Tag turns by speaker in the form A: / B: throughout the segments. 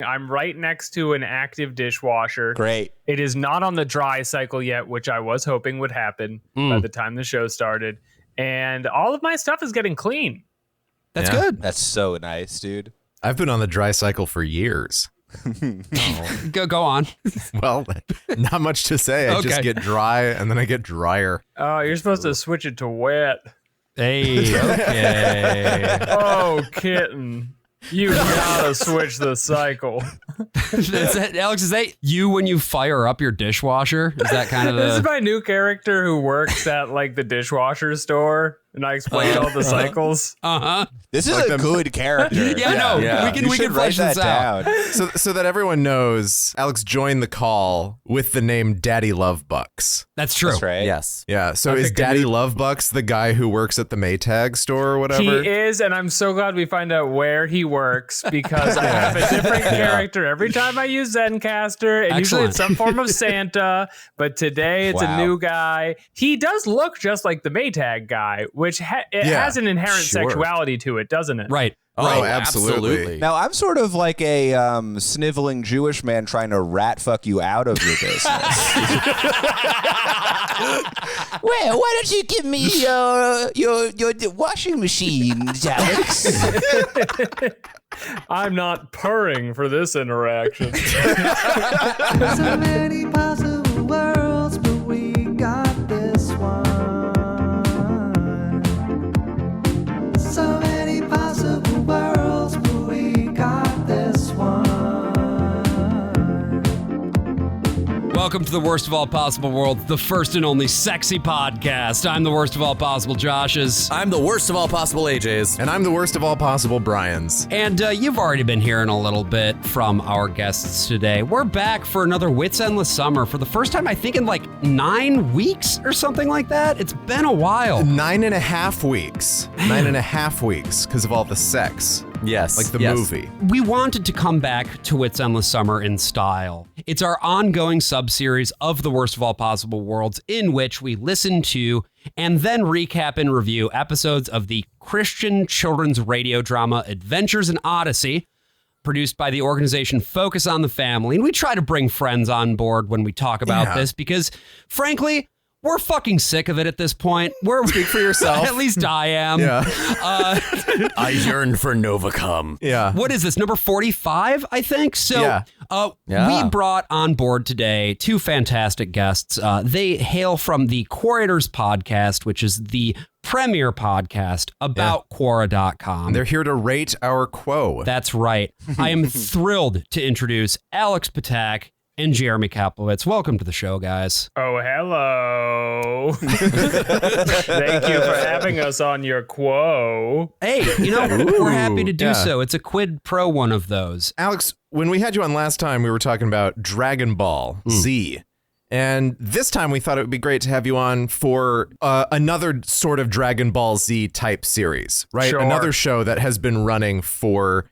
A: I'm right next to an active dishwasher.
B: Great.
A: It is not on the dry cycle yet, which I was hoping would happen by the time the show started. And all of my stuff is getting clean.
C: That's good.
B: That's so nice, dude.
D: I've been on the dry cycle for years.
C: Go on.
D: Well, not much to say. I just get dry and then I get drier.
A: Oh, you're supposed to switch it to wet.
C: Hey, okay.
A: Oh, kitten. You gotta switch the cycle.
C: Alex, is that you when you fire up your dishwasher? Is that kind of the...
A: This is my new character who works at like the dishwasher store, and I explained all the cycles.
B: This is like a good character.
C: Yeah. We can flesh this out.
D: So that everyone knows, Alex joined the call with the name Daddy Lovebucks.
C: That's true.
B: That's right.
E: Yes.
D: Yeah. So is Daddy Lovebucks the guy who works at the Maytag store or whatever?
A: He is, and I'm so glad we find out where he works because I have a different character every time I use Zencaster, and usually it's some form of Santa, but today it's a new guy. He does look just like the Maytag guy, which has an inherent sexuality to it, doesn't it?
C: Right.
D: Oh, absolutely.
B: Now, I'm sort of like a sniveling Jewish man trying to rat fuck you out of your business. Well, why don't you give me your washing machine, Alex?
A: I'm not purring for this interaction.
F: So many possible worlds, but we got this one. So many possible worlds, but we got this one.
C: Welcome to the Worst of All Possible Worlds, the first and only sexy podcast. I'm the worst of all possible Joshes.
E: I'm the worst of all possible AJs.
D: And I'm the worst of all possible Brians.
C: And you've already been hearing a little bit from our guests today. We're back for another Wits Endless Summer for the first time, I think, in like 9 weeks or something like that. It's been a while.
D: 9.5 weeks. 9.5 weeks because of all the sex.
E: Yes.
D: Like the movie.
C: We wanted to come back to Wits Endless Summer in style. It's our ongoing sub-series of the Worst of All Possible Worlds in which we listen to and then recap and review episodes of the Christian children's radio drama Adventures in Odyssey, produced by the organization Focus on the Family. And we try to bring friends on board when we talk about this because, frankly, we're fucking sick of it at this point.
D: Speak for yourself.
C: At least I am.
D: Yeah.
E: I yearn for Novacom.
D: Yeah.
C: What is this, number 45, I think? So we brought on board today two fantastic guests. They hail from the Quarators podcast, which is the premier podcast about Quora.com.
D: They're here to rate our quo.
C: That's right. I am thrilled to introduce Alex Ptak and Jeremy Kaplowitz. Welcome to the show, guys.
A: Oh, hello. Thank you for having us on your quo.
C: Hey, we're happy to do so. It's a quid pro one of those.
D: Alex, when we had you on last time, we were talking about Dragon Ball Z. And this time we thought it would be great to have you on for another sort of Dragon Ball Z type series, right?
A: Sure.
D: Another show that has been running for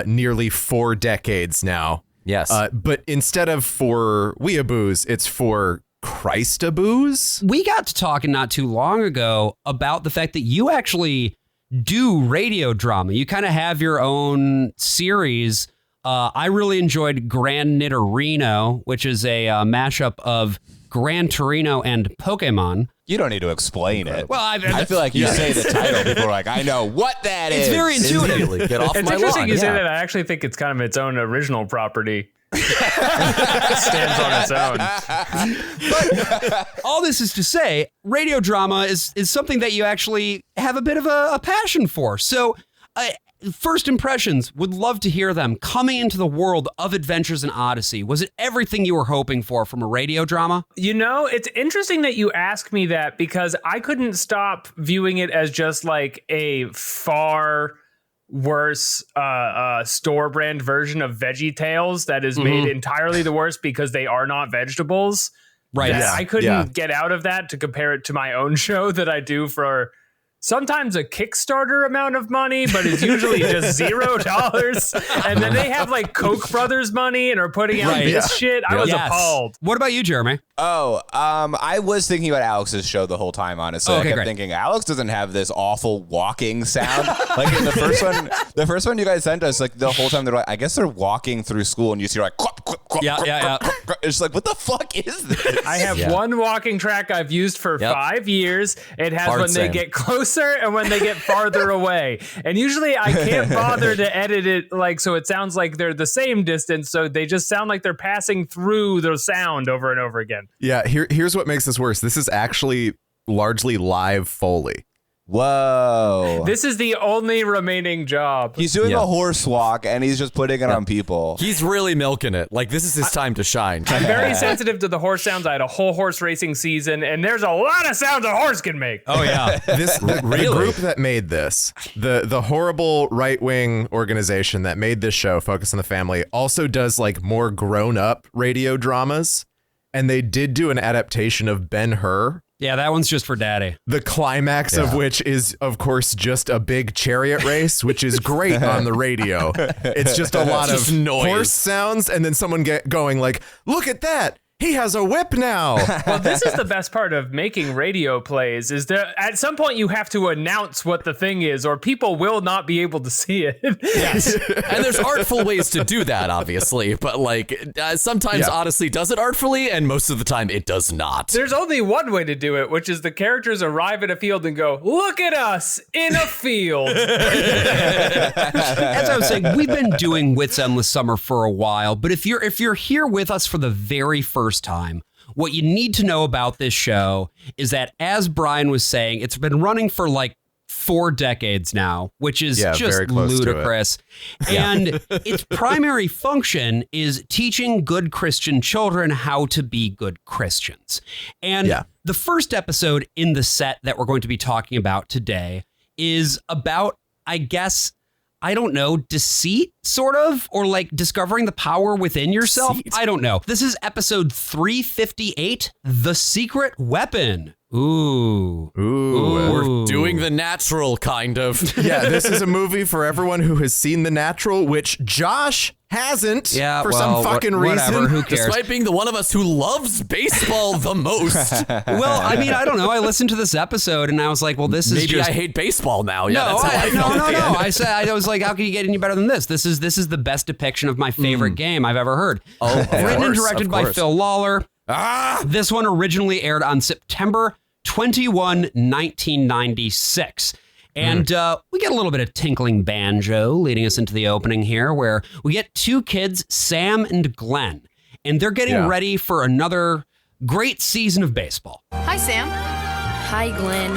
D: nearly 4 decades now.
E: Yes.
D: But instead of for weeaboos, it's for Christaboos.
C: We got to talking not too long ago about the fact that you actually do radio drama. You kind of have your own series. I really enjoyed Gran Nidorino, which is a mashup of Gran Torino and Pokemon.
B: You don't need to explain it.
C: Well,
B: I feel like you say the title, people are like, I know what that is.
C: It's very intuitive.
E: Get off
A: It's
E: my
A: interesting
E: lawn.
A: you say that. I actually think it's kind of its own original property. It stands on its own.
C: But all this is to say, radio drama is something that you actually have a bit of a passion for. So first impressions, would love to hear them. Coming into the world of Adventures in Odyssey, was it everything you were hoping for from a radio drama?
A: It's interesting that you ask me that because I couldn't stop viewing it as just like a far worse store brand version of Veggie Tales that is made entirely the worse because they are not vegetables.
C: Right.
A: I couldn't get out of that to compare it to my own show that I do for sometimes a Kickstarter amount of money, but it's usually just $0. And then they have like Koch brothers money and are putting out this shit. I was appalled.
C: What about you, Jeremy?
B: I was thinking about Alex's show the whole time, honestly.
C: Okay,
B: I kept
C: great.
B: thinking, Alex doesn't have this awful walking sound. Like in the first one you guys sent us, like the whole time they're like, I guess they're walking through school and you see like, quack, quack, quack,
C: Yeah,
B: quack,
C: yeah,
B: quack, quack, quack. It's like, what the fuck is this?
A: I have one walking track I've used for 5 years. It has
E: Hard
A: when they
E: same.
A: get closer and when they get farther away. And usually I can't bother to edit it like so it sounds like they're the same distance, so they just sound like they're passing through the sound over and over again.
D: Yeah, here's what makes this worse. This is actually largely live Foley.
B: Whoa.
A: This is the only remaining job.
B: He's doing a horse walk and he's just putting it on people.
E: He's really milking it. Like, this is his time to shine.
A: I'm very sensitive to the horse sounds. I had a whole horse racing season, and there's a lot of sounds a horse can make.
C: Oh, yeah.
D: The group that made this, the horrible right-wing organization that made this show, Focus on the Family, also does like more grown-up radio dramas. And they did do an adaptation of Ben-Hur.
C: Yeah, that one's just for daddy.
D: The climax of which is, of course, just a big chariot race, which is great on the radio. It's just a lot of
E: noise.
D: horse sounds and then someone going like, look at that. He has a whip now.
A: Well, this is the best part of making radio plays is that at some point you have to announce what the thing is or people will not be able to see it.
E: Yes. And there's artful ways to do that, obviously. But like sometimes Odyssey does it artfully and most of the time it does not.
A: There's only one way to do it, which is the characters arrive at a field and go, look at us in a field.
C: As I was saying, we've been doing Wit's Endless Summer for a while, but if you're here with us for the very first time, what you need to know about this show is that, as Brian was saying, it's been running for like 4 decades now, which is just
D: very close to it.
C: ludicrous. And its primary function is teaching good Christian children how to be good Christians. And the first episode in the set that we're going to be talking about today is about, I guess, I don't know, deceit, sort of, or like discovering the power within yourself.
E: Deceit.
C: I don't know. This is episode 358, The Secret Weapon. Ooh.
E: We're doing the natural, kind of.
D: Yeah, this is a movie for everyone who has seen The Natural, which Josh hasn't for some fucking
C: whatever,
D: reason.
C: who cares?
E: Despite being the one of us who loves baseball the most.
C: Well, I mean, I don't know. I listened to this episode and I was like, well, this is
E: Maybe
C: just...
E: I hate baseball now. Yeah,
C: No,
E: that's how I felt.
C: no. I was like, how can you get any better than this? This is the best depiction of my favorite game I've ever heard.
E: Oh, of
C: Written and
E: course,
C: directed
E: of
C: by
E: course.
C: Phil Lawler. This one originally aired on September 21, 1996. And we get a little bit of tinkling banjo leading us into the opening here, where we get 2 kids, Sam and Glenn, and they're getting ready for another great season of baseball.
G: Hi, Sam.
H: Hi, Glenn.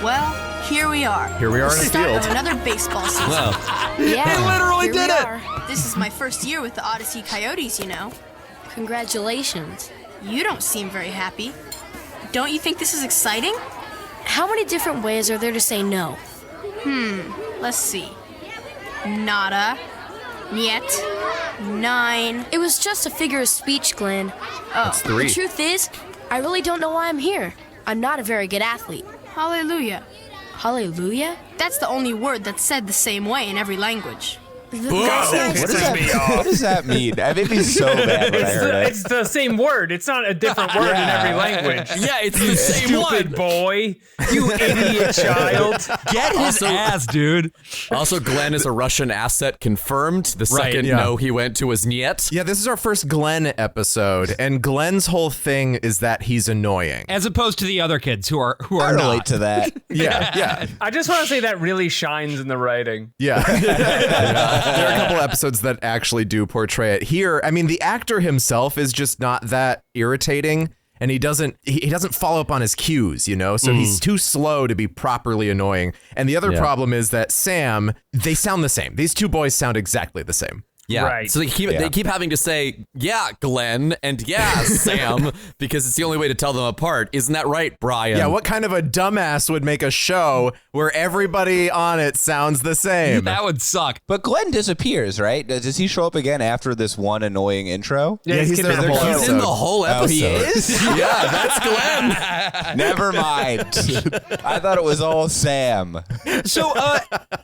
G: Well, here we are.
D: Here we are in a
G: Start
D: field.
G: of another baseball season.
H: Yeah,
C: literally
H: here
C: did
H: we
C: it.
H: are.
G: This is my first year with the Odyssey Coyotes, you know.
H: Congratulations.
G: You don't seem very happy. Don't you think this is exciting?
H: How many different ways are there to say no?
G: Let's see. Nada. Niet. 9.
H: It was just a figure of speech, Glenn.
G: Oh,
D: 3.
H: The truth is, I really don't know why I'm here. I'm not a very good athlete.
G: hallelujah.
H: Hallelujah?
G: That's the only word that's said the same way in every language.
B: What does that mean? I made me so mad when I heard it.
A: It's the same word. It's not a different word in every language.
E: Yeah, it's the same
A: Stupid
E: one.
A: boy. You idiot child.
C: Get his ass, dude.
E: Also, Glenn is a Russian asset confirmed. The second no he went to was Niet.
D: Yeah, this is our first Glenn episode, and Glenn's whole thing is that he's annoying.
C: As opposed to the other kids who are
B: I relate
C: not.
B: to that.
D: Yeah.
A: I just want to say that really shines in the writing.
D: Yeah. There are a couple episodes that actually do portray it. Here, I mean, the actor himself is just not that irritating, and he doesn't follow up on his cues, you know? So he's too slow to be properly annoying. And the other problem is that Sam, they sound the same. These 2 boys sound exactly the same.
E: Yeah.
A: Right.
E: So they keep having to say, yeah, Glenn, and yeah, Sam, because it's the only way to tell them apart. Isn't that right, Brian?
D: Yeah, what kind of a dumbass would make a show where everybody on it sounds the same?
C: That would suck.
B: But Glenn disappears, right? Does he show up again after this one annoying intro?
D: Yeah, he's there the whole
E: He's in the whole episode.
B: Oh, he is?
E: Yeah, that's Glenn.
B: Never mind. I thought it was all Sam.
C: So,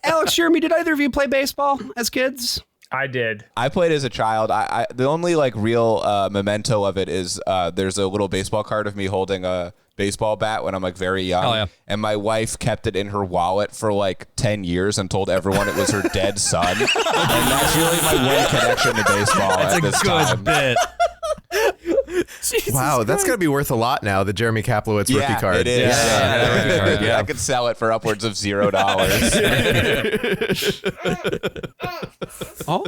C: Alex, Jeremy, did either of you play baseball as kids?
A: I did.
B: I played as a child. The only like real memento of it is there's a little baseball card of me holding a baseball bat when I'm like very young.
C: Oh, yeah.
B: And my wife kept it in her wallet for like 10 years and told everyone it was her dead son. And that's really my one connection to baseball at this time.
C: bit.
D: Wow, that's going to be worth a lot now, the Jeremy Kaplowitz rookie card.
B: It is.
C: Yeah.
B: I could sell it for upwards of $0.
C: Oh,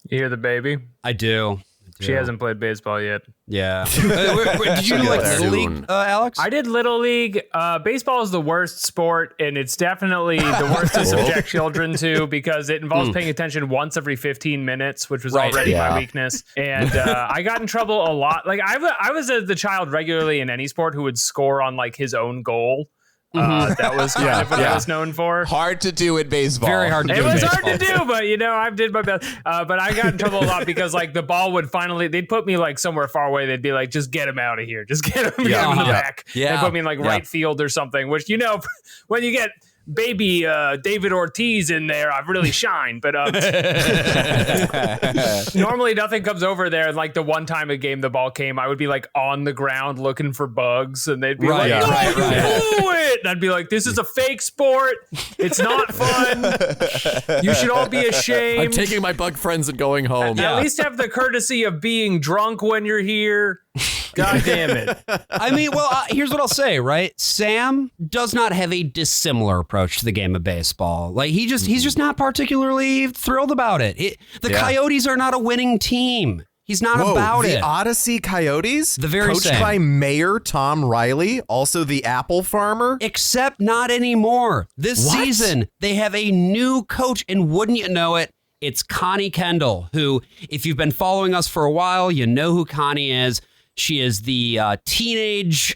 A: You hear the baby?
C: I do.
A: She hasn't played baseball yet.
C: Yeah. Did you like Little League, Alex?
A: I did Little League. Baseball is the worst sport, and it's definitely the worst to subject children to because it involves paying attention once every 15 minutes, which was already my weakness. And I got in trouble a lot. Like I was the child regularly in any sport who would score on like his own goal. That was kind of what I was known for.
B: Hard to do in baseball.
C: Very hard to do.
A: It was hard to do, but I did my best. But I got in trouble a lot because like the ball would finally, they'd put me like somewhere far away. They'd be like, just get him out of here. Just get him in the back.
E: Yeah.
A: They put me in like right field or something, which, when you get baby David Ortiz in there, I've really shined. But normally nothing comes over there. And like the one time a game the ball came, I would be like on the ground looking for bugs, and they'd be like, "No, you blew it!" And I'd be like, "This is a fake sport. It's not fun. You should all be ashamed."
E: I'm taking my bug friends and going home.
A: At least have the courtesy of being drunk when you're here. God damn it.
C: I mean, here's what I'll say, right? Sam does not have a dissimilar approach to the game of baseball. Like he's just not particularly thrilled about it. The Coyotes are not a winning team. He's not about it.
D: The Odyssey Coyotes?
C: The very
D: coached
C: same.
D: by Mayor Tom Riley, also the apple farmer?
C: Except not anymore. This season, they have a new coach, and wouldn't you know it, it's Connie Kendall, who, if you've been following us for a while, you know who Connie is. She is the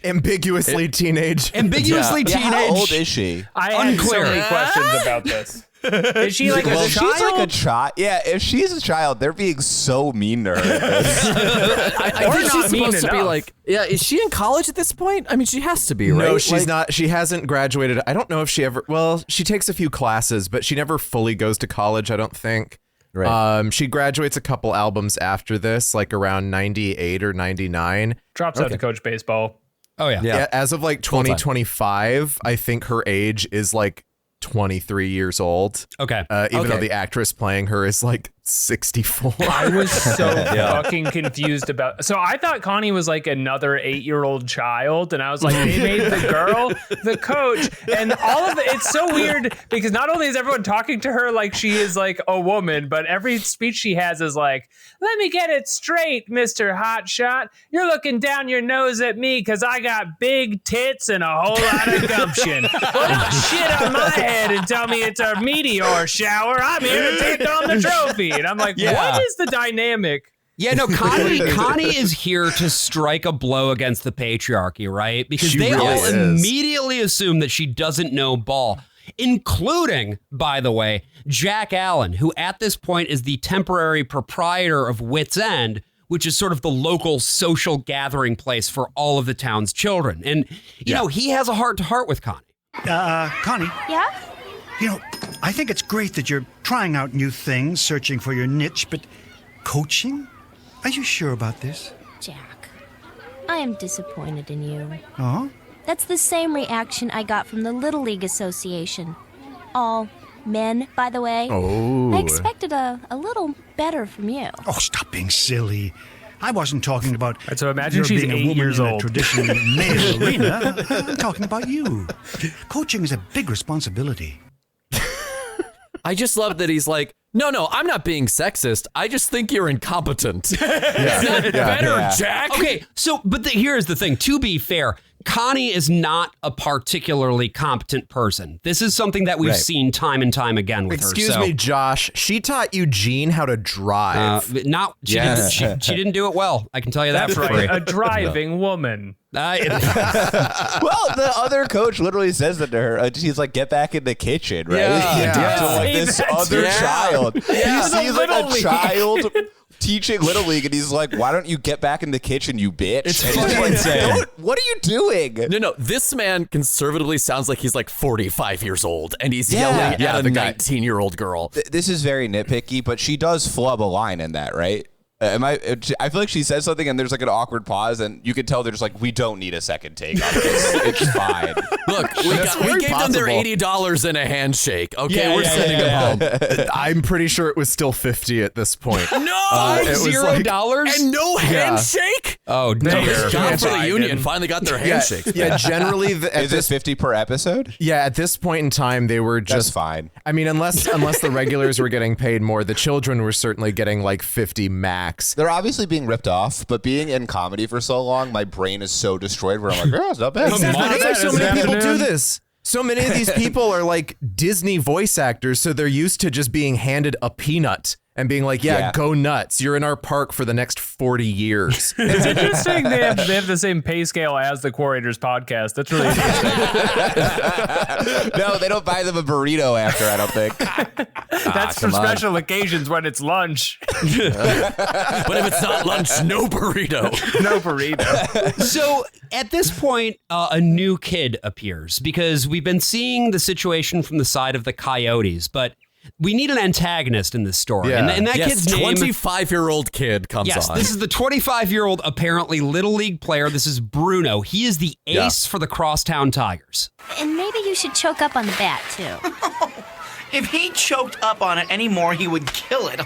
D: ambiguously teenage.
B: How old is she?
A: I have so many questions about this. Is she like a child?
B: She's like a child. Yeah, if she's a child, they're being so mean to her.
E: I think she's supposed to be like, is she in college at this point? I mean, she has to be, right?
D: No, she's not. She hasn't graduated. I don't know if she ever, she takes a few classes, but she never fully goes to college, I don't think. Right. She graduates a couple albums after this, like around 98 or 99.
A: Drops out to coach baseball.
C: Oh, yeah.
D: As of like 2025, I think her age is like 23 years old.
C: Okay.
D: Even though the actress playing her is like 64.
A: I was so fucking confused about. So I thought Connie was like another 8-year-old child, and I was like, they made the girl the coach, and all of it. It's so weird because not only is everyone talking to her like she is like a woman, but every speech she has is like, "Let me get it straight, Mr. Hotshot. You're looking down your nose at me because I got big tits and a whole lot of gumption. Well, don't shit on my head and tell me it's a meteor shower. I'm here to take on the trophy." And I'm like, what is the dynamic?
C: Yeah, no, Connie is here to strike a blow against the patriarchy, right? Because they all immediately assume that she doesn't know ball, including, by the way, Jack Allen, who at this point is the temporary proprietor of Whit's End, which is sort of the local social gathering place for all of the town's children. And, you know, he has a heart-to-heart with Connie.
I: Connie?
H: Yeah?
I: I think it's great that you're trying out new things, searching for your niche, but coaching? Are you sure about this?
H: Jack, I am disappointed in you.
I: Oh?
H: That's the same reaction I got from the Little League Association. All men, by the way.
D: Oh.
H: I expected a little better from you.
I: Oh, stop being silly. I wasn't talking about
A: So imagine
I: your
A: she's
I: being a
A: 8
I: woman
A: years
I: in a
A: old.
I: traditionally male arena. I'm talking about you. Coaching is a big responsibility.
E: I just love that he's like, no, I'm not being sexist. I just think you're incompetent. It's not better, Jack.
C: Okay, so, but here's the thing. To be fair, Connie is not a particularly competent person. This is something that we've seen time and time again with her.
D: Excuse me, Josh. She taught Eugene how to drive.
C: She didn't do it well. I can tell you that
A: That's
C: for
A: right.
C: free.
A: A driving woman.
B: Well, the other coach literally says that to her. She's like, "Get back in the kitchen," right?
D: Yeah.
B: To like this other child.
A: Yeah.
B: He sees like a child teaching Little League, and he's like, "Why don't you get back in the kitchen, you bitch?"
C: It's
B: and
C: fucking
B: like,
C: insane.
B: What are you doing?
E: No, this man conservatively sounds like he's like 45 years old, and he's yelling at a 19-year-old girl.
B: This is very nitpicky, but she does flub a line in that, right? I feel like she says something and there's like an awkward pause and you can tell they're just like, we don't need a second take on this. It's fine.
E: Look, we gave them their $80 in a handshake. Okay, we're sending them home.
D: I'm pretty sure it was still 50 at this point.
E: No,
D: it was
C: $0
E: and no handshake.
C: Oh, no.
E: Job for the union finally got their handshakes.
D: Yeah, generally,
B: is this 50 per episode?
D: Yeah, at this point in time, they were just
B: That's fine.
D: I mean, unless the regulars were getting paid more, the children were certainly getting like 50 max.
B: They're obviously being ripped off, but being in comedy for so long, my brain is so destroyed where I'm like, it's not bad.
D: So many people do this. So many of these people are like Disney voice actors, so they're used to just being handed a peanut and being like, go nuts. You're in our park for the next 40 years.
A: It's interesting they have the same pay scale as the Quarators podcast. That's really interesting.
B: No, they don't buy them a burrito after, I don't think.
A: That's for special occasions when it's lunch.
E: But if it's not lunch, no burrito.
A: No burrito.
C: So at this point, a new kid appears because we've been seeing the situation from the side of the Coyotes, but we need an antagonist in this story.
D: Yeah.
C: And that kid's name...
E: 25-year-old kid comes on.
C: Yes, this is the 25-year-old, apparently Little League player. This is Bruno. He is the ace for the Crosstown Tigers.
H: And maybe you should choke up on the bat, too.
J: If he choked up on it anymore, he would kill it.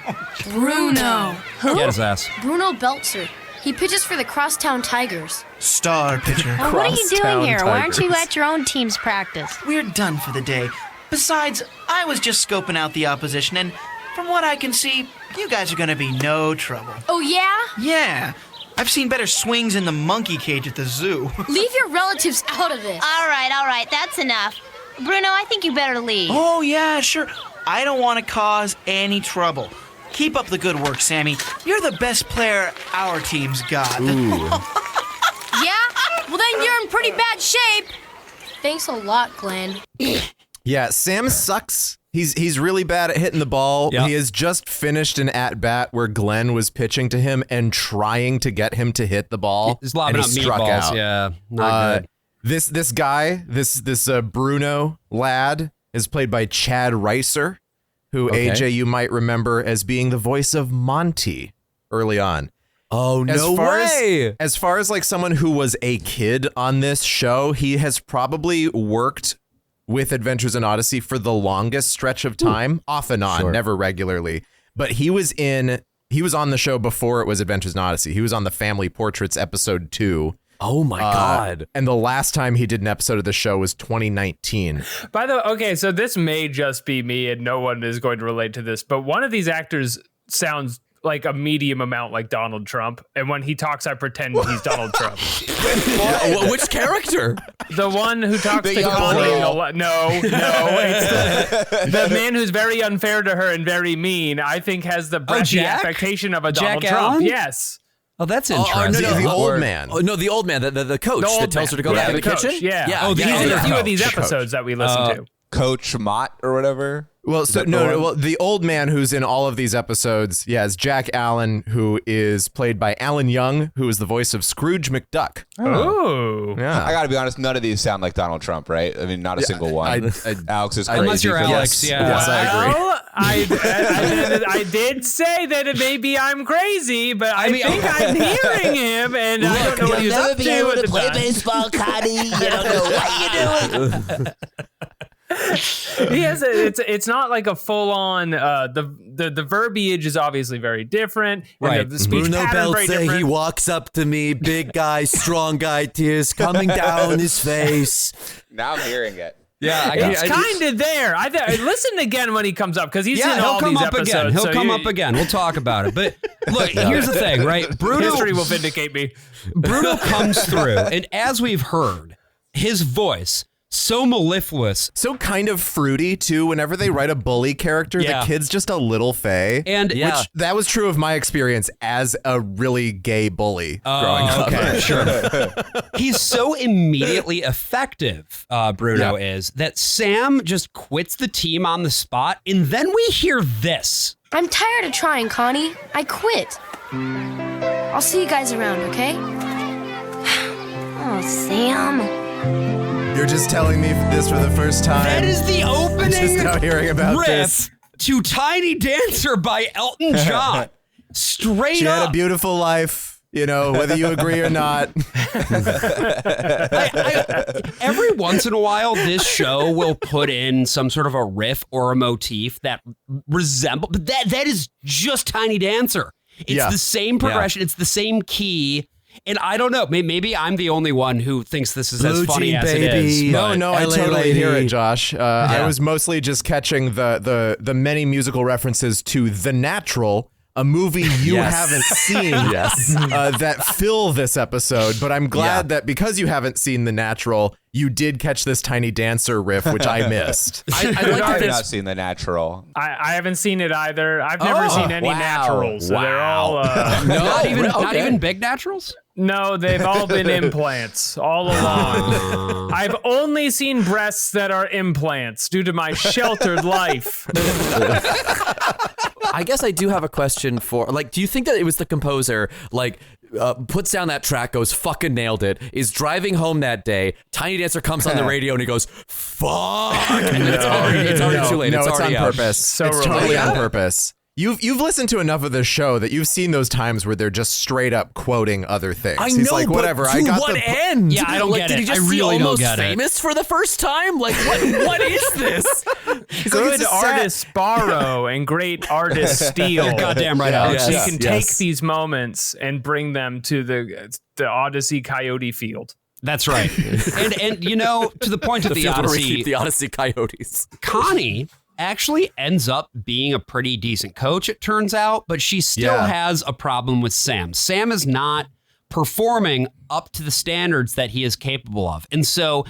G: Bruno.
H: Who?
C: Get his ass.
G: Bruno Belzer. He pitches for the Crosstown Tigers.
I: Star pitcher.
H: Well, what are you doing
D: Crosstown
H: here? Why aren't you
D: Tigers.
H: at your own team's practice?
J: We're done for the day. Besides, I was just scoping out the opposition, and from what I can see, you guys are gonna be no trouble.
G: Oh, yeah?
J: Yeah, I've seen better swings in the monkey cage at the zoo.
G: Leave your relatives out of this.
H: All right, that's enough. Bruno, I think you better leave.
J: Oh, yeah, sure. I don't want to cause any trouble. Keep up the good work, Sammy. You're the best player our team's got.
G: Yeah? Well, then you're in pretty bad shape. Thanks a lot, Glenn.
D: Yeah, Sam sucks. He's really bad at hitting the ball.
C: Yep.
D: He has just finished an at-bat where Glenn was pitching to him and trying to get him to hit the ball.
C: He's lobbing
D: and
C: up
D: he struck
C: meatballs.
D: out.
C: Yeah, not good.
D: This guy, this Bruno lad, is played by Chad Reiser, who AJ you might remember as being the voice of Monty early on.
E: Oh, no way.
D: As far as like someone who was a kid on this show, he has probably worked with Adventures in Odyssey for the longest stretch of time, off and on, never regularly. But he was on the show before it was Adventures in Odyssey. He was on the Family Portraits episode 2.
E: Oh my God.
D: And the last time he did an episode of the show was 2019.
A: By the way, okay, so this may just be me and no one is going to relate to this, but one of these actors sounds like a medium amount like Donald Trump. And when he talks, I pretend he's Donald Trump.
E: Which character?
A: The one who talks to Connie. No, it's the man who's very unfair to her and very mean, I think has the breathy affectation of a Donald
C: Jack
A: Trump.
C: Allen?
A: Yes.
C: Oh, that's interesting.
D: The old man.
E: Oh, no, the old man, the coach that tells her to go back in the kitchen?
A: Yeah.
E: Oh,
A: he's in a few of these
D: Coach.
A: episodes that we listen to.
B: Coach Mott or whatever.
D: Well, the old man who's in all of these episodes, is Jack Allen, who is played by Alan Young, who is the voice of Scrooge McDuck.
A: Oh.
D: Yeah.
B: I gotta be honest, none of these sound like Donald Trump, right? I mean, not a single one. Alex is crazy.
C: Unless you're
B: for
C: Alex,
B: this.
C: yeah.
D: Yes, I agree.
A: Well, I did say that maybe I'm crazy, but I think I'm hearing him, and I don't know what he's up to at the time.
F: baseball, Connie. You don't know what you're doing.
A: He has it's not like a full on the verbiage is obviously very different.
C: Right.
A: And the speech
E: Bruno
A: pattern very
E: Belzer,
A: different.
E: he walks up to me, big guy, strong guy, tears coming down his face.
B: Now I'm hearing it.
C: Yeah,
A: It's kind of there. Listen again when he comes up because he's in
C: he'll
A: all
C: come
A: these
C: up
A: episodes.
C: again. He'll
A: so
C: come up again. We'll talk about it. But look, here's the thing, right?
A: History will vindicate me.
C: Bruno comes through, and as we've heard, his voice so mellifluous.
D: So kind of fruity, too. Whenever they write a bully character,
C: Yeah.
D: the kid's just a little fey.
C: And
D: Which that was true of my experience as a really gay bully growing up.
C: Okay, sure. He's so immediately effective, Bruno is, that Sam just quits the team on the spot, and then we hear this.
G: I'm tired of trying, Connie. I quit. I'll see you guys around, okay? Oh, Sam.
D: You're just telling me this for the first time.
C: That is the opening
D: Just now hearing about
C: riff
D: this.
C: to Tiny Dancer by Elton John. Straight
D: She
C: up.
D: had a beautiful life, you know, whether you agree or not.
C: Every once in a while, this show will put in some sort of a riff or a motif that resemble, but that is just Tiny Dancer. It's the same progression. It's the same key. And I don't know. Maybe I'm the only one who thinks this is as funny as it is.
D: No, I totally hear it, Josh. I was mostly just catching the many musical references to The Natural, a movie you haven't seen that fill this episode. But I'm glad that because you haven't seen The Natural, you did catch this Tiny Dancer riff, which I missed.
B: I have not seen The Natural.
A: I haven't seen it either. I've never seen any naturals. So they're all
C: not even big naturals?
A: No, they've all been implants all along. I've only seen breasts that are implants due to my sheltered life.
E: I guess I do have a question for, like, do you think that it was the composer, like, puts down that track, goes, fucking nailed it, is driving home that day, Tiny Dancer comes on the radio and he goes, fuck, and it's already too late.
D: No,
E: it's already
D: on
E: out.
D: purpose. It's totally on purpose. You've listened to enough of this show that you've seen those times where they're just straight up quoting other things.
E: I
D: He's
E: know,
D: like, whatever.
E: But
D: I
E: to
D: got
E: what
D: the
E: end?
C: Yeah, I don't get
E: Did
C: it.
E: he just
C: I really
E: see
C: don't
E: Almost
C: get it.
E: Famous for the first time? Like, what is this?
A: Good artists borrow and great artists steal.
C: You're goddamn right, Alex.
A: So you can take these moments and bring them to the Odyssey Coyote field.
C: That's right. and you know, to the point of the
E: field where we
C: Odyssey,
E: keep the Odyssey Coyotes.
C: Connie actually ends up being a pretty decent coach, it turns out, but she still has a problem with Sam. Sam is not performing up to the standards that he is capable of. And so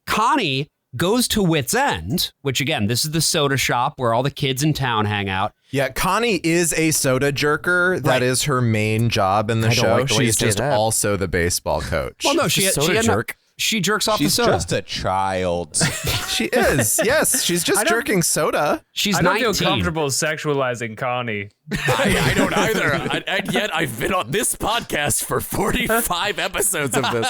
C: Connie goes to Whit's End, which again, this is the soda shop where all the kids in town hang out.
D: Yeah, Connie is a soda jerker. That is her main job in the show.
E: Like the way you
D: She's
E: say
D: just
E: that.
D: also the baseball coach.
C: Well, no, she jerks off the
B: She's
C: soda.
B: just a child.
D: She is. Yes, she's just jerking soda.
C: She's
A: I don't
C: 19.
A: feel comfortable sexualizing Connie.
E: I don't either. And yet I've been on this podcast for 45 episodes of this.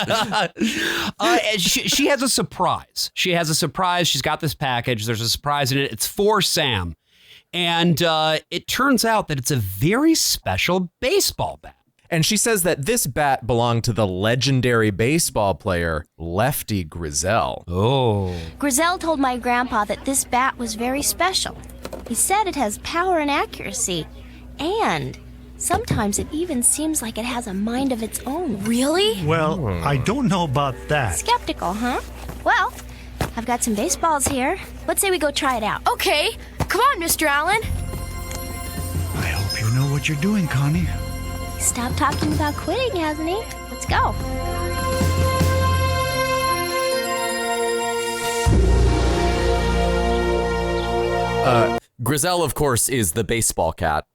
C: She has a surprise. She's got this package. There's a surprise in it. It's for Sam. And it turns out that it's a very special baseball bat.
D: And she says that this bat belonged to the legendary baseball player, Lefty Grizzell.
C: Oh.
H: Grizzell told my grandpa that this bat was very special. He said it has power and accuracy, and sometimes it even seems like it has a mind of its own.
G: Really?
I: Well, I don't know about that.
H: Skeptical, huh? Well, I've got some baseballs here. Let's say we go try it out.
G: Okay. Come on, Mr. Allen.
I: I hope you know what you're doing, Connie.
H: Stop talking about quitting, hasn't he? Let's go.
E: Grizzell, of course, is the baseball cat.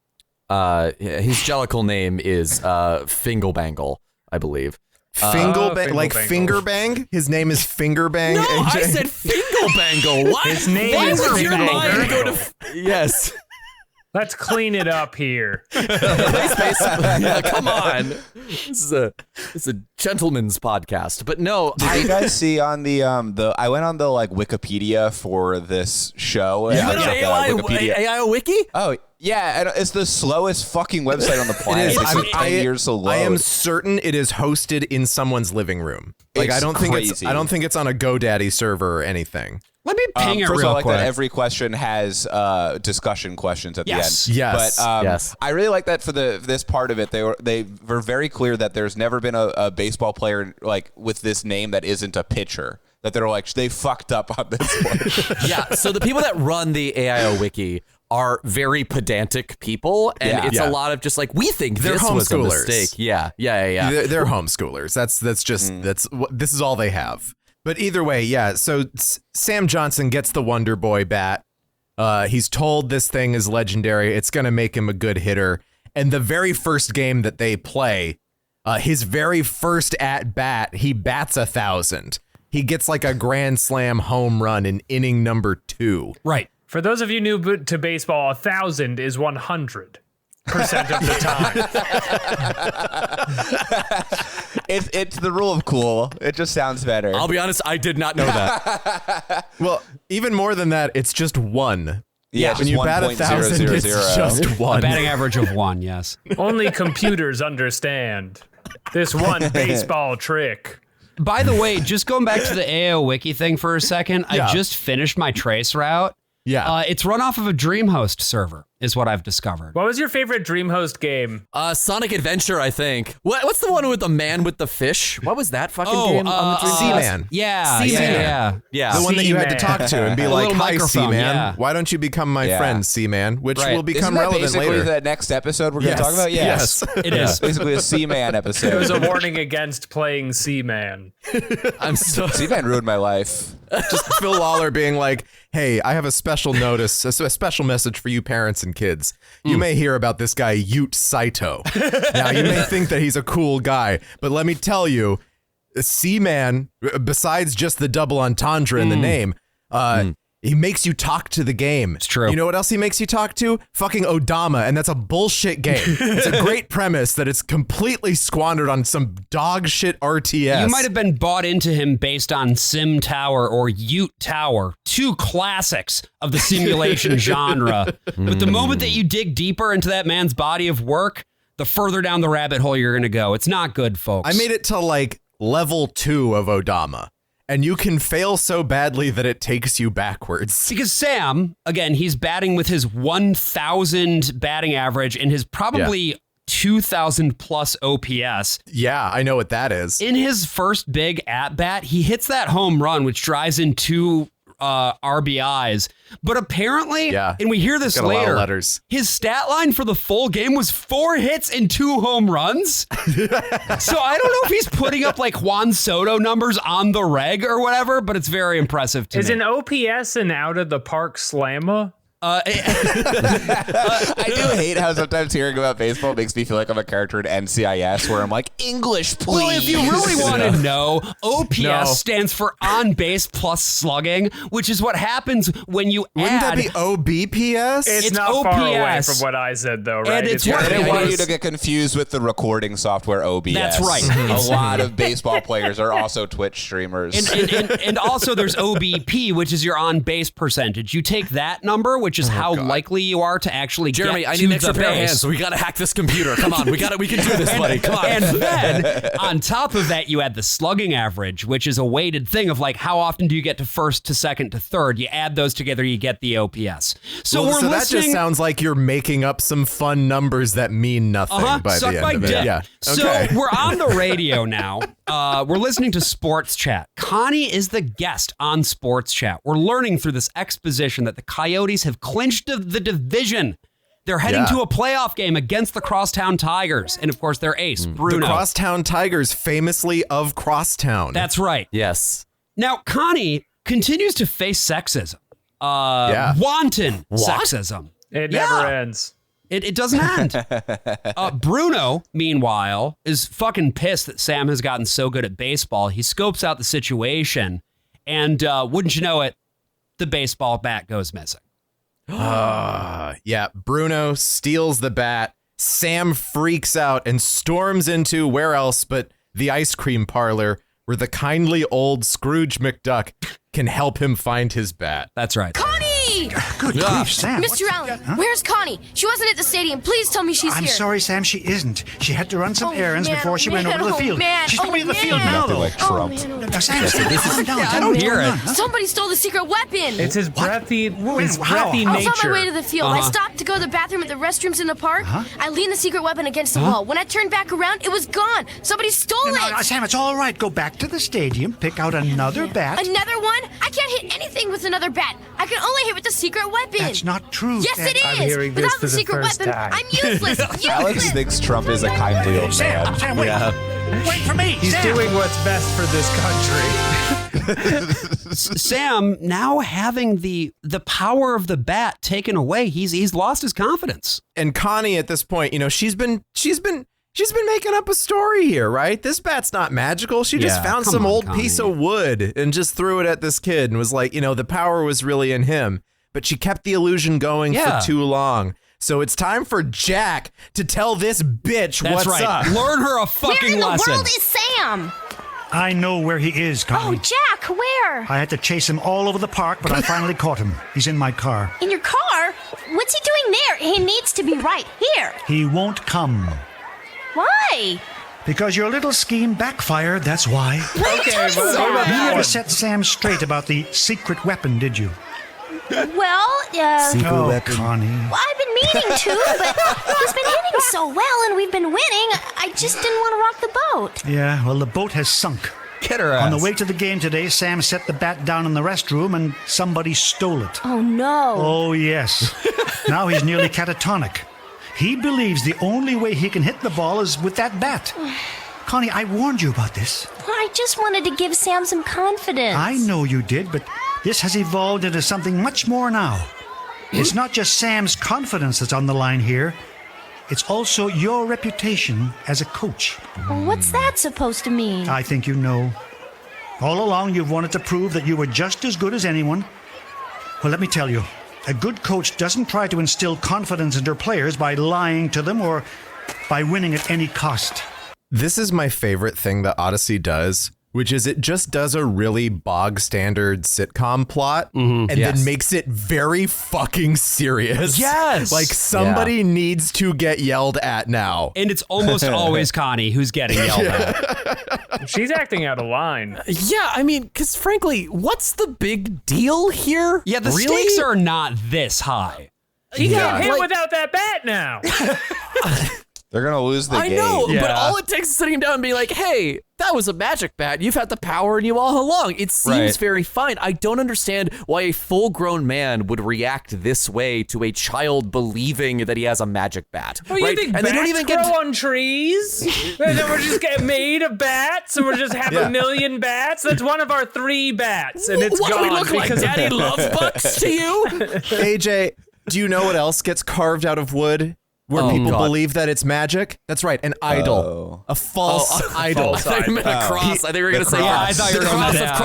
E: His jellicle name is Fingalbangle, I believe.
D: Like Fingerbang? His name is Fingerbang.
E: No,
D: AJ?
E: I said Fingalbangle. What?
A: His name
E: Why
A: is
E: would your mind
A: Fingalbangle.
E: go to? Yes.
A: Let's clean it up here.
E: Yeah, come on. This is a gentleman's podcast. But no,
B: Did you guys see on the I went on the like Wikipedia for this show.
E: You went on AI Wiki?
B: Oh yeah, and it's the slowest fucking website on the planet. It's like 10 years to load.
D: I am certain it is hosted in someone's living room. Like
B: It's
D: I don't think
B: crazy.
D: I don't think it's on a GoDaddy server or anything.
C: Let me ping it
B: First of
C: real
B: all, I like
C: quick.
B: that every question has discussion questions at the end.
D: Yes.
B: But I really like that for this part of it. They were very clear that there's never been a baseball player like with this name that isn't a pitcher. That they're like they fucked up on this one.
E: Yeah. So the people that run the AIO Wiki are very pedantic people, and it's a lot of just like we think
D: They're
E: this was a
D: homeschoolers.
E: mistake. Yeah.
D: They're homeschoolers. This is all they have. But either way, yeah. So Sam Johnson gets the Wonder Boy bat. He's told this thing is legendary. It's going to make him a good hitter. And the very first game that they play, his very first at bat, he bats 1,000. He gets like a grand slam home run in inning number 2.
C: Right.
A: For those of you new to baseball, 1,000 is 100. of the time.
B: It's the rule of cool. It just sounds better.
E: I'll be honest, I did not know that.
D: Well, even more than that, it's just 1.
B: Yeah,
D: when you bat 1,000, it's just 1.
C: A batting average of 1, yes.
A: Only computers understand this one baseball trick.
C: By the way, just going back to the AO Wiki thing for a second, I just finished my trace route.
D: Yeah.
C: It's run off of a DreamHost server, is what I've discovered.
A: What was your favorite DreamHost game?
E: Sonic Adventure, I think. What's the one with the man with the fish? What was that fucking game on the Dreamcast?
D: Seaman.
C: Yeah.
D: The one that you had to talk to and be like, "Hi, Seaman,
C: yeah.
D: why don't you become my friend, Seaman?" Which will become
B: Isn't that
D: relevant
B: basically
D: later.
B: the next episode we're going to talk about? Yes.
C: It is.
B: Basically a Seaman episode.
A: It was a warning against playing Seaman.
B: Seaman ruined my life.
D: Just Phil Lawler being like, "Hey, I have a special notice, a special message for you parents and kids. You may hear about this guy, Ute Saito. Now, you may think that he's a cool guy, but let me tell you, Seaman, besides just the double entendre in the name, he makes you talk to the game.
C: It's true.
D: You know what else he makes you talk to? Fucking Odama, and that's a bullshit game. It's a great premise that it's completely squandered on some dog shit RTS.
C: You might have been bought into him based on Sim Tower or Ute Tower, 2 classics of the simulation genre. But the moment that you dig deeper into that man's body of work, the further down the rabbit hole you're going to go. It's not good, folks.
D: I made it to like level 2 of Odama. And you can fail so badly that it takes you backwards.
C: Because Sam, again, he's batting with his 1,000 batting average and his probably 2,000 plus OPS.
D: Yeah, I know what that is.
C: In his first big at-bat, he hits that home run, which drives in 2 RBIs. But apparently, and we hear this
D: got a lot of
C: later,
D: letters.
C: his stat line for the full game was 4 hits and 2 home runs. So I don't know if he's putting up like Juan Soto numbers on the reg or whatever, but it's very impressive to me.
A: Is an OPS an out of the park slammer?
B: I do hate how sometimes hearing about baseball makes me feel like I'm a character in NCIS where I'm like, English, please.
C: Well, if you really want to know, OPS stands for on base plus slugging, which is what happens when you
D: Wouldn't
C: add.
D: that be OBPS?
A: It's not
C: OPS.
A: far away from what I said, though, right?
C: And it's
B: I
C: what
B: didn't want
C: it
B: you
C: is.
B: to get confused with the recording software OBS.
C: That's right.
B: A lot of baseball players are also Twitch streamers.
C: And also there's OBP, which is your on base percentage. You take that number, which is how likely you are to actually
E: Jeremy,
C: get
E: I
C: to
E: need an
C: the
E: extra pair of
C: base.
E: hands, so we gotta hack this computer. Come on, we can do this, buddy. Come on.
C: And then on top of that, you add the slugging average, which is a weighted thing of like how often do you get to first to second to third. You add those together, you get the OPS. So we're
D: that
C: listening.
D: just sounds like you're making up some fun numbers that mean nothing by
C: Suck
D: the
C: my
D: end of it.
C: dick.
D: Yeah.
C: So
D: Okay.
C: we're on the radio now. We're listening to Sports Chat. Connie is the guest on Sports Chat. We're learning through this exposition that the Coyotes have clinched the division. They're heading to a playoff game against the Crosstown Tigers. And of course, their ace, Bruno.
D: The Crosstown Tigers, famously of Crosstown.
C: That's right.
E: Yes.
C: Now, Connie continues to face sexism. Wanton sexism.
A: It never ends.
C: It doesn't end. Bruno, meanwhile, is fucking pissed that Sam has gotten so good at baseball. He scopes out the situation, and wouldn't you know it, the baseball bat goes missing.
D: Bruno steals the bat. Sam freaks out and storms into where else but the ice cream parlor where the kindly old Scrooge McDuck can help him find his bat.
C: That's right.
G: Connie!
I: Good grief, Sam.
G: Mr. Allen, where's Connie? She wasn't at the stadium. Please tell me she's
I: I'm
G: here.
I: sorry, Sam, she isn't. She had to run some errands before she went over to the field. She's going to the field now, though.
B: Like Trump.
I: Now, Sam, calm down.
C: I don't hear it.
G: Somebody stole the secret weapon.
A: It's his breathy, his
I: How?
A: breathy
G: I was
A: nature.
G: on my way to the field. I stopped to go to the bathroom at the restrooms in the park. I leaned the secret weapon against the wall. When I turned back around, it was gone. Somebody stole it.
I: Sam, it's all right. Go back to the stadium, pick out another bat.
G: Another one? I can't hit anything with another bat. I can only hit with the secret weapon.
I: That's not true.
G: Yes,
I: Sam.
G: it is.
A: I'm hearing this
G: Without
A: for
G: the
A: the
G: secret
A: first
G: weapon,
A: time.
G: I'm useless.
B: Alex thinks Trump is a kindly old man.
I: Sam, wait. Wait for me.
A: He's
I: Sam.
A: doing what's best for this country.
C: Sam, now having the power of the bat taken away, he's lost his confidence.
D: And Connie at this point, you know, she's been making up a story here, right? This bat's not magical. She just found
C: come
D: some
C: on,
D: old
C: Connie.
D: piece of wood and just threw it at this kid and was like, you know, the power was really in him. But she kept the illusion going for too long. So it's time for Jack to tell this bitch
C: That's
D: what's
C: right.
D: up.
C: Learn her a fucking
H: Where in the
C: lesson.
H: world is Sam?
I: I know where he is, Connie.
H: Oh, Jack, where?
I: I had to chase him all over the park, but I finally caught him. He's in my car.
H: In your car? What's he doing there? He needs to be right here.
I: He won't come.
H: Why?
I: Because your little scheme backfired, that's why.
A: Okay,
I: You
A: but
I: never set Sam straight about the secret weapon, did you?
H: Well,
I: Oh, Connie.
H: well, I've been meaning to, but he's been hitting so well and we've been winning. I just didn't want to rock the boat.
I: Yeah, well, the boat has sunk.
C: Get her ass.
I: On the way to the game today, Sam set the bat down in the restroom and somebody stole it.
H: Oh, no.
I: Oh, yes. Now he's nearly catatonic. He believes the only way he can hit the ball is with that bat. Connie, I warned you about this.
H: I just wanted to give Sam some confidence.
I: I know you did, but this has evolved into something much more now. It's not just Sam's confidence that's on the line here. It's also your reputation as a coach.
H: Well, what's that supposed to mean?
I: I think you know. All along, you've wanted to prove that you were just as good as anyone. Well, let me tell you, a good coach doesn't try to instill confidence in their players by lying to them or by winning at any cost.
D: This is my favorite thing that Odyssey does, which is it just does a really bog standard sitcom plot and then makes it very fucking serious.
C: Yes.
D: Like somebody needs to get yelled at now.
C: And it's almost always Connie who's getting yelled at.
A: she's acting out of line.
E: Yeah, I mean, because frankly, what's the big deal here?
C: Yeah, the
E: really?
C: stakes are not this high.
A: He can't hit
E: like-
A: without that bat now.
B: They're going to lose the
E: I
B: game.
E: know, but
A: Yeah.
E: all it takes is sitting him down and being like, hey, that was a magic bat. You've had the power in you all along. It seems
C: Right.
E: very fine. I don't understand why a full-grown man would react this way to a child believing that he has a magic bat.
A: Well, you
E: right?
A: think
E: And
A: bats
E: they don't even
A: grow
E: get
A: on trees? And then we're just getting made of bats, and we're just have a million bats? That's one of our 3 bats, and it's
E: what
A: gone
E: do we look like,
A: because
E: Daddy Love Bucks to you?
D: AJ, do you know what else gets carved out of wood? Where people believe that it's magic? That's right, an idol. A false idol.
E: I thought you meant a cross. I think we were going to say
C: I thought you were
E: the
C: gonna
E: cross
C: say
E: of
C: that.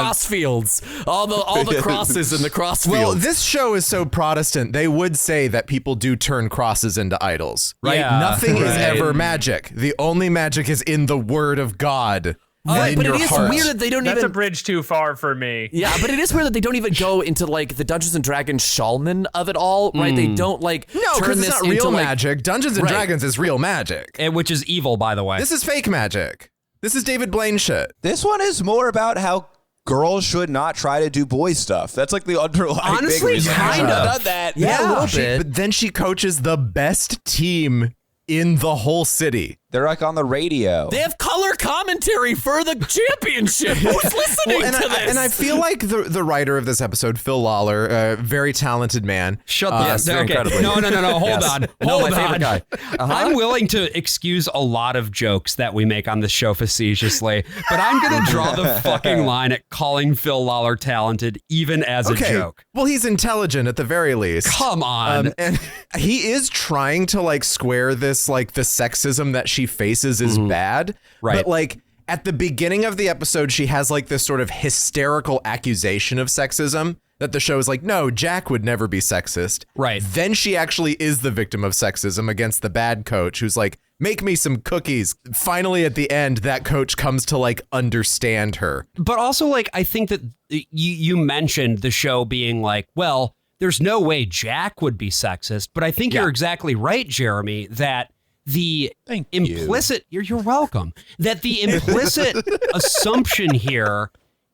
E: Crossfields. All the crosses in the cross
D: Well,
E: fields.
D: this show is so Protestant, they would say that people do turn crosses into idols, right?
C: Yeah,
D: Nothing is
C: right.
D: ever magic. The only magic is in the word of God. in
E: but
D: your
E: it is
D: heart.
E: weird that they don't
A: that's
E: even.
A: a bridge too far for me.
E: Yeah, but it is weird that they don't even go into like the Dungeons and Dragons shaman of it all, right? They don't like
D: No,
E: turn
D: because
E: this
D: it's not
E: into
D: real
E: like,
D: magic. Dungeons and
E: Right.
D: Dragons is real magic.
C: And which is evil, by the way.
D: This is fake magic. This is David Blaine shit.
B: This one is more about how girls should not try to do boy stuff. That's like the underlying
C: Honestly,
B: thing. Reason
C: kind
B: shouldn't have
C: of.
B: done that.
E: Yeah, a little
D: She-
E: bit.
D: but then she coaches the best team in the whole city.
B: They're like on the radio.
E: They have color commentary for the championship. Who's listening
D: and
E: to
D: I,
E: this?
D: and I feel like the writer of this episode, Phil Lawler, a very talented man.
C: Shut the
E: Yes, very incredibly.
C: No. Hold
E: Yes.
C: on.
E: No,
C: Hold
E: my favorite
C: on.
E: guy.
C: I'm willing to excuse a lot of jokes that we make on this show facetiously, but I'm going to draw the fucking line at calling Phil Lawler talented, even as a joke.
D: Well, he's intelligent at the very least.
C: Come on.
D: And he is trying to like square this, like the sexism that she faces is bad.
C: Right.
D: But like at the beginning of the episode, she has like this sort of hysterical accusation of sexism that the show is like, no, Jack would never be sexist.
C: Right.
D: Then she actually is the victim of sexism against the bad coach who's like, make me some cookies. Finally, at the end, that coach comes to like understand her.
C: But also, like, I think that you mentioned the show being like, well, there's no way Jack would be sexist. But I think you're exactly right, Jeremy, that the implicit, you're welcome, that the implicit assumption here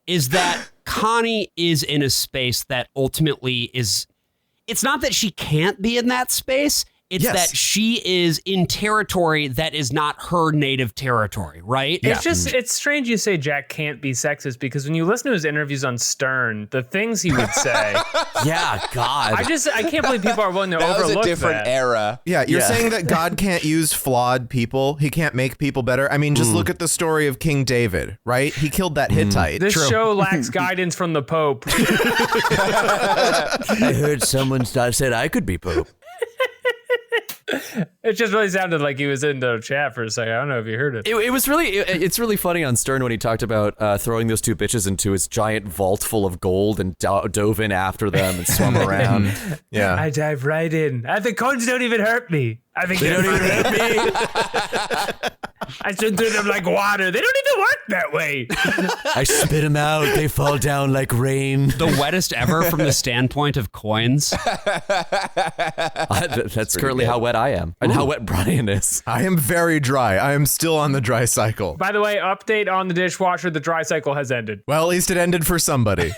C: is that Connie is in a space that ultimately is, it's not that she can't be in that space. It's that she is in territory that is not her native territory, right?
A: It's just, it's strange you say Jack can't be sexist because when you listen to his interviews on Stern, the things he would say.
E: Yeah, God.
A: I can't believe people are willing to
B: That
A: overlook
B: was a different era.
D: Yeah, you're saying that God can't use flawed people. He can't make people better. I mean, just look at the story of King David, right? He killed that Hittite.
A: This show lacks guidance from the Pope.
E: I heard someone said I could be Pope.
A: It just really sounded like he was in the chat for a second. I don't know if you heard it.
E: It was really, it's really funny on Stern when he talked about throwing those two bitches into his giant vault full of gold and dove in after them and swum around.
D: Yeah.
A: I dive right in. The coins don't even hurt me. I think they don't even hurt me. I swim through them like water. They don't even work that way.
E: I spit them out. They fall down like rain.
C: The wettest ever from the standpoint of coins.
E: That's currently how wet I am and how wet Brian is.
D: I am very dry. I am still on the dry cycle.
A: By the way, update on the dishwasher. The dry cycle has ended.
D: Well, at least it ended for somebody.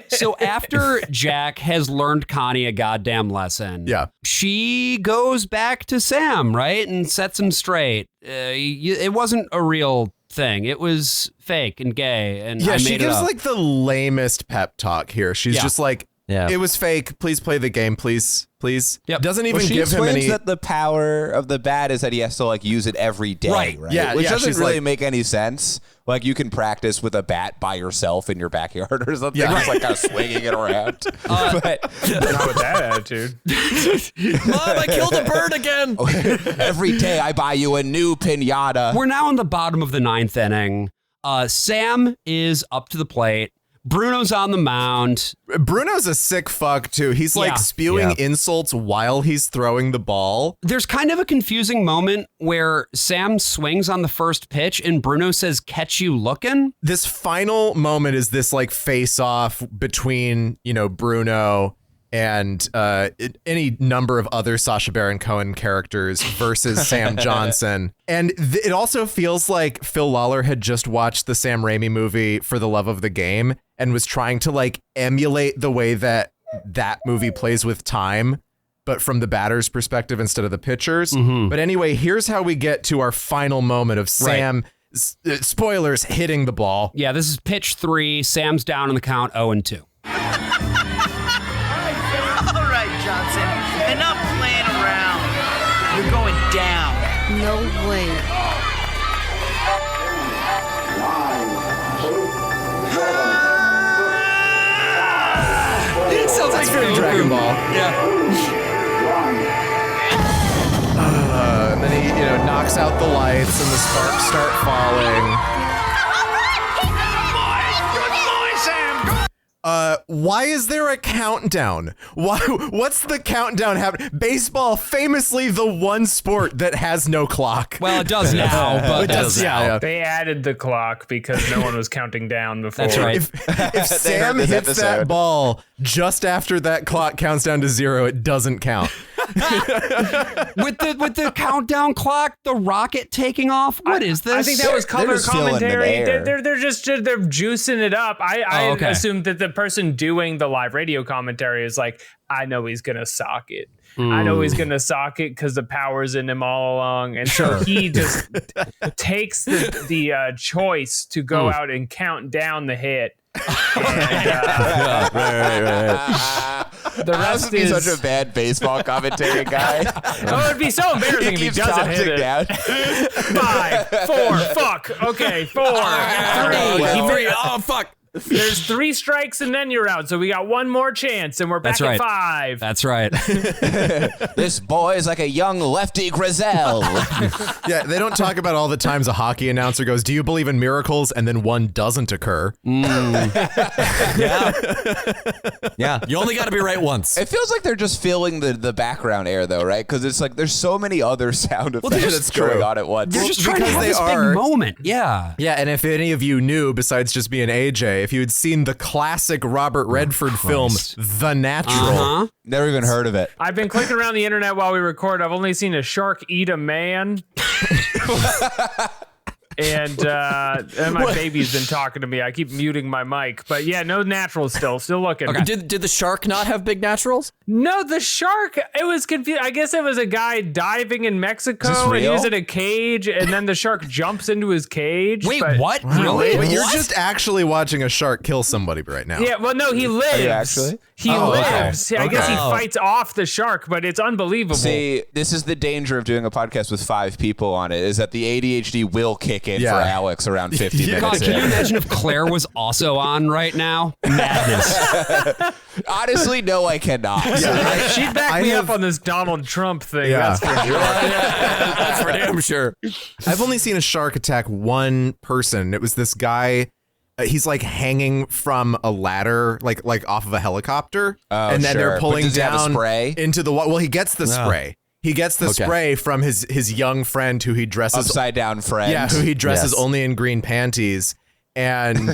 C: So after Jack has learned Connie a goddamn lesson, she goes back to Sam, right? And sets him straight. It wasn't a real thing. It was fake and gay. And
D: yeah,
C: I
D: she
C: made
D: gives
C: it up.
D: like the lamest pep talk here. She's just like, it was fake. Please play the game, please. Yep. Doesn't even
B: she
D: give him
B: explains
D: any.
B: that the power of the bat is that he has to like use it every day, right?
D: Yeah,
B: Which doesn't really
D: like,
B: make any sense. Like you can practice with a bat by yourself in your backyard or something,
D: Yeah.
B: just like kind of swinging it around. But
A: not with that attitude.
E: Mom, I killed a bird again.
B: Every day I buy you a new pinata.
C: We're now in the bottom of the ninth inning. Sam is up to the plate. Bruno's on the mound.
D: Bruno's a sick fuck, too. He's like spewing insults while he's throwing the ball.
C: There's kind of a confusing moment where Sam swings on the first pitch and Bruno says, "Catch you looking."
D: This final moment is this like face off between, Bruno and any number of other Sacha Baron Cohen characters versus Sam Johnson. And it also feels like Phil Lawler had just watched the Sam Raimi movie For the Love of the Game and was trying to like emulate the way that movie plays with time, but from the batter's perspective instead of the pitcher's. But anyway, here's how we get to our final moment of Sam, spoilers, hitting the ball.
C: Yeah, this is pitch 3. Sam's down on the count 0-2.
J: All right, Johnson. Enough playing around. You're going down.
G: No way.
E: It sounds like
D: very Dragon Ball.
E: Yeah.
D: And then he, knocks out the lights and the sparks start falling. Why is there a countdown? What's the countdown happening? Baseball, famously the one sport that has no clock.
C: Well, it does now, but
D: it does. Yeah.
A: They added the clock because no one was counting down before.
C: That's right.
D: If Sam hits that ball just after that clock counts down to 0, it doesn't count.
C: with the countdown clock, the rocket taking off. What is this?
A: I think that was color commentary. They're juicing it up. I assumed that the person doing the live radio commentary is like, I know he's gonna sock it. I know he's gonna sock it because the power's in him all along, and so he just takes the choice to go out and count down the hit. And, the rest is
B: such a bad baseball commentary guy.
A: Oh, it'd be so embarrassing if he doesn't hit it.
B: Down.
A: 5, 4, fuck. Okay, 4, 3.
E: Oh, fuck.
A: There's 3 strikes and then you're out. So we got one more chance and we're back at 5.
C: That's right.
B: This boy is like a young lefty Grizel.
D: Yeah, they don't talk about all the times a hockey announcer goes, "Do you believe in miracles?" and then one doesn't occur.
E: Yeah, you only got to be right once.
B: It feels like they're just filling the background air, though, right? Because it's like there's so many other sound effects
D: that's
B: going
D: true.
B: on at once.
C: They're just trying to have this big moment. Yeah.
D: Yeah, and if any of you knew, besides just being AJ, if you had seen the classic Robert Redford film, The Natural.
B: Never even heard of it.
A: I've been clicking around the internet while we record. I've only seen a shark eat a man. And my baby's been talking to me. I keep muting my mic. But yeah, no naturals still looking.
E: Okay. Did the shark not have big naturals?
A: No, the shark, it was confused. I guess it was a guy diving in Mexico and he was in a cage and then the shark jumps into his cage.
C: Wait, what? Really?
D: Wait, you're just actually watching a shark kill somebody right now.
A: Yeah, well, no, he lives.
B: Are you actually?
A: He lives.
D: Okay.
A: I guess he fights off the shark, but it's unbelievable.
B: See, this is the danger of doing a podcast with 5 people on it, is that the ADHD will kick in for Alex around 50 minutes
C: God, can you
B: in.
C: imagine if Claire was also on right now? Madness.
B: Honestly, no, I cannot.
A: She'd back me up on this Donald Trump thing.
D: Yeah.
A: That's for sure.
E: That's for damn sure.
D: I've only seen a shark attack one person. It was this guy. He's like hanging from a ladder, like off of a helicopter, and then they're pulling
B: does he have a
D: down
B: spray?
D: into the water. Well, he gets the spray. He gets the spray from his young friend who he dresses
B: upside down friend.
D: Yeah, who he dresses only in green panties. And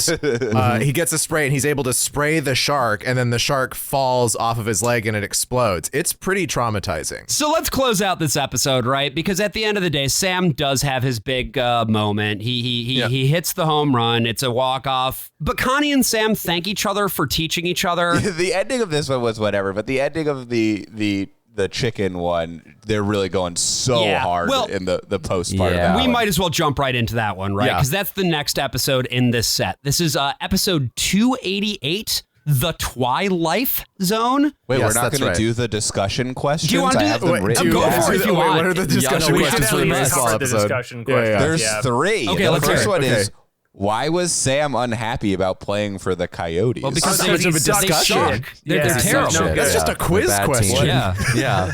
D: he gets a spray and he's able to spray the shark, and then the shark falls off of his leg and it explodes. It's pretty traumatizing.
C: So let's close out this episode, right? Because at the end of the day, Sam does have his big moment. He hits the home run. It's a walk-off. But Connie and Sam thank each other for teaching each other.
B: The ending of this one was whatever, but the ending of the chicken one, they're really going so hard in the post part of that
C: We
B: one.
C: might as well jump right into that one, right? Because that's the next episode in this set. This is episode 288, The Twilife Zone.
B: Wait, we're not going to do the discussion questions?
C: Do you want to do
B: have them written
C: Go
B: down.
C: for it if you want.
D: What are the discussion
A: we
D: questions
A: should
D: for the
A: at least
D: baseball
A: cover the
D: episode?
A: discussion questions.
B: There's three.
C: Okay,
B: the
C: let's
B: first
C: hear
B: one
C: it.
B: is, why was Sam unhappy about playing for the Coyotes?
C: Well, because
D: so much of a discussion.
C: They're terrible.
D: That's just a quiz question.
E: Yeah.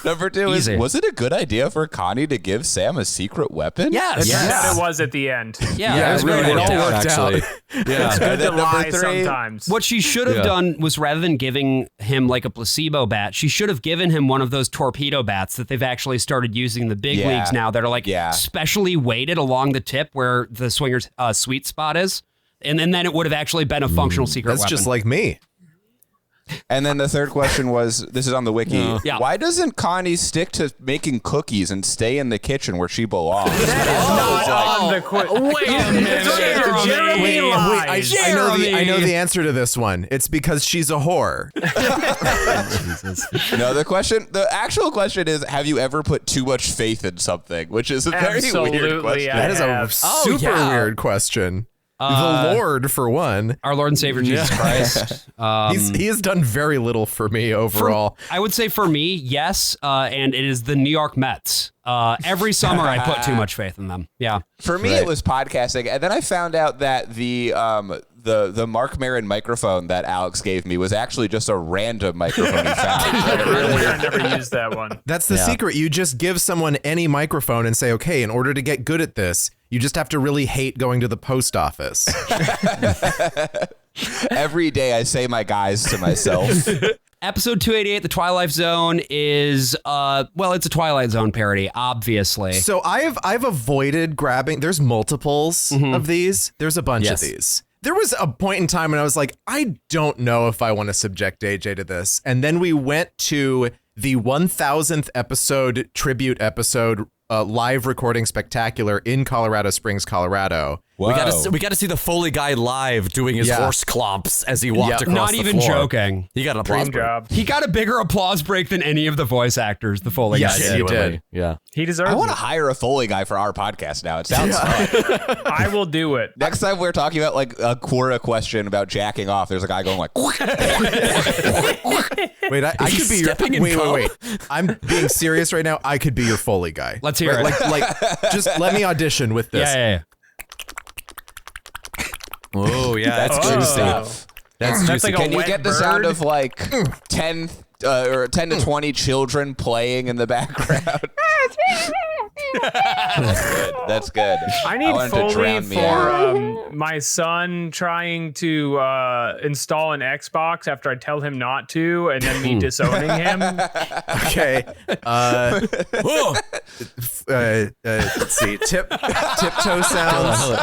B: Number two is, was it a good idea for Connie to give Sam a secret weapon?
C: Yes.
A: It was at the end.
C: Yeah, it was
D: really
C: great.
D: it all worked
E: Actually.
D: out.
A: It's good to lie
B: three,
A: sometimes.
C: What she should have done was, rather than giving him like a placebo bat, she should have given him one of those torpedo bats that they've actually started using in the big leagues now that are like specially weighted along the tip where the swinger's sweet spot is. And then it would have actually been a functional secret
D: That's
C: weapon.
D: just like me.
B: And then the third question was, this is on the wiki, why doesn't Connie stick to making cookies and stay in the kitchen where she belongs?
A: Not on the quiz. Wait a minute. Jeremy lies.
D: I know the answer to this one. It's because she's a whore.
B: No, the actual question is, have you ever put too much faith in something? Which is a very weird question.
D: That is a super weird question. The Lord, for one.
C: Our Lord and Savior Jesus Christ.
D: He has done very little for me overall.
C: I would say for me, yes, and it is the New York Mets. Every summer I put too much faith in them. Yeah.
B: For me, it was podcasting, and then I found out that the Mark Maron microphone that Alex gave me was actually just a random microphone he found.
A: I never used that one.
D: That's the secret. You just give someone any microphone and say, okay, in order to get good at this, you just have to really hate going to the post office.
B: Every day I say my guys to myself.
C: Episode 288, The Twilife Zone, is, it's a Twilight Zone parody, obviously.
D: So I've avoided grabbing, there's multiples of these. There's a bunch of these. There was a point in time when I was like, I don't know if I want to subject AJ to this. And then we went to the 1000th episode, tribute episode, live recording spectacular in Colorado Springs, Colorado.
E: We got to see the Foley guy live doing his horse clomps as he walked across
C: Not
E: the
C: even
E: floor.
C: joking.
E: He got an applause break.
A: Job.
C: He got a bigger applause break than any of the voice actors, the Foley guy did.
D: He did.
E: Yeah.
A: He deserves
B: I want to
A: it.
B: hire a Foley guy for our podcast now. It sounds fun.
A: I will do it.
B: Next time we're talking about like a Quora question about jacking off, there's a guy going like,
D: Wait, I could be
E: stepping in
D: your wait. I'm being serious right now. I could be your Foley guy.
C: Let's hear it.
D: Like, just let me audition with this.
C: Yeah.
E: Oh, yeah. That's good stuff.
A: That's like
B: can
A: a
B: you
A: wet
B: get the sound
A: bird?
B: of like 10 to 20 children playing in the background? That's good.
A: I need
B: want it to
A: Foley
B: drown me out.
A: for my son trying to install an Xbox after I tell him not to, and then me disowning him.
D: Okay. Let's see. Tiptoe sounds.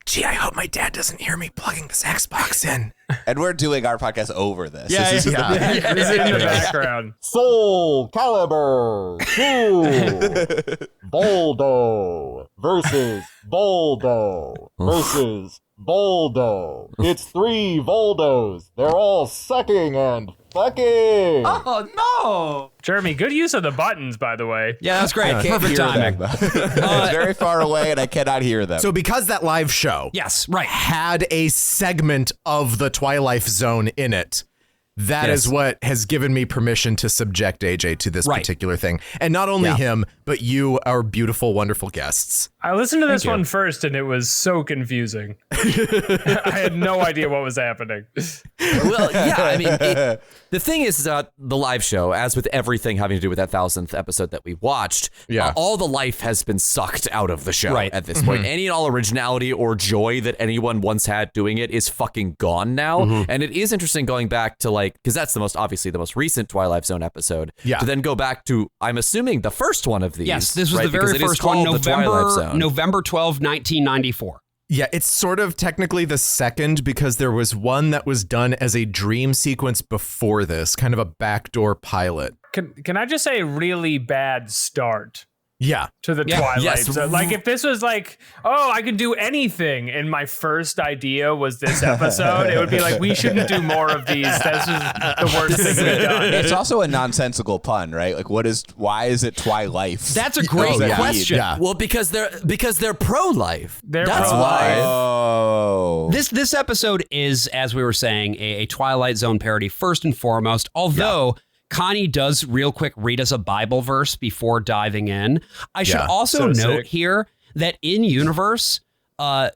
D: Gee, I hope my dad doesn't hear me plugging this Xbox in.
B: And we're doing our podcast over this.
C: Yeah,
B: This is
C: yeah.
A: This is in the background.
K: Soul Calibur 2 Boldo versus Boldo versus Boldo. It's 3 Voldos. They're all sucking and fucking.
A: Oh no! Jeremy, good use of the buttons, by the way.
C: Yeah, that's great.
B: I can't
C: Perfect
B: hear
C: timing.
B: them. It's very far away and I cannot hear them.
D: So because that live show had a segment of the Twilife Zone in it, that is what has given me permission to subject AJ to this particular thing. And not only him, but you, our beautiful, wonderful guests.
A: I listened to this one first, and it was so confusing. I had no idea what was happening.
E: Well, yeah, I mean, the thing is, the live show, as with everything having to do with that 1000th episode that we watched, all the life has been sucked out of the show at this point. Any and all originality or joy that anyone once had doing it is fucking gone now. And it is interesting going back to because that's obviously the most recent Twilife Zone episode. Yeah. To then go back to, I'm assuming, the first one of these.
C: Yes, this was the very first one, November 12, 1994.
D: Yeah, it's sort of technically the second because there was one that was done as a dream sequence before this, kind of a backdoor pilot.
A: Can I just say really bad start?
D: Yeah.
A: To the Twilight Zone. Like if this was I could do anything, and my first idea was this episode, it would be like, we shouldn't do more of these. This is the worst thing we've done.
B: It's also a nonsensical pun, right? Like why is it Twilife?
C: That's a great question.
E: Yeah. Well, because they're pro-life.
C: That's
E: why.
B: Oh.
C: This episode is, as we were saying, a Twilight Zone parody first and foremost, although Connie does real quick read us a Bible verse before diving in. I should also note here that in universe,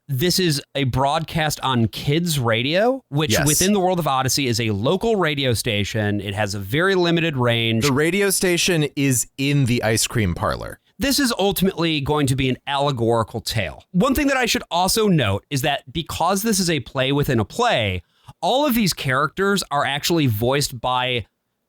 C: this is a broadcast on kids radio, which within the world of Odyssey is a local radio station. It has a very limited range.
D: The radio station is in the ice cream parlor.
C: This is ultimately going to be an allegorical tale. One thing that I should also note is that because this is a play within a play, all of these characters are actually voiced by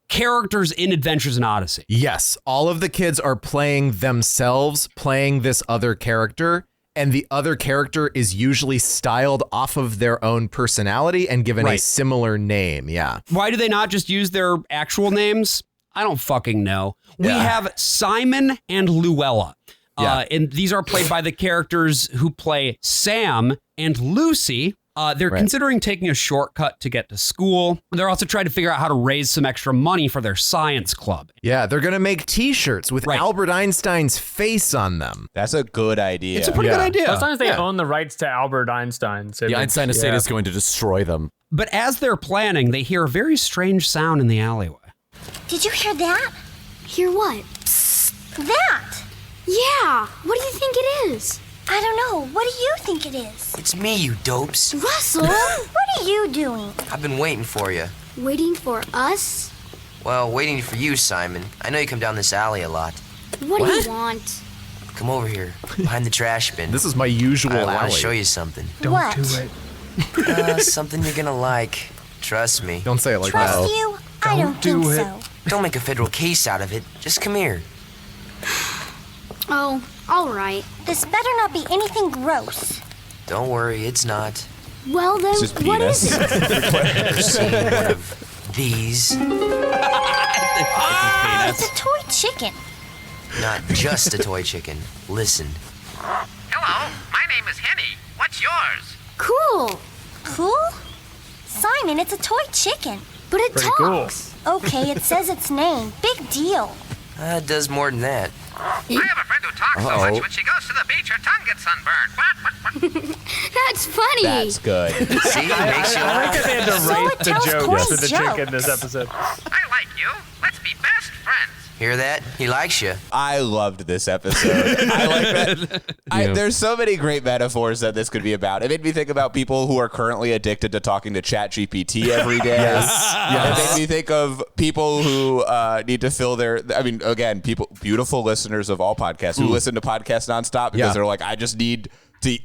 C: characters in Adventures in Odyssey.
D: Yes, all of the kids are playing themselves, playing this other character, and the other character is usually styled off of their own personality and given a similar name. Yeah.
C: Why do they not just use their actual names? I don't fucking know. We have Simon and Luella. And these are played by the characters who play Sam and Lucy. They're considering taking a shortcut to get to school. They're also trying to figure out how to raise some extra money for their science club.
D: Yeah, they're going to make T-shirts with Albert Einstein's face on them.
B: That's a good idea.
C: It's a pretty good idea.
A: As long as they own the rights to Albert Einstein.
E: The Einstein estate is going to destroy them.
C: But as they're planning, they hear a very strange sound in the alleyway.
H: Did you hear that?
G: Hear what?
H: Psst, that!
G: Yeah, what do you think it is?
H: I don't know. What do you think it is?
L: It's me, you dopes.
G: Russell!
H: What are you doing?
L: I've been waiting for you.
G: Waiting for us?
L: Well, waiting for you, Simon. I know you come down this alley a lot.
G: What? Do you want?
L: Come over here, behind the trash bin.
D: This is my usual alley.
L: I want to show you something.
H: What?
A: Do it.
L: Something you're gonna like. Trust me.
D: Don't say it like that.
H: Trust you? I don't think so.
L: Don't make a federal case out of it. Just come here.
G: Oh, all right.
H: This better not be anything gross.
L: Don't worry, it's not.
G: Well, then, what is it?
L: Ever seen one of these?
H: It's a toy chicken.
L: Not just a toy chicken. Listen.
M: Hello, my name is Henny. What's yours?
G: Cool.
H: Cool? Simon, it's a toy chicken.
G: But it talks.
H: Cool. Okay, it says its name. Big deal.
L: It does more than that.
M: I have a friend who talks so much when she goes to the beach, her tongue gets sunburned.
G: That's funny.
B: That's good.
L: See, it makes you
A: I like that they had to write the jokes for the
H: jokes.
A: chick in this episode.
M: I like you. Let's be best friends.
L: Hear that? He likes you.
B: I loved this episode. I like that. There's so many great metaphors that this could be about. It made me think about people who are currently addicted to talking to ChatGPT every day. It made me think of people who need to fill their, again, beautiful listeners of all podcasts who listen to podcasts nonstop because they're like, I need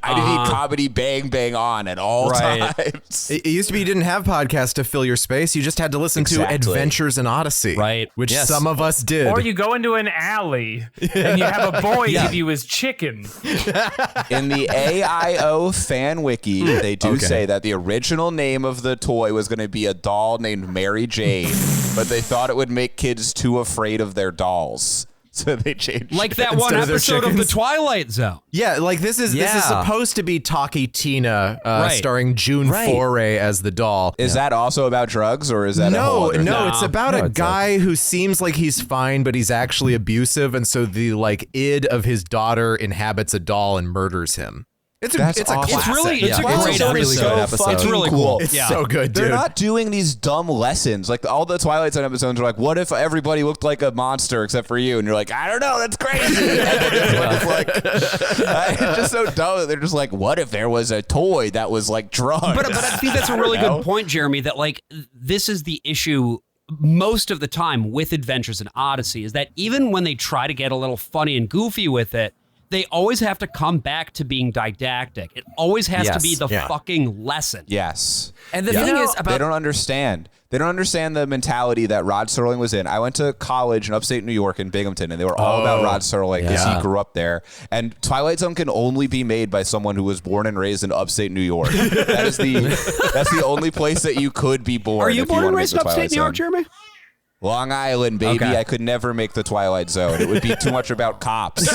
B: comedy bang on at all times.
D: It used to be you didn't have podcasts to fill your space. You just had to listen to Adventures in Odyssey.
C: Right.
D: Which some of us did.
A: Or you go into an alley and you have a boy give you his chicken.
B: In the AIO fan wiki, they do say that the original name of the toy was going to be a doll named Mary Jane, but they thought it would make kids too afraid of their dolls. So they changed
C: like that one episode of the Twilight Zone.
D: Yeah, like this is supposed to be Talkie Tina, starring June Foray as the doll.
B: Is that also about drugs, or is that
D: no? It's about a guy who seems like he's fine, but he's actually abusive, and so the id of his daughter inhabits a doll and murders him. It's a
B: That's
D: classic.
C: It's really
B: The
C: it's a
B: Twilight
C: great
B: Zone is
C: episode.
B: so fucking
C: It's really
B: cool.
C: cool.
D: It's
C: Yeah.
D: so good, dude.
B: They're not doing these dumb lessons. Like all the Twilight Zone episodes are like, what if everybody looked like a monster except for you? And you're like, I don't know, that's crazy. And then this one is like, it's just so dumb that they're just like, what if there was a toy that was like drugs?
C: But I think that's a really good point, Jeremy, that like this is the issue most of the time with Adventures in Odyssey is that even when they try to get a little funny and goofy with it, they always have to come back to being didactic. It always has to be the fucking lesson.
B: Yes.
E: And the thing is about
B: they don't understand. They don't understand the mentality that Rod Serling was in. I went to college in upstate New York in Binghamton, and they were all about Rod Serling because he grew up there. And Twilight Zone can only be made by someone who was born and raised in upstate New York. That's the only place that you could be born.
C: Are you
B: if
C: born
B: you
C: and
B: want
C: raised
B: to
C: in
B: make the
C: upstate New York,
B: Twilight Zone.
C: Jeremy?
B: Long Island, baby.
C: Okay.
B: I could never make the Twilight Zone. It would be too much about cops.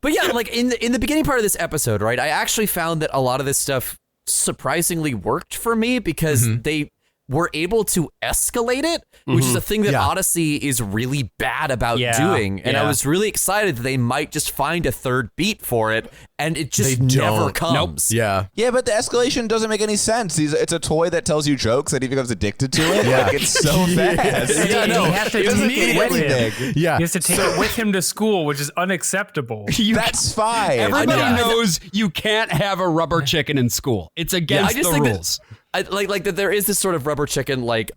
E: But yeah, like in the beginning part of this episode, right? I actually found that a lot of this stuff surprisingly worked for me because they were able to escalate it, which is a thing that Odyssey is really bad about doing. And I was really excited that they might just find a third beat for it, and it just never comes.
D: Yeah.
B: Yeah, but the escalation doesn't make any sense. It's a toy that tells you jokes and he becomes addicted to it.
D: Yeah.
B: Like, it's so fast.
A: He has to take it with him.
D: Yeah.
A: He has to take it with him to school, which is unacceptable.
B: That's fine.
C: Everybody knows you can't have a rubber chicken in school. It's against the rules.
E: Like that there is this sort of rubber chicken like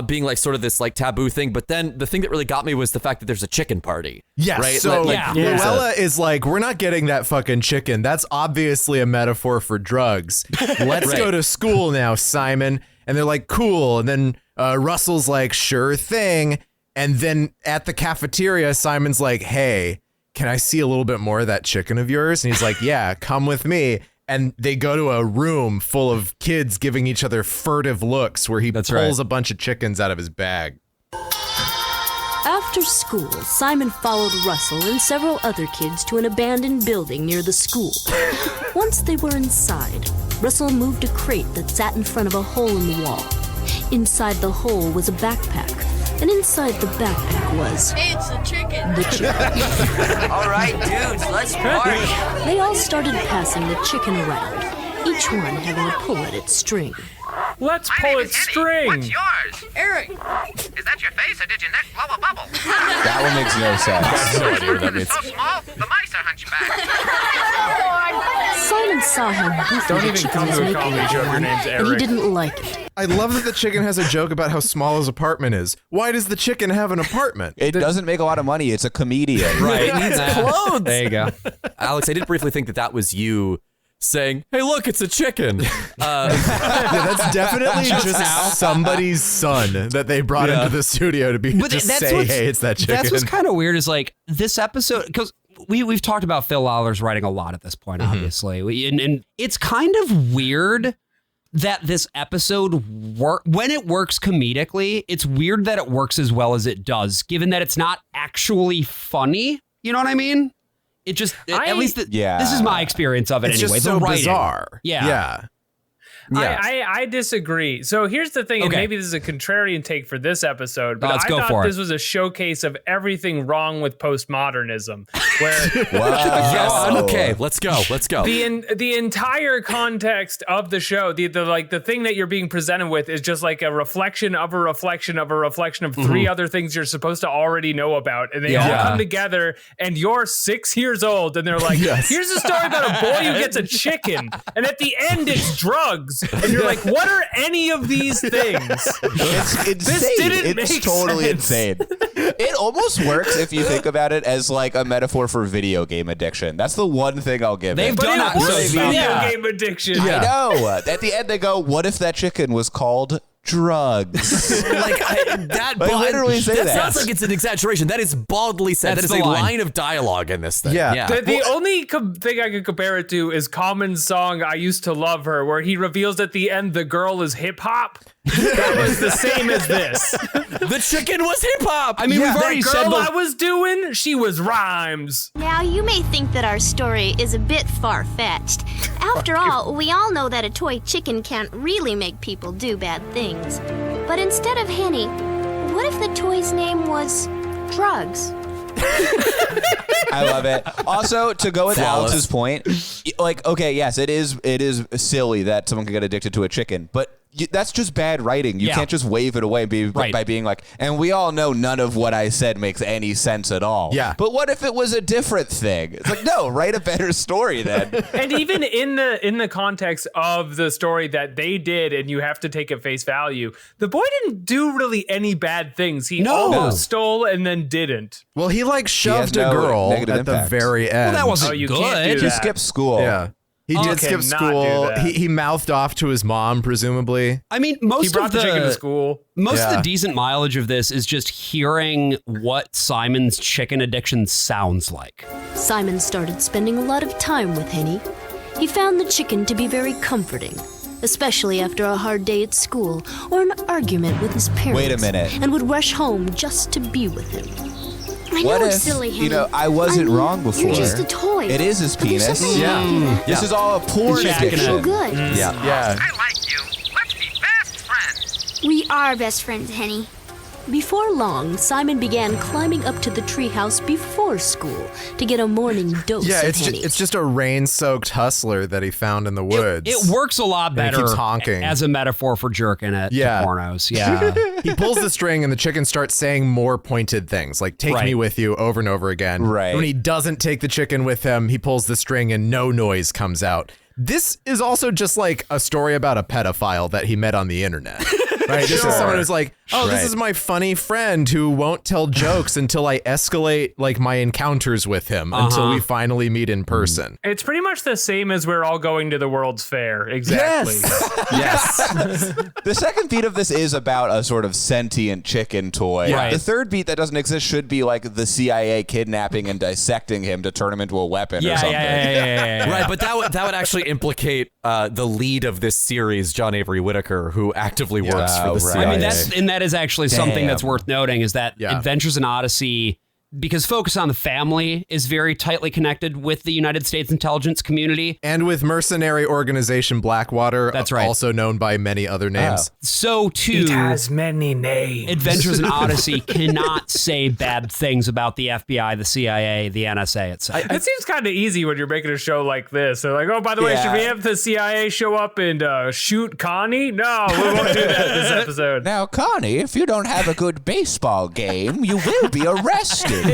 E: being like sort of this like taboo thing, but then the thing that really got me was the fact that there's a chicken party.
D: Yes.
E: Right?
D: So
E: Like,
D: Luella is like, we're not getting that fucking chicken. That's obviously a metaphor for drugs. Let's go to school now, Simon. And they're like, cool. And then Russell's like, sure thing. And then at the cafeteria, Simon's like, hey, can I see a little bit more of that chicken of yours? And he's like, yeah, come with me. And they go to a room full of kids giving each other furtive looks where he pulls a bunch of chickens out of his bag.
N: After school, Simon followed Russell and several other kids to an abandoned building near the school. Once they were inside, Russell moved a crate that sat in front of a hole in the wall. Inside the hole was a backpack, and inside the backpack was...
G: It's a chicken.
N: The chicken.
L: All right, dudes, let's party.
N: They all started passing the chicken around, each one having to pull at its string.
A: Let's pull its string.
M: What's yours?
G: Eric.
M: Is that your face or did your neck blow a bubble?
B: That one makes no sense.
D: I have no idea what that
M: It's
D: means.
M: so small, the mice are hunchback.
N: Simon saw how goofy
A: Don't
N: the
A: even
N: chicken
A: come
N: was
A: to a
N: making
A: comedy show if your
N: everyone,
A: name's
N: and he
A: Eric.
N: didn't like it.
D: I love that the chicken has a joke about how small his apartment is. Why does the chicken have an apartment?
B: It doesn't make a lot of money. It's a comedian.
E: Right. It needs clothes.
C: There you go.
E: Alex, I did briefly think that was you saying, hey, look, it's a chicken.
D: Yeah, that's definitely just somebody's son that they brought into the studio to be say, hey, it's that chicken.
C: That's what's kind of weird is like this episode, because we've talked about Phil Lawler's writing a lot at this point, obviously. And it's kind of weird that this episode, when it works comedically, it's weird that it works as well as it does, given that it's not actually funny. You know what I mean? It just, at least this is my experience of it
D: it's
C: anyway.
D: Just so
C: the writing.
D: bizarre.
C: Yeah.
A: I disagree. So here's the thing, and maybe this is a contrarian take for this episode, but
C: Let's
A: I
C: go
A: thought
C: for it.
A: this was a showcase of everything wrong with postmodernism. Where
E: Yes. Okay, let's go.
A: the entire context of the show, the thing that you're being presented with is just like a reflection of a reflection of a reflection of three other things you're supposed to already know about, and they all come together. And you're 6 years old, and they're like, "Here's a story about a boy who gets a chicken, and at the end it's drugs." And you're like, what are any of these things?
B: It's insane.
A: This didn't make
B: totally
A: sense.
B: insane. It almost works if you think about it as like a metaphor for video game addiction. That's the one thing I'll give
C: They've
B: it.
C: done
A: But it was
C: episodes
A: video
C: about
A: game addiction.
B: I know. At the end, they go, "What if that chicken was called drugs?"
E: That
B: literally say that.
E: sounds like it's an exaggeration. That is baldly said.
C: That's
E: that is
C: the
E: a
C: line.
E: line of dialogue in this thing.
D: Yeah.
A: The only thing I could compare it to is Common's song "I Used to Love Her," where he reveals at the end the girl is hip hop. That was the same as this.
E: The chicken was hip hop.
C: I mean, we've already
A: That
C: said
A: girl I was doing, she was rhymes.
H: Now, you may think that our story is a bit far-fetched. After all, we all know that a toy chicken can't really make people do bad things. But instead of Henny, what if the toy's name was Drugs?
B: I love it. Also, to go with Alex's point, like, okay, yes, it is silly that someone can get addicted to a chicken, but that's just bad writing. You can't just wave it away by being like, and we all know none of what I said makes any sense at all.
D: Yeah.
B: But what if it was a different thing? It's like, no, write a better story then.
A: And even in the context of the story that they did, and you have to take at face value, the boy didn't do really any bad things. He almost stole and then didn't.
D: Well, he like shoved a girl at the very end.
C: Well, that wasn't good.
B: He skipped school.
D: Yeah. He did skip school. He mouthed off to his mom, presumably.
C: I mean,
A: he brought the chicken to school.
C: Most of the decent mileage of this is just hearing what Simon's chicken addiction sounds like.
N: Simon started spending a lot of time with Henny. He found the chicken to be very comforting, especially after a hard day at school or an argument with his parents.
B: Wait a minute.
N: And would rush home just to be with him.
G: I know it's silly, Henny.
B: You know, I wasn't wrong before.
G: You're just a toy.
B: It is his penis. This is all a porn addiction.
G: So good.
D: Yeah.
M: I like you. Let's be best friends.
G: We are best friends, Henny.
N: Before long, Simon began climbing up to the treehouse before school to get a morning dose of Henny.
D: It's just a rain-soaked hustler that he found in the woods.
C: It works a lot better
D: he keeps honking.
C: as a metaphor for jerking it to pornos. Yeah.
D: He pulls the string and the chicken starts saying more pointed things, like take me with you over and over again.
B: Right.
D: When he doesn't take the chicken with him, he pulls the string and no noise comes out. This is also just like a story about a pedophile that he met on the internet. Right? This is someone who's like, this is my funny friend who won't tell jokes until I escalate like my encounters with him until we finally meet in person.
A: It's pretty much the same as we're all going to the World's Fair. Exactly.
B: Yes. The second beat of this is about a sort of sentient chicken toy.
C: Right.
B: The third beat that doesn't exist should be like the CIA kidnapping and dissecting him to turn him into a weapon or something.
C: Yeah.
E: Right, but that would actually implicate the lead of this series, John Avery Whitaker, who actively works for the CIA.
C: I mean, that is actually something that's worth noting is that Adventures in Odyssey, because Focus on the Family is very tightly connected with the United States intelligence community.
D: And with mercenary organization Blackwater,
C: that's right,
D: also known by many other names.
C: So too,
A: it has many names.
C: Adventures in Odyssey cannot say bad things about the FBI, the CIA, the NSA, etc.
A: It seems kind of easy when you're making a show like this. They're like, oh, by the way, should we have the CIA show up and shoot Connie? No, we won't do that this episode.
B: Now, Connie, if you don't have a good baseball game, you will be arrested.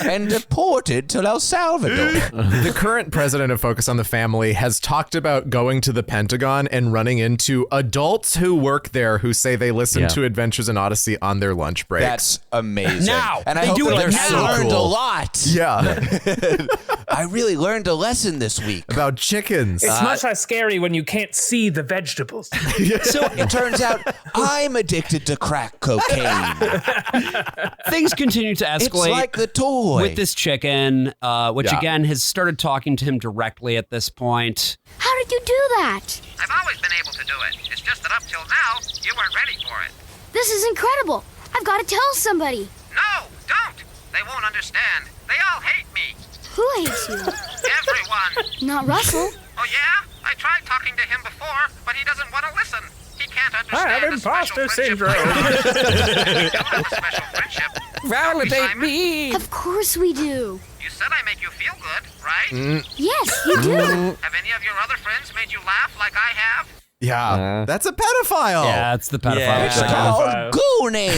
B: And deported to El Salvador.
D: The current president of Focus on the Family has talked about going to the Pentagon and running into adults who work there who say they listen to Adventures in Odyssey on their lunch breaks.
B: That's amazing.
C: Now,
B: and I hope
C: do it
B: I learned a lot.
D: Yeah.
B: I really learned a lesson this week.
D: About chickens.
A: It's much less scary when you can't see the vegetables.
B: So it turns out I'm addicted to crack cocaine.
C: Things continue to escalate.
B: It's like the toy.
C: With this chicken, which again has started talking to him directly at this point.
G: How did you do that?
M: I've always been able to do it. It's just that up till now, you weren't ready for it.
G: This is incredible. I've got to tell somebody.
M: No, don't. They won't understand. They all hate me.
G: Who hates you?
M: Everyone.
G: Not Russell.
M: Oh, yeah? I tried talking to him before, but he doesn't want to listen. He can't understand.
A: I have imposter syndrome.
M: Special friendship.
E: Validate me.
G: Of course we do.
M: You said I make you feel good, right?
G: Yes, you do.
M: Have any of your other friends made you laugh like I have?
D: Yeah, that's a pedophile.
C: Yeah, it's the pedophile.
B: It's called gooning.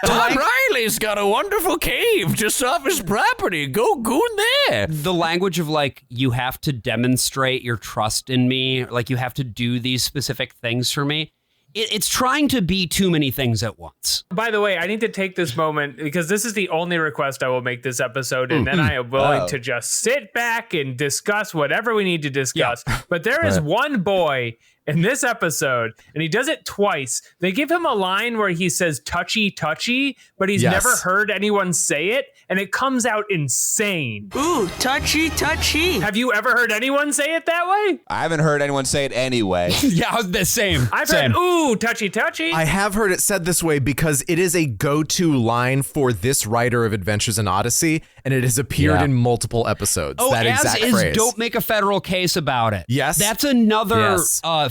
E: Tom Riley's got a wonderful cave just off his property. Go goon there.
C: The language of like, you have to demonstrate your trust in me, like you have to do these specific things for me. It's trying to be too many things at once.
A: By the way, I need to take this moment because this is the only request I will make this episode, and then I am willing to just sit back and discuss whatever we need to discuss. Yeah. But there is one boy in this episode, and he does it twice. They give him a line where he says touchy, touchy, but he's never heard anyone say it, and it comes out insane.
J: Ooh, touchy, touchy.
A: Have you ever heard anyone say it that way?
B: I haven't heard anyone say it anyway.
C: Yeah, the same.
A: I've heard, ooh, touchy, touchy.
D: I have heard it said this way because it is a go-to line for this writer of Adventures in Odyssey, and it has appeared in multiple episodes.
C: Oh,
D: that
C: as
D: exact
C: is
D: phrase.
C: Don't make a federal case about it.
D: Yes.
C: That's another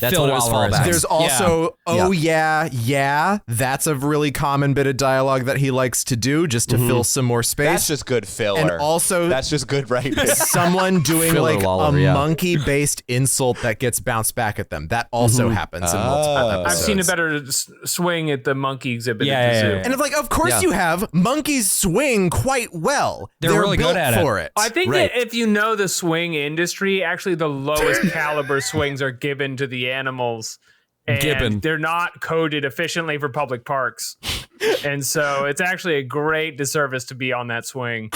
E: That's
C: Phil
E: what it was
C: Waller is.
E: fallback.
D: There's also, yeah. That's a really common bit of dialogue that he likes to do just to fill some more space.
B: That's just good filler.
D: And also,
B: that's just good writing.
D: Someone doing
E: Filler
D: like
E: Waller,
D: a
E: yeah.
D: monkey-based insult that gets bounced back at them. That also happens in multiple episodes.
A: I've seen a better swing at the monkey exhibit at the
C: Yeah,
A: zoo.
C: yeah, yeah.
D: And it's like, of course you have. Monkeys swing quite well.
C: They're really
D: built
C: good at it.
D: for it.
A: I think that if you know the swing industry, actually the lowest caliber swings are given to the animals. And they're not coded efficiently for public parks. And so it's actually a great disservice to be on that swing.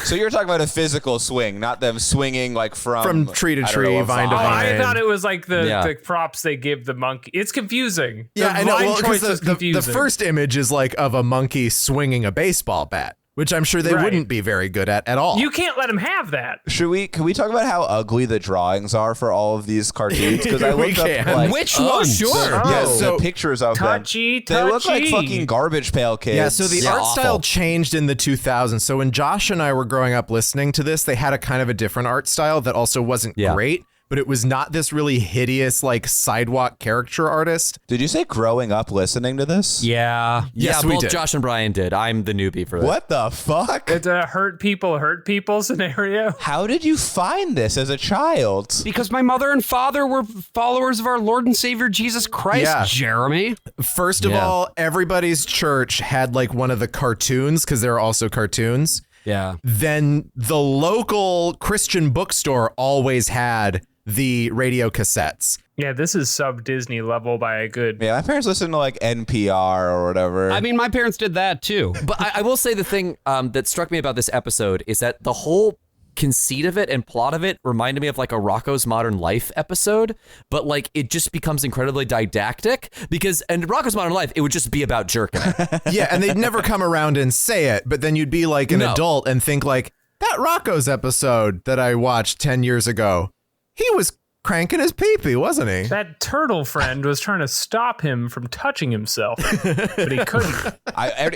B: So you're talking about a physical swing, not them swinging like from
D: tree to tree, vine to vine.
A: I thought it was like the props they give the monkey. It's confusing.
D: Yeah, I know. Well,
A: choice
D: because
A: is confusing.
D: the first image is like of a monkey swinging a baseball bat, which I'm sure they wouldn't be very good at all.
A: You can't let them have that.
B: Can we talk about how ugly the drawings are for all of these cartoons? Because I looked up like,
C: which one?
E: Sure.
B: the pictures of them. They look like fucking garbage pail kids.
D: Yeah, so the art style changed in the 2000s. So when Josh and I were growing up listening to this, they had a kind of a different art style that also wasn't great. But it was not this really hideous, like, sidewalk caricature artist.
B: Did you say growing up listening to this?
C: Yeah.
D: Yes, we
E: both
D: did.
E: Josh and Brian did. I'm the newbie for that.
B: What the fuck?
A: It's a hurt people scenario.
B: How did you find this as a child?
C: Because my mother and father were followers of our Lord and Savior Jesus Christ, Jeremy.
D: First of all, everybody's church had, like, one of the cartoons, because there are also cartoons.
C: Yeah.
D: Then the local Christian bookstore always had the radio cassettes.
A: Yeah, this is sub Disney level by a good.
B: Yeah, my parents listened to like NPR or whatever.
C: I mean, my parents did that too.
E: But I will say the thing that struck me about this episode is that the whole conceit of it and plot of it reminded me of like a Rocko's Modern Life episode, but like it just becomes incredibly didactic because in Rocko's Modern Life, it would just be about jerking it.
D: Yeah, and they'd never come around and say it, but then you'd be like an adult and think like, that Rocko's episode that I watched 10 years ago, he was cranking his pee-pee, wasn't he?
A: That turtle friend was trying to stop him from touching himself, but he couldn't.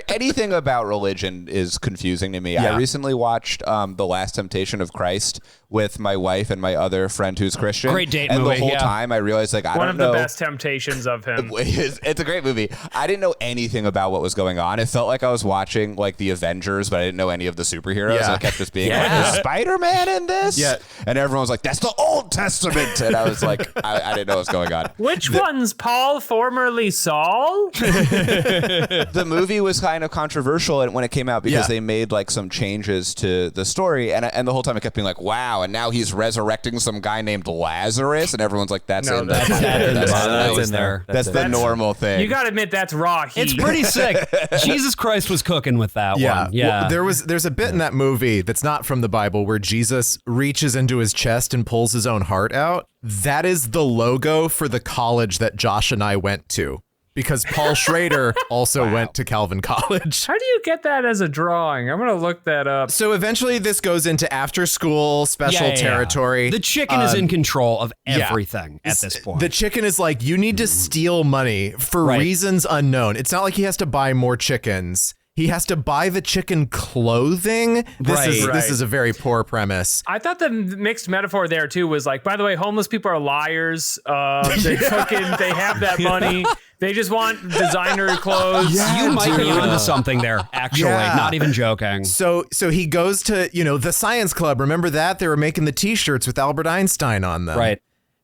B: Anything about religion is confusing to me.
D: Yeah.
B: I recently watched The Last Temptation of Christ with my wife and my other friend who's Christian.
C: Great date
B: and
C: movie,
B: the whole time I realized like I
A: One
B: don't
A: of
B: know.
A: the best temptations of him.
B: It's a great movie. I didn't know anything about what was going on. It felt like I was watching like the Avengers, but I didn't know any of the superheroes.
D: Yeah.
B: And I kept just being like, is Spider-Man in this?
D: Yeah.
B: And everyone was like, that's the Old Testament. And I was like, I didn't know what was going on.
A: Which one's Paul, formerly Saul?
B: The movie was kind of controversial when it came out because they made like some changes to the story, and the whole time I kept being like, "Wow!" And now he's resurrecting some guy named Lazarus, and everyone's like, "That's in there.
C: That's in there.
B: That's the normal thing."
A: You got to admit that's raw heat.
C: It's pretty sick. Jesus Christ was cooking with that one. Yeah.
D: Well, there's a bit in that movie that's not from the Bible where Jesus reaches into his chest and pulls his own heart out. That is the logo for the college that Josh and I went to. Because Paul Schrader also went to Calvin College.
A: How do you get that as a drawing? I'm going to look that up.
D: So eventually this goes into after school special territory.
C: The chicken is in control of everything at this point.
D: The chicken is like, you need to steal money for reasons unknown. It's not like he has to buy more chickens. He has to buy the chicken clothing. This is a very poor premise.
A: I thought the mixed metaphor there too was like, by the way, homeless people are liars. They have that money. They just want designer clothes.
C: You might be onto something there, actually. Not even joking.
D: So he goes to, the science club. Remember that? They were making the T-shirts with Albert Einstein on them.
C: Right.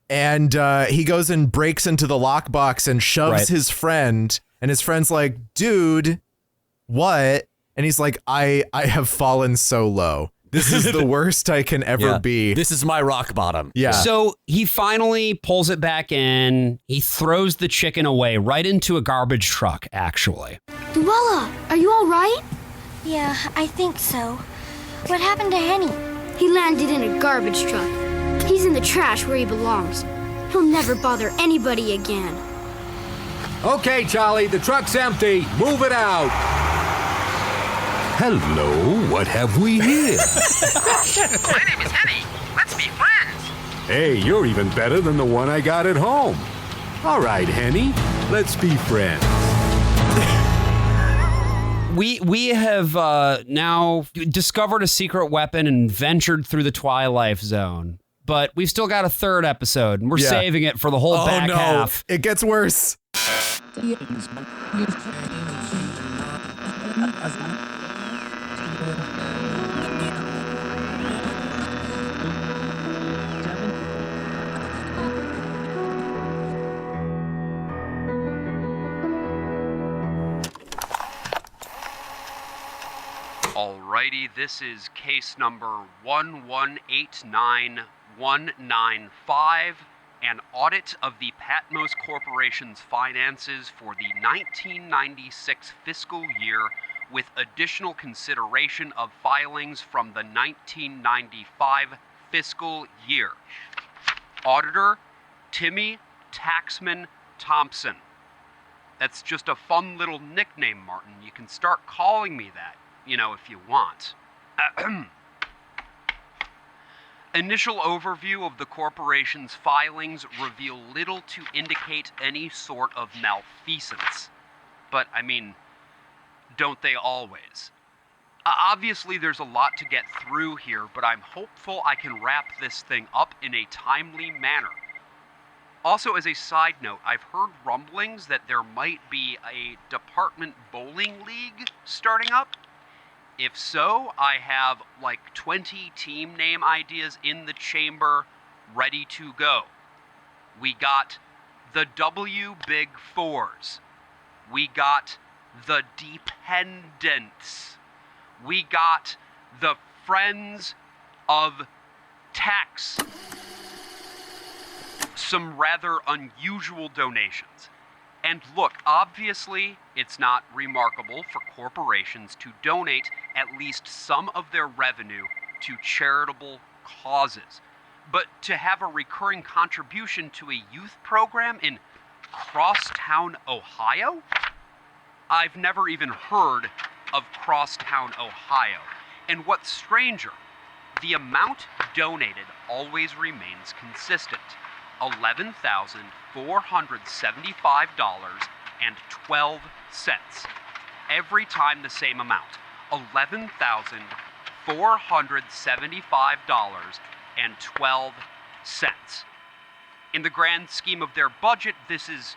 D: And he goes and breaks into the lockbox and shoves his friend. And his friend's like, dude, what? And he's like, I have fallen so low. This is the worst I can ever be.
E: This is my rock bottom.
D: Yeah.
C: So he finally pulls it back in. He throws the chicken away right into a garbage truck, actually.
G: Luella, are you all right?
H: Yeah, I think so. What happened to Henny?
G: He landed in a garbage truck. He's in the trash where he belongs. He'll never bother anybody again.
O: Okay, Charlie, the truck's empty. Move it out. Hello, what have we here?
M: My name is Henny. Let's be friends.
O: Hey, you're even better than the one I got at home. All right, Henny, let's be friends.
C: We have now discovered a secret weapon and ventured through the Twilife Zone. but we've still got a third episode, and we're saving it for the whole back half.
D: It gets worse.
C: Alrighty, this is case number 1189195, an audit of the Patmos Corporation's finances for the 1996 fiscal year with additional consideration of filings from the 1995 fiscal year. Auditor, Timmy Taxman Thompson. That's just a fun little nickname, Martin. You can start calling me that. If you want. Initial overview of the corporation's filings reveal little to indicate any sort of malfeasance. But, don't they always? Obviously, there's a lot to get through here, but I'm hopeful I can wrap this thing up in a timely manner. Also, as a side note, I've heard rumblings that there might be a department bowling league starting up. If so, I have 20 team name ideas in the chamber ready to go. We got the W Big Fours. We got the Dependents. We got the Friends of Tax. Some rather unusual donations. And look, obviously, it's not remarkable for corporations to donate at least some of their revenue to charitable causes. But to have a recurring contribution to a youth program in Crosstown, Ohio? I've never even heard of Crosstown, Ohio. And what's stranger, the amount donated always remains consistent. $11,475.12. Every time the same amount. $11,475.12. In the grand scheme of their budget, this is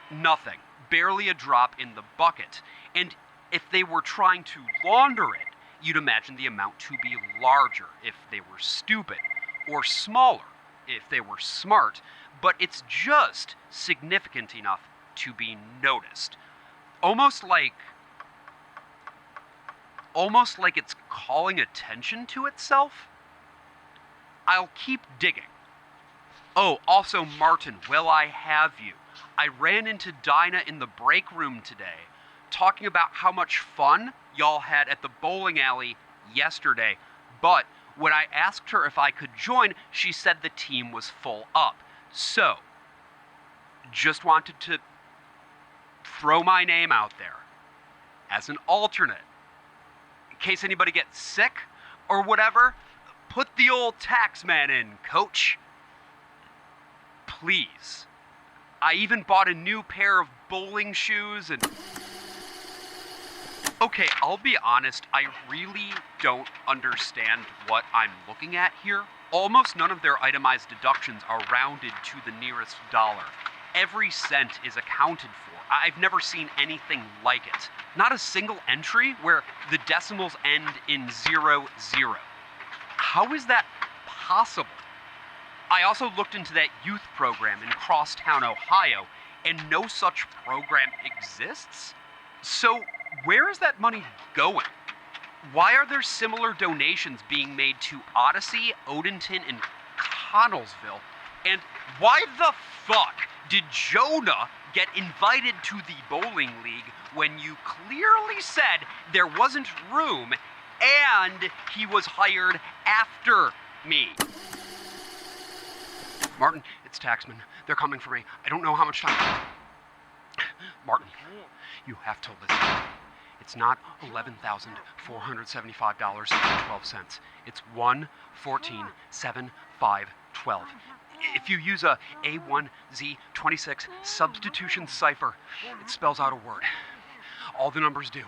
C: nothing. Barely a drop in the bucket. And if they were trying to launder it, you'd imagine the amount to be larger if they were stupid, or smaller if they were smart, but it's just significant enough to be noticed. Almost like it's calling attention to itself. I'll keep digging. Oh, also, Martin, will I have you? I ran into Dinah in the break room today, talking about how much fun y'all had at the bowling alley yesterday, but when I asked her if I could join, she said the team was full up. So, just wanted to throw my name out there as an alternate. In case anybody gets sick or whatever, put the old Taxman in, coach. Please. I even bought a new pair of bowling shoes and... Okay, I'll be honest, I really don't understand what I'm looking at here. Almost none of their itemized deductions are rounded to the nearest dollar. Every cent is accounted for. I've never seen anything like it. Not a single entry where the decimals end in 00. How is that possible? I also looked into that youth program in Crosstown, Ohio, and no such program exists. So, where is that money going? Why are there similar donations being made to Odyssey, Odenton, and Connellsville? And why the fuck did Jonah get invited to the bowling league when you clearly said there wasn't room and he was hired after me? Martin, it's Taxman. They're coming for me. I don't know how much time. Martin, you have to listen. It's not $11,475.12. It's $114,755.12. If you use a A1Z26 substitution cipher, it spells out a word. All the numbers do.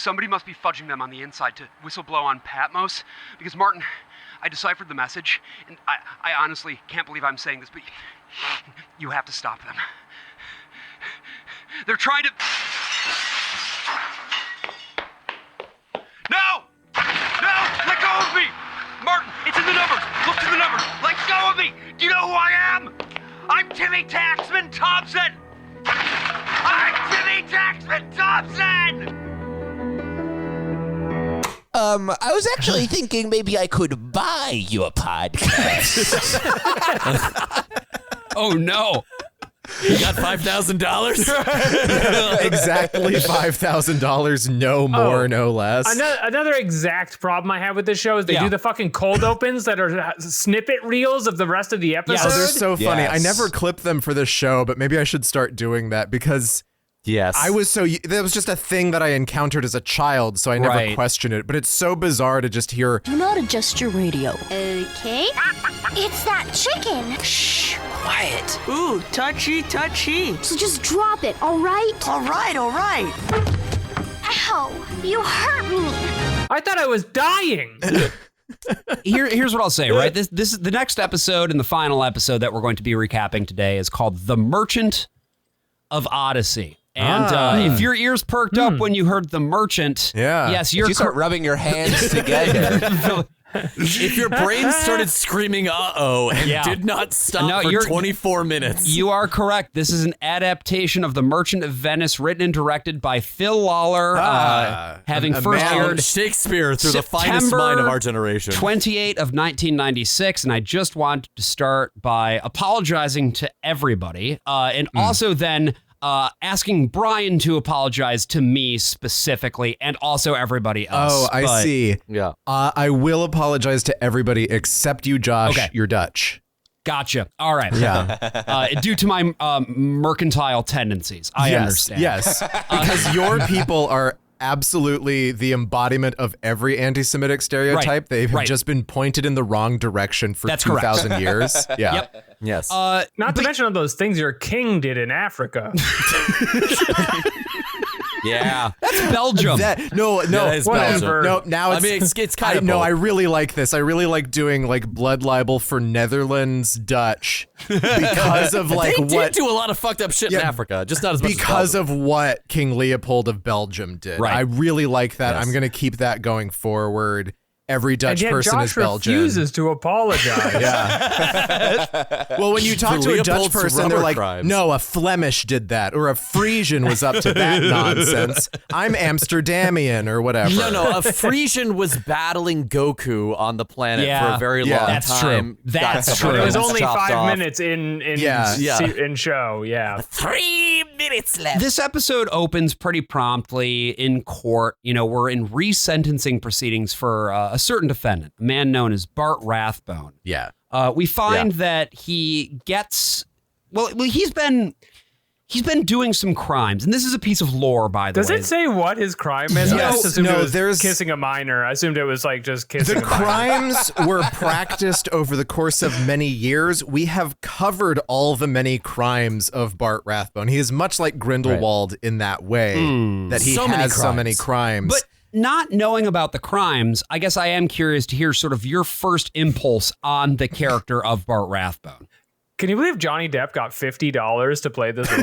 C: Somebody must be fudging them on the inside to whistleblow on Patmos. Because, Martin, I deciphered the message, and I honestly can't believe I'm saying this, but you have to stop them. They're trying to... No! No! Let go of me! Martin, it's in the numbers! Look to the numbers! Let go of me! Do you know who I am? I'm Timmy Taxman Thompson! I'm Timmy Taxman Thompson!
B: I was actually thinking maybe I could buy you a podcast.
C: Oh, no.
E: You got $5,000?
D: Exactly $5,000, no more, no less.
A: Another exact problem I have with this show is they do the fucking cold opens that are snippet reels of the rest of the episode.
D: Oh, they're so funny. I never clip them for this show, but maybe I should start doing that because that was just a thing that I encountered as a child, so I never questioned it. But it's so bizarre to just hear.
N: Do not adjust your radio.
H: Okay. It's that chicken.
L: Shh, quiet.
J: Ooh, touchy.
H: So just drop it, all right?
J: All right.
H: Ow, you hurt me.
A: I thought I was dying.
C: Here's what I'll say, right? This is the next episode and the final episode that we're going to be recapping today is called The Merchant of Odyssey. And if your ears perked up when you heard The Merchant, yes,
B: if you start rubbing your hands together.
E: If your brain started screaming "uh-oh" and did not stop for 24 minutes.
C: You are correct. This is an adaptation of The Merchant of Venice, written and directed by Phil Lawler, having first aired
E: Shakespeare through the finest mind of our generation.
C: 28 of 1996, and I just want to start by apologizing to everybody, and also then asking Brian to apologize to me specifically and also everybody else.
D: Oh, I see.
E: Yeah.
D: I will apologize to everybody except you, Josh. Okay. You're Dutch.
C: Gotcha. All right.
D: Yeah.
C: Due to my mercantile tendencies, I understand.
D: Yes. Because your people are absolutely the embodiment of every anti-Semitic stereotype. They've just been pointed in the wrong direction for 2,000 years. Yeah.
C: Yep.
E: Yes.
A: Not to mention all those things your king did in Africa.
E: Yeah.
C: That's Belgium.
D: No,
E: that is
A: whatever.
D: No, now it's...
E: I mean, it's kind of...
D: No, I really like this. I really like doing like blood libel for Netherlands Dutch because of like
E: they
D: what...
E: did do a lot of fucked up shit in Africa, just not as much
D: because
E: as
D: of what King Leopold of Belgium did.
C: Right.
D: I really like that.
E: Yes.
D: I'm going to keep that going forward. Every Dutch
A: and yet
D: person
A: Josh
D: is Belgian.
A: refuses to apologize.
D: Well, when you talk to a Dutch person, they're like, no, a Flemish did that, or a Frisian was up to that nonsense. I'm Amsterdamian or whatever.
E: No, a Frisian was battling Goku on the planet for a very long
C: that's
E: time.
C: True. That's true.
A: It was only
E: chopped
A: 5
E: off.
A: minutes in show. Yeah.
L: 3 minutes left.
C: This episode opens pretty promptly in court. You know, we're in resentencing proceedings for a certain defendant, a man known as Bart Rathbone.
D: Yeah.
C: We find that he gets, he's been doing some crimes, and this is a piece of lore, by the way.
A: Does it say what his crime is? I just assumed it was kissing a minor. I assumed it was like just kissing a minor.
D: The crimes were practiced over the course of many years. We have covered all the many crimes of Bart Rathbone. He is much like Grindelwald in that way, that he has so many crimes.
C: But not knowing about the crimes, I guess I am curious to hear sort of your first impulse on the character of Bart Rathbone.
A: Can you believe Johnny Depp got $50 to play this role?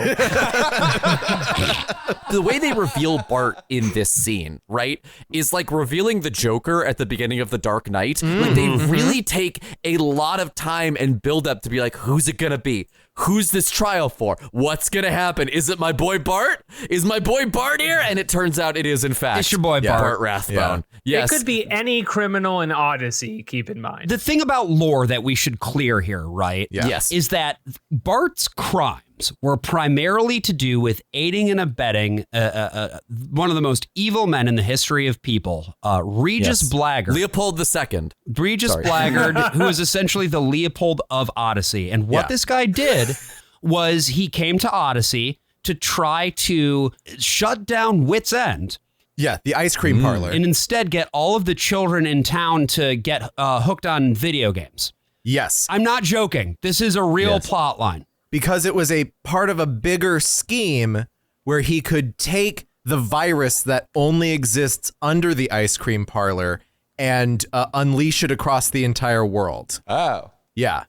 E: The way they reveal Bart in this scene, right, is like revealing the Joker at the beginning of The Dark Knight. Like they really take a lot of time and build up to be like, who's it gonna be? Who's this trial for? What's gonna happen? Is it my boy Bart? Is my boy Bart here? And it turns out it is, in fact,
C: it's your boy
E: Bart Rathbone.
C: Yeah.
E: Yes.
A: It could be any criminal in Odyssey, keep in mind.
C: The thing about lore that we should clear here, right?
D: Yeah.
E: Yes.
C: Is that Bart's crimes were primarily to do with aiding and abetting one of the most evil men in the history of people, Regis Blackguard.
E: Leopold II.
C: Regis Blackguard, who is essentially the Leopold of Odyssey. And what this guy did was he came to Odyssey to try to shut down Whit's End.
D: Yeah, the ice cream parlor.
C: And instead get all of the children in town to get hooked on video games.
D: Yes.
C: I'm not joking. This is a real plot line.
D: Because it was a part of a bigger scheme where he could take the virus that only exists under the ice cream parlor and unleash it across the entire world.
B: Oh.
D: Yeah.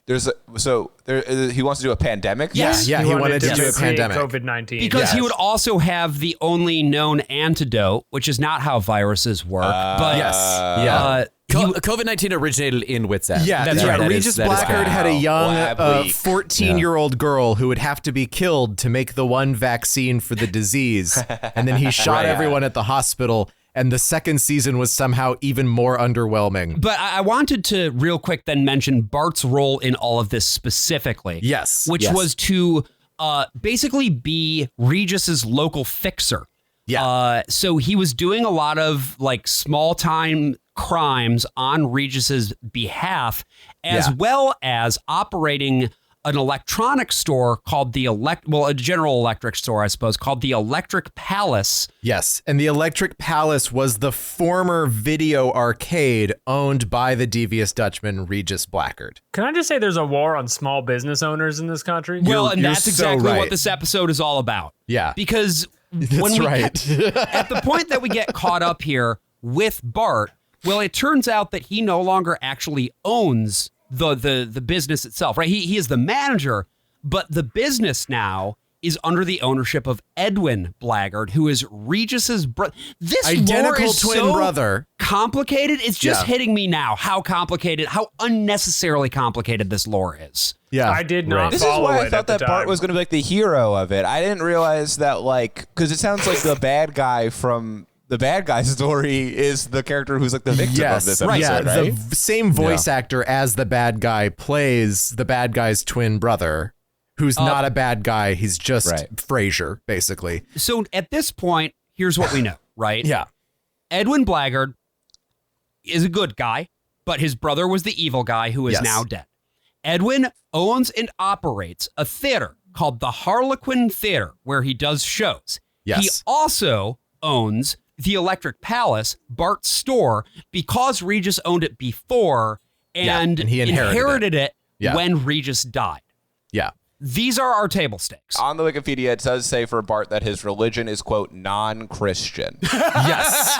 B: He wants to do a pandemic?
D: Yes. Yeah, he wanted to do a pandemic.
A: COVID-19.
C: Because he would also have the only known antidote, which is not how viruses work. But
E: COVID-19 originated in Whit's ass.
D: Yeah, that's right. Regis Blackguard had a young 14-year-old girl who would have to be killed to make the one vaccine for the disease. And then he shot everyone at the hospital. And the second season was somehow even more underwhelming.
C: But I wanted to real quick then mention Bart's role in all of this specifically.
D: Yes.
C: Which was to basically be Regis's local fixer.
D: Yeah.
C: So he was doing a lot of like small time crimes on Regis's behalf, as well as operating an electronic store called a general electric store, I suppose, called the Electric Palace.
D: Yes, and the Electric Palace was the former video arcade owned by the devious Dutchman Regis Blackguard.
A: Can I just say there's a war on small business owners in this country?
C: Well, and that's exactly
D: right.
C: what this episode is all about.
D: Yeah.
C: Because
D: That's right.
C: At the point that we get caught up here with Bart, well, it turns out that he no longer actually owns the business itself, right? He is the manager, but the business now is under the ownership of Edwin Blackguard, who is Regis's brother. This
D: identical
C: lore is
D: twin
C: so
D: brother.
C: Complicated. It's just hitting me now how complicated, how unnecessarily complicated this lore is.
D: Yeah,
A: I did not.
B: This is why I thought that Bart was going to be like the hero of it. I didn't realize that, like, because it sounds like the bad guy from the bad guy story is the character who's like the victim of this episode, right?
D: The same voice actor as the bad guy plays the bad guy's twin brother, who's not a bad guy. He's just Frasier, basically.
C: So at this point, here's what we know, right?
D: Yeah.
C: Edwin Blackguard is a good guy, but his brother was the evil guy who is now dead. Edwin owns and operates a theater called the Harlequin Theater, where he does shows.
D: Yes.
C: He also owns the Electric Palace, Bart's store, because Regis owned it before and
D: he inherited
C: it when Regis died.
D: Yeah.
C: These are our table stakes.
B: On the Wikipedia, it does say for Bart that his religion is, quote, non-Christian.
D: Yes.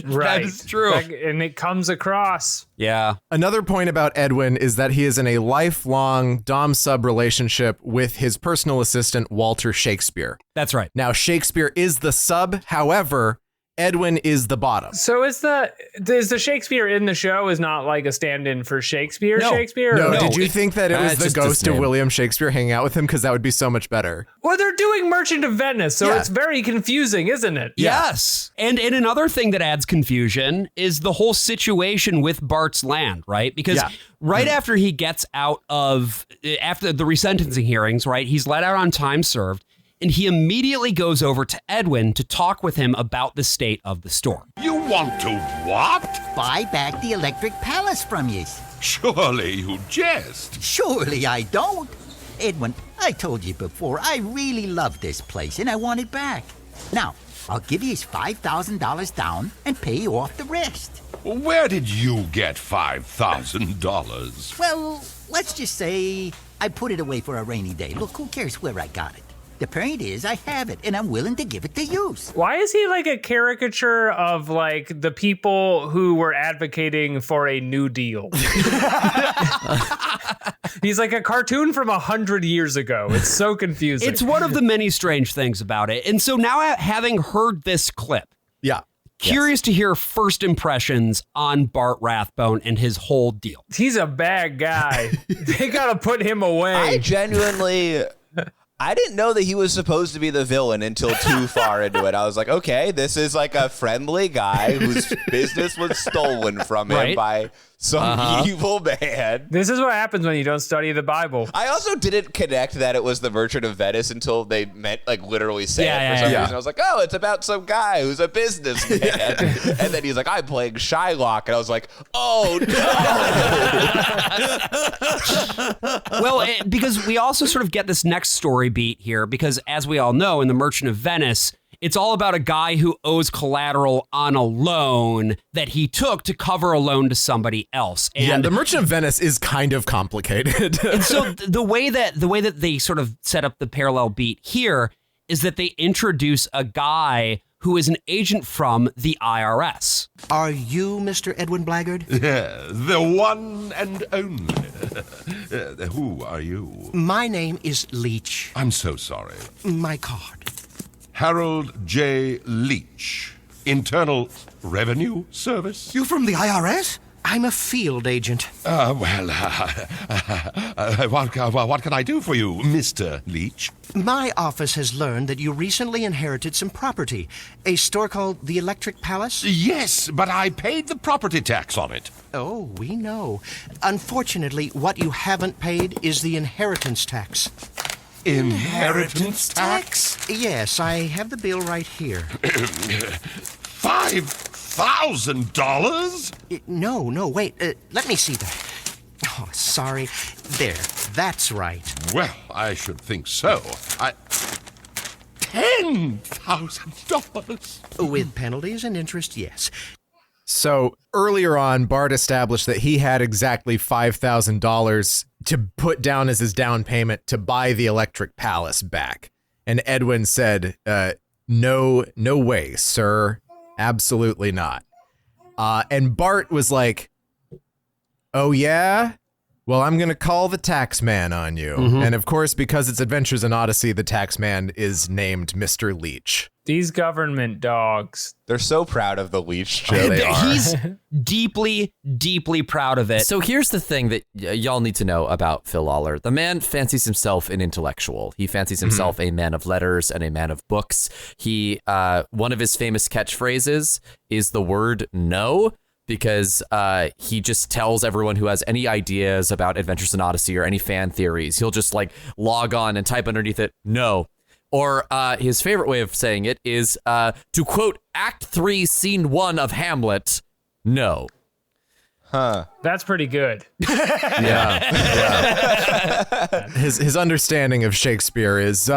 A: Right.
C: That is true.
A: And it comes across.
C: Yeah.
D: Another point about Edwin is that he is in a lifelong dom-sub relationship with his personal assistant, Walter Shakespeare.
C: That's right.
D: Now, Shakespeare is the sub. However, Edwin is the bottom.
A: So is the Shakespeare in the show is not like a stand-in for Shakespeare?
D: No.
A: Shakespeare?
D: No. Did you think that it was the
E: just
D: ghost
E: his
D: of
E: name.
D: William Shakespeare hanging out with him? Because that would be so much better.
A: Well, they're doing Merchant of Venice, so it's very confusing, isn't it?
C: Yes. And another thing that adds confusion is the whole situation with Bart's land, right? Because right after he gets out of, after the resentencing hearings, right, he's let out on time served. And he immediately goes over to Edwin to talk with him about the state of the store.
O: You want to what?
P: Buy back the Electric Palace from you.
O: Surely you jest.
P: Surely I don't. Edwin, I told you before, I really love this place and I want it back. Now, I'll give you $5,000 down and pay you off the rest.
O: Where did you get $5,000?
P: Well, let's just say I put it away for a rainy day. Look, who cares where I got it? The point is, I have it, and I'm willing to give it to use.
A: Why is he like a caricature of like the people who were advocating for a New Deal? He's like a cartoon from 100 years ago. It's so confusing.
C: It's one of the many strange things about it. And so now, having heard this clip, curious to hear first impressions on Bart Rathbone and his whole deal.
A: He's a bad guy. They gotta put him away.
B: I didn't know that he was supposed to be the villain until too far into it. I was like, okay, this is like a friendly guy whose business was stolen from him by some evil man.
A: This is what happens when you don't study the Bible.
B: I also didn't connect that it was the Merchant of Venice until they meant like literally say it for some reason. I was like, oh, it's about some guy who's a businessman. And then he's like, I'm playing Shylock. And I was like, oh, no.
C: Well, because we also sort of get this next story beat here, because as we all know, in The Merchant of Venice, it's all about a guy who owes collateral on a loan that he took to cover a loan to somebody else. And
D: The Merchant of Venice is kind of complicated.
C: And so the way that they sort of set up the parallel beat here is that they introduce a guy who is an agent from the IRS.
Q: Are you Mr. Edwin Blackguard?
R: Yeah, the one and only. Who are you?
Q: My name is Leach.
R: I'm so sorry.
Q: My card.
R: Harold J. Leach, Internal Revenue Service.
Q: You from the IRS? I'm a field agent.
R: What can I do for you, Mr. Leach?
Q: My office has learned that you recently inherited some property. A store called the Electric Palace?
R: Yes, but I paid the property tax on it.
Q: Oh, we know. Unfortunately, what you haven't paid is the inheritance tax.
R: Inheritance tax?
Q: Yes, I have the bill right here.
R: $5,000?
Q: No, wait. Let me see that. Oh, sorry. There, that's right.
R: Well, I should think so. $10,000?
Q: With penalties and interest, yes.
D: So earlier on, Bart established that he had exactly $5,000 to put down as his down payment to buy the Electric Palace back. And Edwin said, no way, sir. Absolutely not. And Bart was like, oh, yeah? Well, I'm going to call the Taxman on you. Mm-hmm. And of course, because it's Adventures in Odyssey, the Taxman is named Mr. Leach.
A: These government dogs.
B: They're so proud of the Leach joke.
D: They are.
C: He's deeply, deeply proud of it.
E: So here's the thing that y'all need to know about Phil Lawler. The man fancies himself an intellectual. He fancies himself a man of letters and a man of books. He, one of his famous catchphrases is the word no, because he just tells everyone who has any ideas about Adventures in Odyssey or any fan theories, he'll just like log on and type underneath it, no. Or his favorite way of saying it is to quote Act 3, Scene 1 of Hamlet, no.
B: Huh.
A: That's pretty good.
D: Yeah. His understanding of Shakespeare is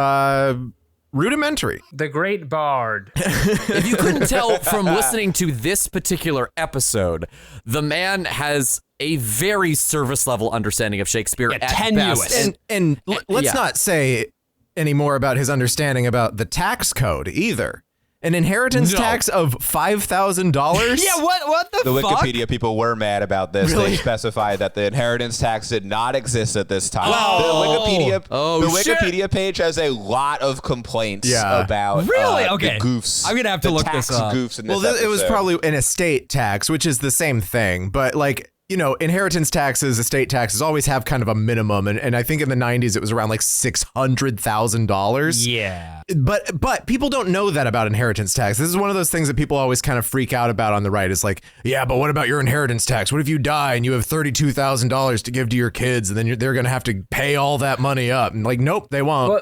D: rudimentary.
A: The Great Bard.
E: If you couldn't tell from listening to this particular episode, the man has a very service level understanding of Shakespeare at
C: tenuous.
E: best.
D: And let's not say any more about his understanding about the tax code either. An inheritance tax of $5,000?
C: Yeah, what the fuck?
B: Wikipedia people were mad about this.
D: Really?
B: They specified that the inheritance tax did not exist at this time.
C: Oh.
B: The Wikipedia page has a lot of complaints about
C: really?
B: the
C: Okay.
B: goofs.
C: I'm gonna have to look
B: tax
C: this up.
B: Goofs in this
D: Well, it was
B: episode.
D: probably an estate tax, which is the same thing. But like, you know, inheritance taxes, estate taxes always have kind of a minimum. And I think in the 90s, it was around like $600,000.
C: Yeah.
D: But people don't know that about inheritance tax. This is one of those things that people always kind of freak out about on the right. It's like, yeah, but what about your inheritance tax? What if you die and you have $32,000 to give to your kids and then they're going to have to pay all that money up? And like, nope, they won't.
A: Well,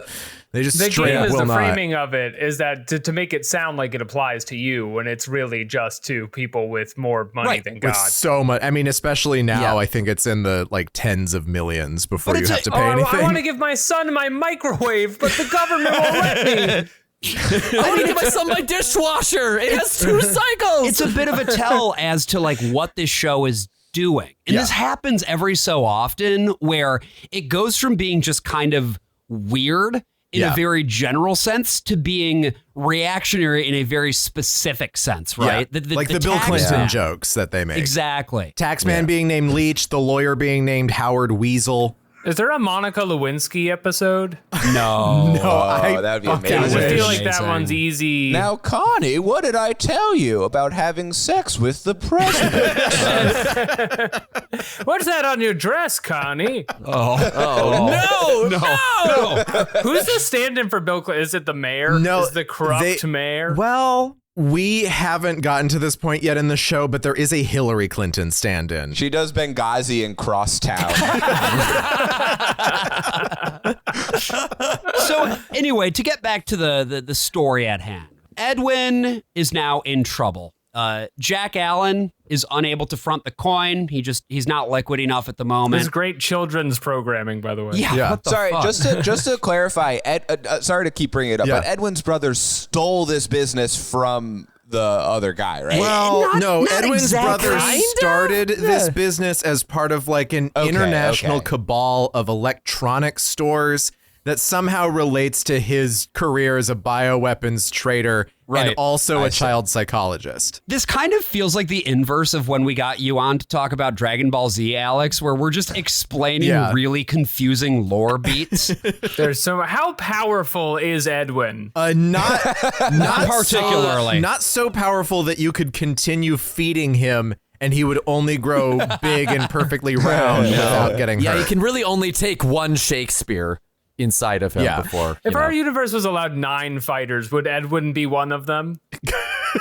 D: they just
A: the
D: straight
A: game
D: up
A: is
D: will
A: the
D: not.
A: framing of it is that to make it sound like it applies to you when it's really just to people with more money than God.
D: With so much. I mean, especially now, I think it's in the like tens of millions before
A: But
D: you
A: it's
D: have to pay anything.
A: I want to give my son my microwave, but the government won't let me.
E: I want to give my son my dishwasher. It has 2 cycles.
C: It's a bit of a tell as to like what this show is doing. And this happens every so often where it goes from being just kind of weird in a very general sense to being reactionary in a very specific sense, right?
D: Yeah. Like the Bill Clinton jokes that they make.
C: Exactly.
D: Taxman being named Leach, the lawyer being named Howard Weasel.
A: Is there a Monica Lewinsky episode?
C: No.
B: That'd be amazing.
A: I just feel like that one's easy.
B: Now, Connie, what did I tell you about having sex with the president?
A: What's that on your dress, Connie?
E: No.
A: Who's the stand-in for Bill Clinton? Is it the mayor?
D: No,
A: Is the corrupt mayor?
D: Well, we haven't gotten to this point yet in the show, but there is a Hillary Clinton stand-in.
B: She does Benghazi and Crosstown.
C: So anyway, to get back to the story at hand, Edwin is now in trouble. Jack Allen is unable to front the coin. He's not liquid enough at the moment.
A: This is great children's programming, by the way.
C: Yeah. What the
B: Sorry,
C: fuck?
B: just to clarify, sorry to keep bringing it up, but Edwin's brother stole this business from the other guy, right?
D: Well, no, Edwin's
C: exactly.
D: brother
C: Kinda?
D: started this business as part of like an international cabal of electronic stores that somehow relates to his career as a bioweapons trader and also a child psychologist.
C: This kind of feels like the inverse of when we got you on to talk about Dragon Ball Z, Alex, where we're just explaining really confusing lore beats.
A: There's so how powerful is Edwin?
D: Not
C: particularly.
D: Not so powerful that you could continue feeding him and he would only grow big and perfectly round without getting hurt.
E: Yeah, he can really only take one Shakespeare inside of him before.
A: If our universe was allowed 9 fighters, would Edwin be one of them?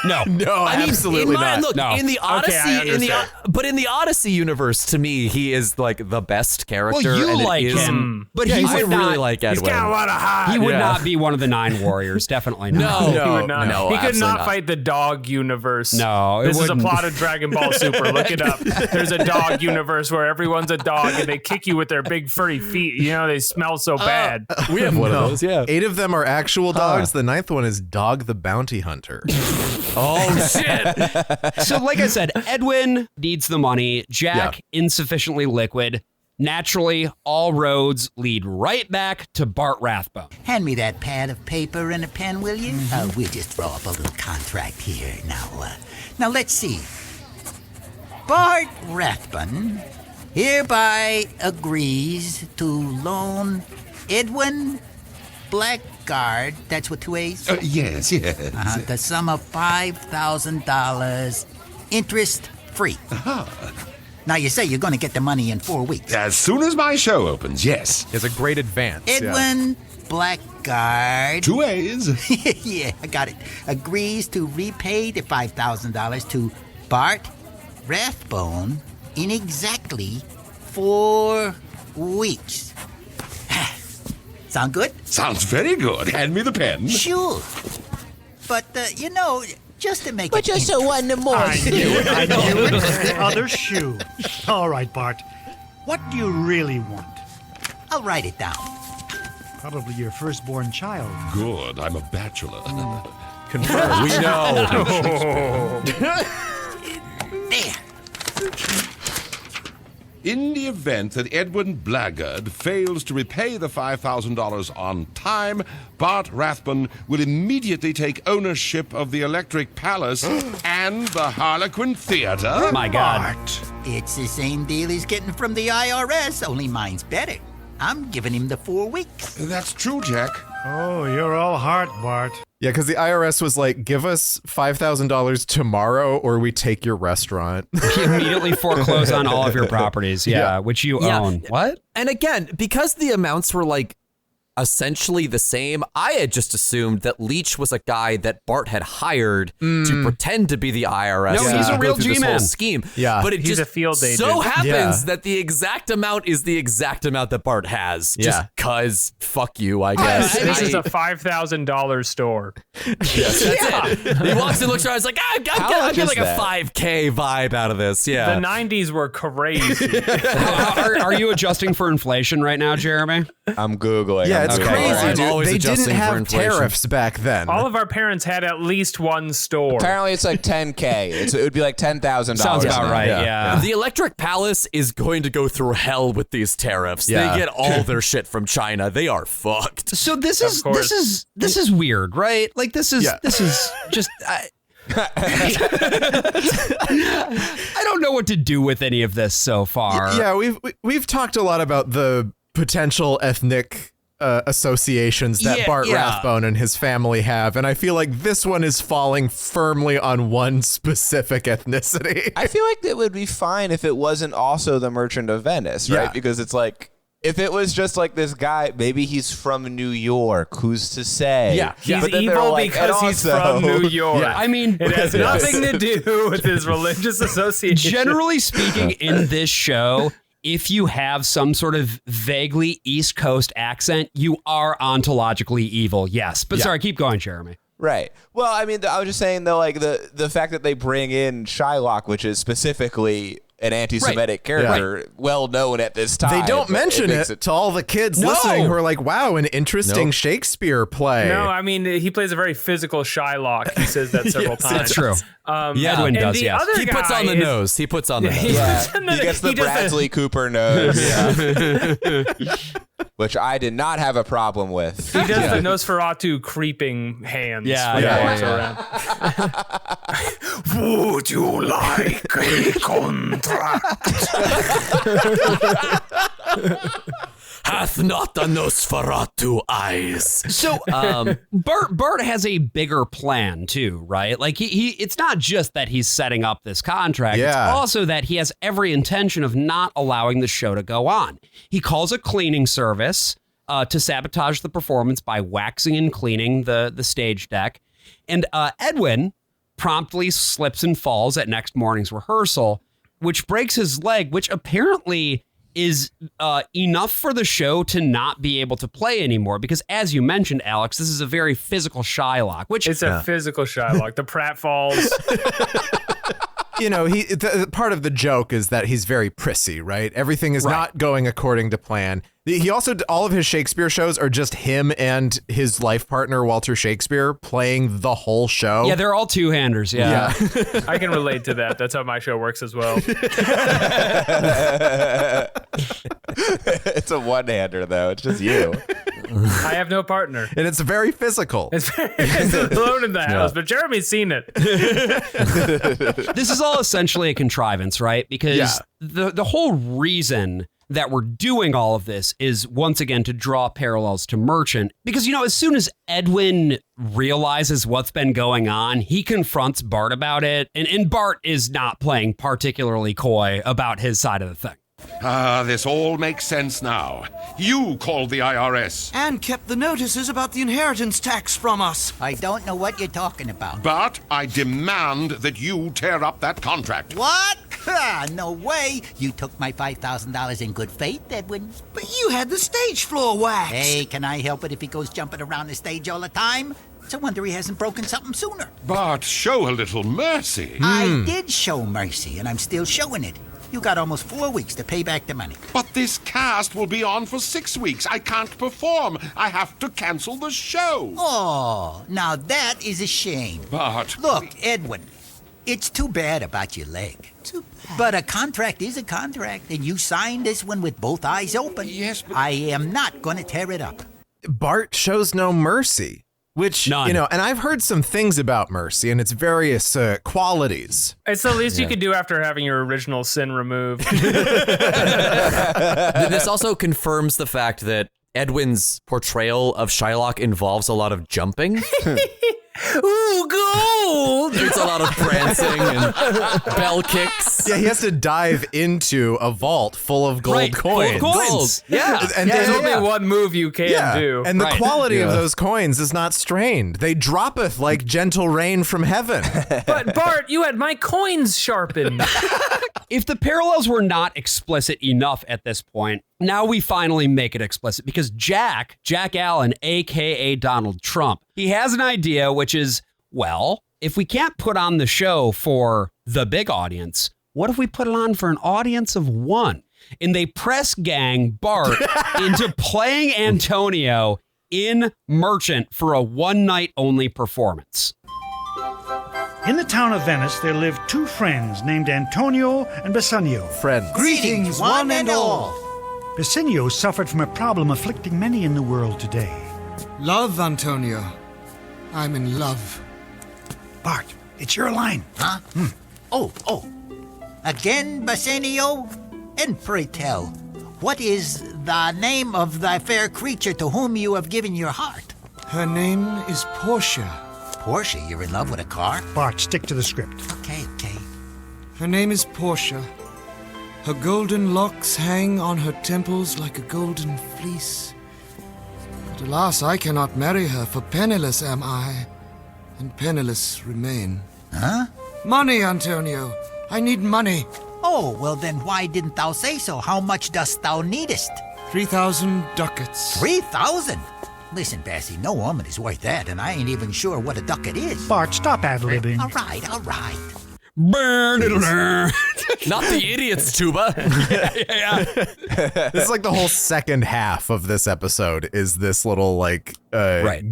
C: No,
D: absolutely not.
E: Look, in the Odyssey, but in the Odyssey universe, to me, he is like the best character.
C: Well, you like him, but he would not
E: really like Edwin.
A: He's got a lot of heart.
C: He would not be one of the 9 warriors. Definitely not.
A: He would not.
E: No,
A: he could not
E: not.
A: fight the dog universe.
C: No,
A: this is a plot of Dragon Ball Super. Look it up. There's a dog universe where everyone's a dog and they kick you with their big furry feet. You know, they smell so bad.
E: We have one of those. Yeah.
D: 8 of them are actual dogs. The 9th one is Dog the Bounty Hunter.
E: Oh shit.
C: So like I said, Edwin needs the money. Jack, insufficiently liquid. Naturally, all roads lead right back to Bart Rathbone.
P: Hand me that pad of paper and a pen, will you? We'll just draw up a little contract here. Now let's see. Bart Rathbone hereby agrees to loan Edwin Blackguard, that's with 2 A's?
R: Yes.
P: The sum of $5,000, interest-free. Now, you say you're going to get the money in 4 weeks.
R: As soon as my show opens, yes.
D: It's a great advance.
P: Edwin Blackguard.
R: 2 A's.
P: Yeah, I got it. Agrees to repay the $5,000 to Bart Rathbone in exactly 4 weeks. Sound good?
R: Sounds very good. Hand me the pen.
P: Sure. But, just to make it...
F: just one more.
I: I knew it was the other shoe. All right, Bart. What do you really want?
P: I'll write it down.
I: Probably your firstborn child.
R: Good. I'm a bachelor.
D: Confirmed.
E: We know.
P: There.
R: In the event that Edwin Blackguard fails to repay the $5,000 on time, Bart Rathbone will immediately take ownership of the Electric Palace and the Harlequin Theater.
C: My God.
P: Bart. It's the same deal he's getting from the IRS, only mine's better. I'm giving him the 4 weeks.
R: That's true, Jack.
I: Oh, you're all heart, Bart.
D: Yeah, because the IRS was like, give us $5,000 tomorrow or we take your restaurant.
C: You immediately foreclose on all of your properties, which you own. What?
E: And again, because the amounts were like essentially the same, I had just assumed that Leach was a guy that Bart had hired to pretend to be the IRS.
C: No, he's a real G-man
E: scheme.
D: Yeah,
E: but it
A: he's
E: just
A: a field agent.
E: so happens that the exact amount is the exact amount that Bart has. Just cause fuck you, I guess.
A: This is a $5,000 store.
E: Yes, that's it. He walks and looks around. He's like, I get like a 5K vibe out of this. Yeah.
A: The 90s were crazy.
C: Are you adjusting for inflation right now, Jeremy?
B: I'm Googling.
D: Yeah, it's crazy, dude.
E: always
D: They didn't
E: adjusting for
D: have
E: inflation.
D: tariffs back then.
A: All of our parents had at least one store.
B: Apparently, it's like $10K. It would be like $10,000.
C: Sounds about
B: now.
C: right, yeah.
E: The Electric Palace is going to go through hell with these tariffs.
D: Yeah.
E: They get all their shit from China. They are fucked.
C: So this is weird, right? Like this is just I don't know what to do with any of this so far.
D: Yeah, we've talked a lot about the potential ethnic associations that Bart Rathbone and his family have, and I feel like this one is falling firmly on one specific ethnicity.
B: I feel like it would be fine if it wasn't also the Merchant of Venice, right? Because it's like, if it was just like this guy, maybe he's from New York, who's to say?
A: Yeah, he's evil like, because he's from New York.
C: Yeah. I mean,
A: it has nothing to do with his religious association.
C: Generally speaking, in this show, if you have some sort of vaguely East Coast accent, you are ontologically evil. Yes. But sorry, keep going, Jeremy.
B: Right. Well, I mean, I was just saying though, like the fact that they bring in Shylock, which is specifically an anti-Semitic character, well known at this time.
D: They don't mention it to all the kids listening who are like, wow, an interesting Shakespeare play.
A: No, I mean, he plays a very physical Shylock. He says that several times.
C: That's true. Edwin does, yes.
E: He puts on the nose. He puts on the nose.
B: Yeah, he gets the Bradley Cooper nose. Which I did not have a problem with.
A: He does the Nosferatu creeping hands. Would you like a contract?
E: Hath not the Nosferatu eyes.
C: So, Bart has a bigger plan too, right? Like it's not just that he's setting up this contract.
D: Yeah.
C: It's also that he has every intention of not allowing the show to go on. He calls a cleaning service to sabotage the performance by waxing and cleaning the stage deck. And Edwin promptly slips and falls at next morning's rehearsal, which breaks his leg, which apparently is enough for the show to not be able to play anymore. Because as you mentioned, Alex, this is a very physical Shylock, which
A: it's a physical Shylock. The pratfalls.
D: You know, part of the joke is that he's very prissy, right? Everything is not going according to plan. He also, all of his Shakespeare shows are just him and his life partner, Walter Shakespeare, playing the whole show.
C: Yeah, they're all two-handers, yeah.
A: I can relate to that. That's how my show works as well.
B: It's a one-hander, though. It's just you.
A: I have no partner.
D: And it's very physical.
A: It's alone in the house, but Jeremy's seen it.
C: This is all essentially a contrivance, right? Because the whole reason that we're doing all of this is, once again, to draw parallels to Merchant. Because, you know, as soon as Edwin realizes what's been going on, he confronts Bart about it. And Bart is not playing particularly coy about his side of the thing.
R: This all makes sense now. You called the IRS.
Q: And kept the notices about the inheritance tax from us.
P: I don't know what you're talking about.
R: But I demand that you tear up that contract.
P: What? No way. You took my $5,000 in good faith, Edwin.
Q: But you had the stage floor waxed.
P: Hey, can I help it if he goes jumping around the stage all the time? It's a wonder he hasn't broken something sooner.
R: But show a little mercy.
P: I did show mercy, and I'm still showing it. You got almost 4 weeks to pay back the money.
R: But this cast will be on for 6 weeks. I can't perform. I have to cancel the show.
P: Oh, now that is a shame.
R: But...
P: Look, Edwin, it's too bad about your leg. Too bad. But a contract is a contract, and you signed this one with both eyes open.
R: Yes, but...
P: I am not going to tear it up.
D: Bart shows no mercy. Which,
C: None.
D: you know, and I've heard some things about mercy and its various qualities.
A: It's the least you could do after having your original sin removed.
E: This also confirms the fact that Edwin's portrayal of Shylock involves a lot of jumping.
A: Ooh, gold!
E: There's a lot of prancing and bell kicks.
D: Yeah, he has to dive into a vault full of gold coins.
C: Full of coins. Yeah.
D: And
A: There's only one move you can do.
D: And the quality of those coins is not strained. They droppeth like gentle rain from heaven.
A: But Bart, you had my coins sharpened.
C: If the parallels were not explicit enough at this point, now we finally make it explicit, because Jack Allen, a.k.a. Donald Trump, he has an idea, which is, well, if we can't put on the show for the big audience, what if we put it on for an audience of one? And they press gang Bart into playing Antonio in Merchant for a one-night only performance.
I: In the town of Venice, there lived two friends named Antonio and Bassanio.
D: Friends.
Q: Greetings, one and all.
I: Bassanio suffered from a problem afflicting many in the world today.
Q: Love, Antonio. I'm in love.
I: Bart, it's your line.
P: Huh? Oh. Again, Bassanio? And pray tell, what is the name of the fair creature to whom you have given your heart?
Q: Her name is Portia.
P: Portia, you're in love with a car?
I: Bart, stick to the script.
P: Okay.
Q: Her name is Portia. Her golden locks hang on her temples like a golden fleece. But alas, I cannot marry her, for penniless am I, and penniless remain.
P: Huh?
Q: Money, Antonio. I need money.
P: Oh, well then why didn't thou say so? How much dost thou needest?
Q: 3,000 ducats.
P: 3,000? Listen, Bassie, no woman is worth that, and I ain't even sure what a ducat is.
I: Bart, stop ad-libbing.
P: All right.
E: Not the idiot's tuba.
D: This is like the whole second half of this episode is this little like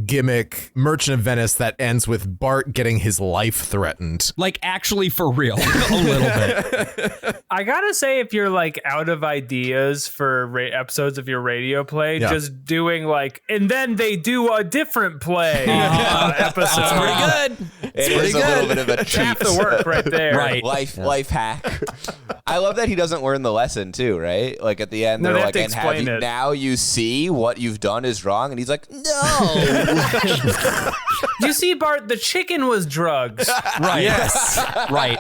D: gimmick Merchant of Venice that ends with Bart getting his life threatened.
C: Like actually for real, a little bit.
A: I gotta say, if you're like out of ideas for episodes of your radio play, just doing like, and then they do a different play episode.
E: That's pretty good.
B: It is a little bit of a cheat.
A: Half the work right there.
C: Right.
B: Life hack. I love that he doesn't learn the lesson too, right? Like at the end, they're like, and now you see what you've done is wrong, and he's like, no.
A: You see, Bart, the chicken was drugs.
C: Right. Yes. Right.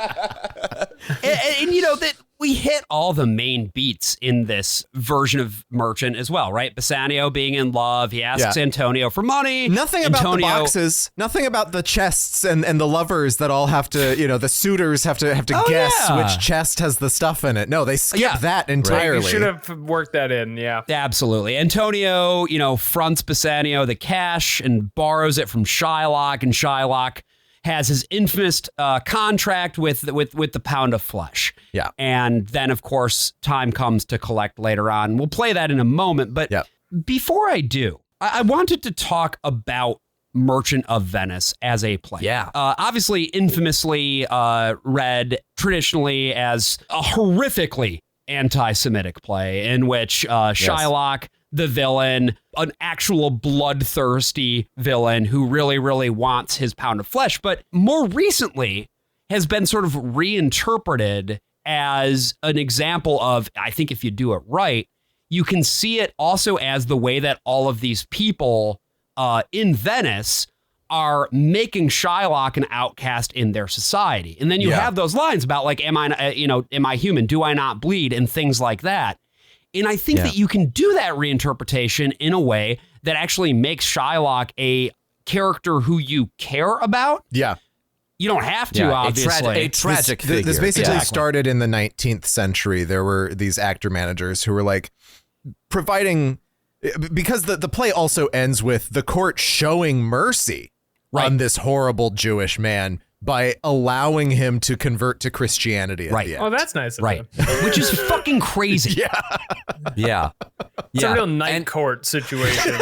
C: And you know that we hit all the main beats in this version of Merchant as well, right? Bassanio being in love. He asks Antonio for money.
D: Nothing about the boxes. Nothing about the chests and the lovers that all have to, you know, the suitors have to guess which chest has the stuff in it. No, they skip that entirely.
A: You should have worked that in,
C: Absolutely. Antonio, you know, fronts Bassanio the cash and borrows it from Shylock, and Shylock has his infamous contract with the pound of flesh.
D: Yeah.
C: And then, of course, time comes to collect later on. We'll play that in a moment. But before I do, I wanted to talk about Merchant of Venice as a play.
E: Yeah.
C: Obviously, infamously read traditionally as a horrifically anti-Semitic play in which Shylock, the villain, an actual bloodthirsty villain who really, really wants his pound of flesh, but more recently has been sort of reinterpreted as an example of, I think if you do it right, you can see it also as the way that all of these people in Venice are making Shylock an outcast in their society. And then you have those lines about like, am I human? Do I not bleed? And things like that. And I think that you can do that reinterpretation in a way that actually makes Shylock a character who you care about.
D: Yeah.
C: You don't have to, obviously.
E: A tragic figure.
D: This basically started in the 19th century. There were these actor managers who were like providing, because the play also ends with the court showing mercy on this horrible Jewish man by allowing him to convert to Christianity at the end.
A: Oh, that's nice of him.
C: Which is fucking crazy.
A: It's a real night court situation.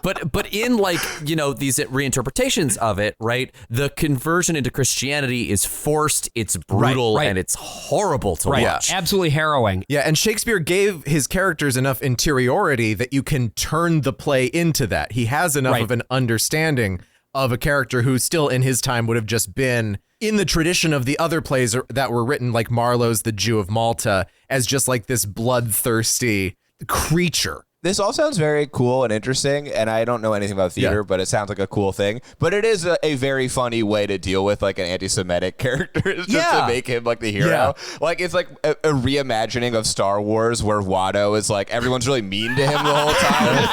E: But in like, you know, these reinterpretations of it, right? The conversion into Christianity is forced, it's brutal, and it's horrible to watch.
C: Absolutely harrowing.
D: Yeah, and Shakespeare gave his characters enough interiority that you can turn the play into that. He has enough of an understanding of a character who still in his time would have just been in the tradition of the other plays that were written, like Marlowe's The Jew of Malta, as just like this bloodthirsty creature.
B: This all sounds very cool and interesting, and I don't know anything about theater, but it sounds like a cool thing. But it is a very funny way to deal with like an anti-Semitic character, just to make him like the hero. Yeah. Like it's like a reimagining of Star Wars, where Watto is like everyone's really mean to him the whole time.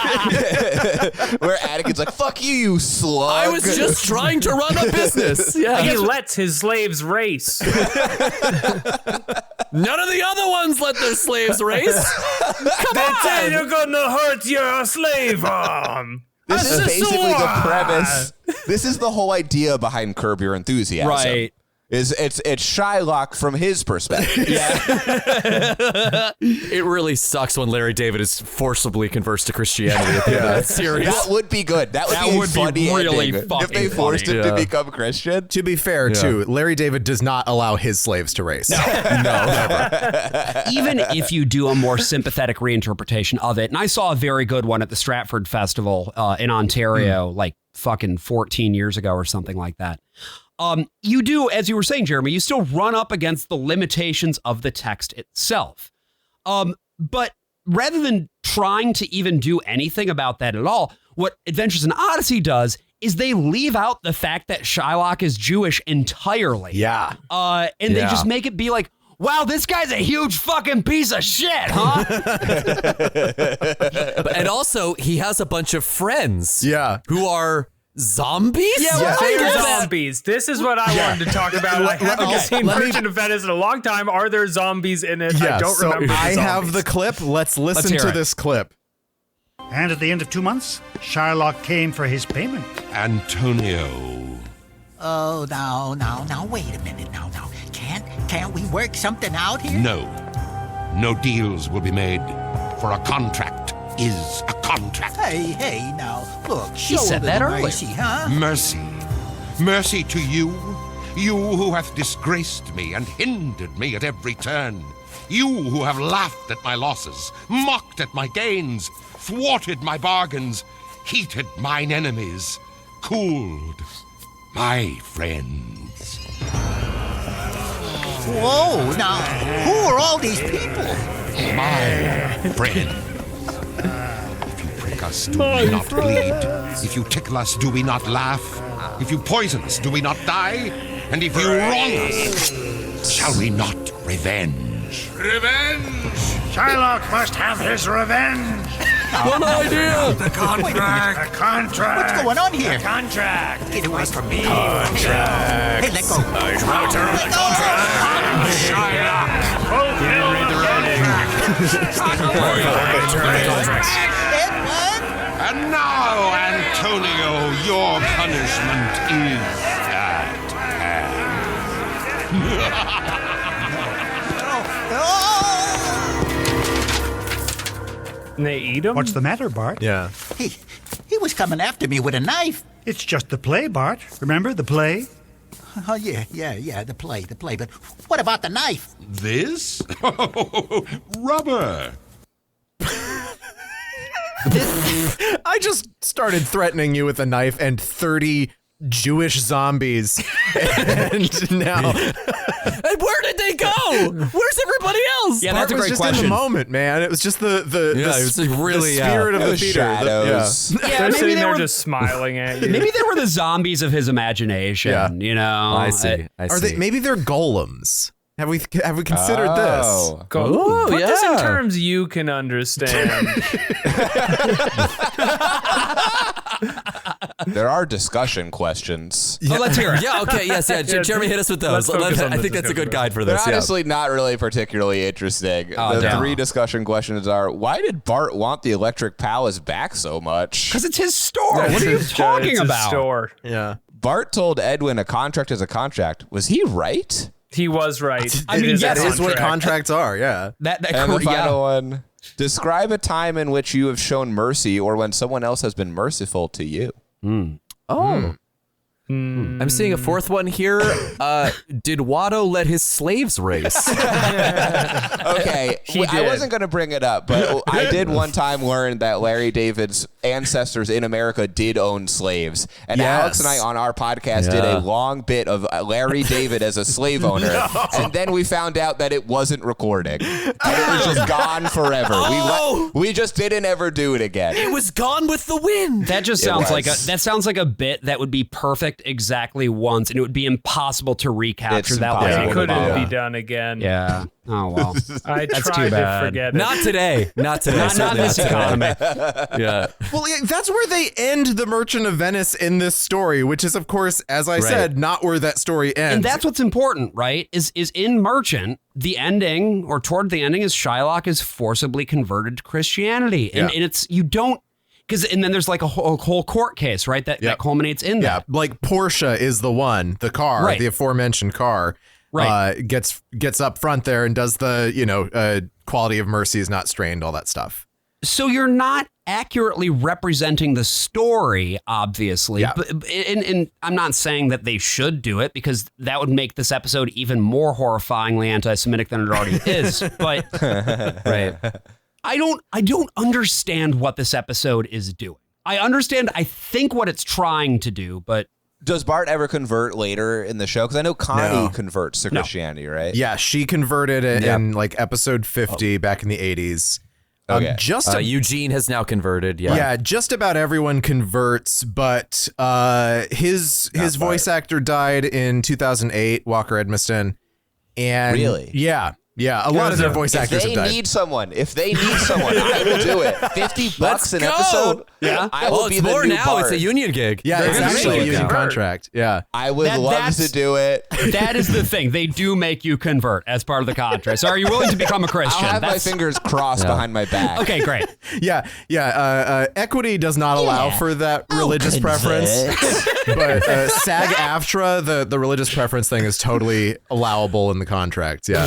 B: Where Anakin's like, "Fuck you, you slug."
E: I was just trying to run a business.
A: He lets his slaves race.
E: None of the other ones let their slaves race. Come on,
A: you're gonna hurt your slave arm.
B: This is basically the premise. This is the whole idea behind Curb Your Enthusiasm.
C: Right.
B: It's Shylock from his perspective.
E: It really sucks when Larry David is forcibly converts to Christianity at the end of that series.
B: That would be good. That would be really funny if they forced him to become Christian.
D: To be fair, too, Larry David does not allow his slaves to race.
C: No, never. Even if you do a more sympathetic reinterpretation of it, and I saw a very good one at the Stratford Festival in Ontario, like fucking 14 years ago or something like that. You do, as you were saying, Jeremy, you still run up against the limitations of the text itself. But rather than trying to even do anything about that at all, what Adventures in Odyssey does is they leave out the fact that Shylock is Jewish entirely.
D: Yeah.
C: And they just make it be like, wow, this guy's a huge fucking piece of shit, huh?
E: And also, he has a bunch of friends.
D: Yeah.
E: Who are zombies?
A: They're zombies. This is what I wanted to talk about. I haven't seen Merchant of Venice in a long time. Are there zombies in it? I don't remember.
D: I have the clip. Let's listen to this clip.
I: And at the end of 2 months, Shylock came for his payment.
R: Antonio,
P: Oh, now, wait a minute, now. Can't we work something out here?
R: No deals will be made, for a contract is a contract.
P: Hey, now, look, show
C: He said
P: a
C: that
P: little
C: earlier.
P: mercy, huh?
R: Mercy to you who have disgraced me and hindered me at every turn. You who have laughed at my losses, mocked at my gains, thwarted my bargains, heated mine enemies, cooled my friends.
P: Whoa, now, who are all these people?
R: My friend. If you prick us, do we not bleed? If you tickle us, do we not laugh? If you poison us, do we not die? And if you wrong us, shall we not revenge?
I: Revenge! Shylock must have his revenge!
E: One idea!
I: The contract! The contract!
P: What's going on here?
I: The contract!
P: Get away from me.
I: Contract!
P: Hey, let go.
I: Shylock! Fulfill the
R: And now, Antonio, your punishment is at
A: And they eat him?
I: What's the matter, Bart?
D: Yeah.
P: He was coming after me with a knife.
I: It's just the play, Bart. Remember the play?
P: Oh, yeah, the play. But what about the knife?
R: This? Rubber.
D: I just started threatening you with a knife and 30 Jewish zombies. And now.
E: And where did they go? Where's everybody else?
C: Yeah,
D: Bart
C: that's a
D: was
C: great
D: just
C: question.
D: in the moment, man. It was just the
E: it was like really,
D: the spirit of
B: It
D: the
B: was
D: theater.
B: shadows.
D: Yeah.
C: Yeah,
A: They're
C: maybe
A: sitting
C: they
A: there
C: were
A: just smiling at you.
C: Maybe they were the zombies of his imagination.
D: Yeah.
C: You know,
E: I see.
D: Are they? Maybe they're golems. Have we considered this?
A: Put this in
E: yeah.
A: terms you can understand.
B: There are discussion questions.
C: Oh, let's hear it.
E: Yeah, okay, yes, yeah. Jeremy, hit us with those.
A: let's focus on
E: I
A: the
E: think that's a good
A: discussion.
E: guide for
B: They're
E: this. Yeah.
B: honestly not really particularly interesting.
C: Oh,
B: the
C: damn.
B: 3 discussion questions are, why did Bart want the electric palace back so much?
C: Because it's his store. What are you
A: It's
C: talking
A: his
C: about?
A: Store.
D: Yeah.
B: Bart told Edwin a contract is a contract. Was he right?
A: He was right.
C: I mean,
A: It is
C: yes,
A: a
D: That is what
A: contract.
D: contracts are, yeah.
C: That
B: And the
C: yeah.
B: final one, describe a time in which you have shown mercy or when someone else has been merciful to you.
E: Oh. I'm seeing a fourth one here. Did Watto let his slaves race?
B: Okay, I wasn't going to bring it up, but I did one time learn that Larry David's ancestors in America did own slaves. And
D: Yes.
B: Alex and I on our podcast did a long bit of Larry David as a slave owner. And then we found out that it wasn't recording. And it was just gone forever. We just didn't ever do it again.
E: It was gone with the wind.
C: That just sounds like a bit that would be perfect exactly once, and it would be impossible to recapture
B: It's
C: that.
B: impossible.
C: way.
A: It couldn't be done again.
C: Yeah. Oh well.
A: I
C: That's
A: tried
C: too
A: to
C: bad.
A: forget it.
E: Not today. Not today.
C: Not in
E: Certainly
C: this
E: today.
C: economy.
E: Yeah.
D: Well, yeah, that's where they end the Merchant of Venice in this story, which is, of course, as I said, not where that story ends.
C: And that's what's important, right? Is in Merchant, the ending or toward the ending is Shylock is forcibly converted to Christianity, and it's you don't. And then there's like a whole court case, right? That culminates in that.
D: Yeah, like Portia is the one, the car,
C: Right.
D: the aforementioned car,
C: Right.
D: gets up front there and does the, quality of mercy is not strained, all that stuff.
C: So you're not accurately representing the story, obviously.
D: Yeah.
C: But, and I'm not saying that they should do it because that would make this episode even more horrifyingly anti-Semitic than it already is. But right. I don't understand what this episode is doing. I think what it's trying to do, but
B: Does Bart ever convert later in the show? Because I know Connie converts to Christianity, right?
D: Yeah, she converted in like episode 50 back in the 80s.
B: Okay.
E: Eugene has now converted.
D: Yeah, just about everyone converts, but his voice actor died in 2008, Walker Edmiston. And
B: Really?
D: Yeah. Yeah, a lot of their voice actors have died.
B: If they need someone, I will do it. $50 an episode.
E: Yeah,
B: I will be
E: it's
B: the
E: more
B: new
E: now.
B: Bart.
E: It's a union gig.
D: Yeah, it's actually a union contract. Yeah,
B: I would love to do it.
C: That is the thing. They do make you convert as part of the contract. So are you willing to become a Christian?
B: I'll have my fingers crossed behind my back.
C: Okay, great.
D: Equity does not allow for that religious preference. But SAG-AFTRA, the religious preference thing is totally allowable in the contract. Yeah.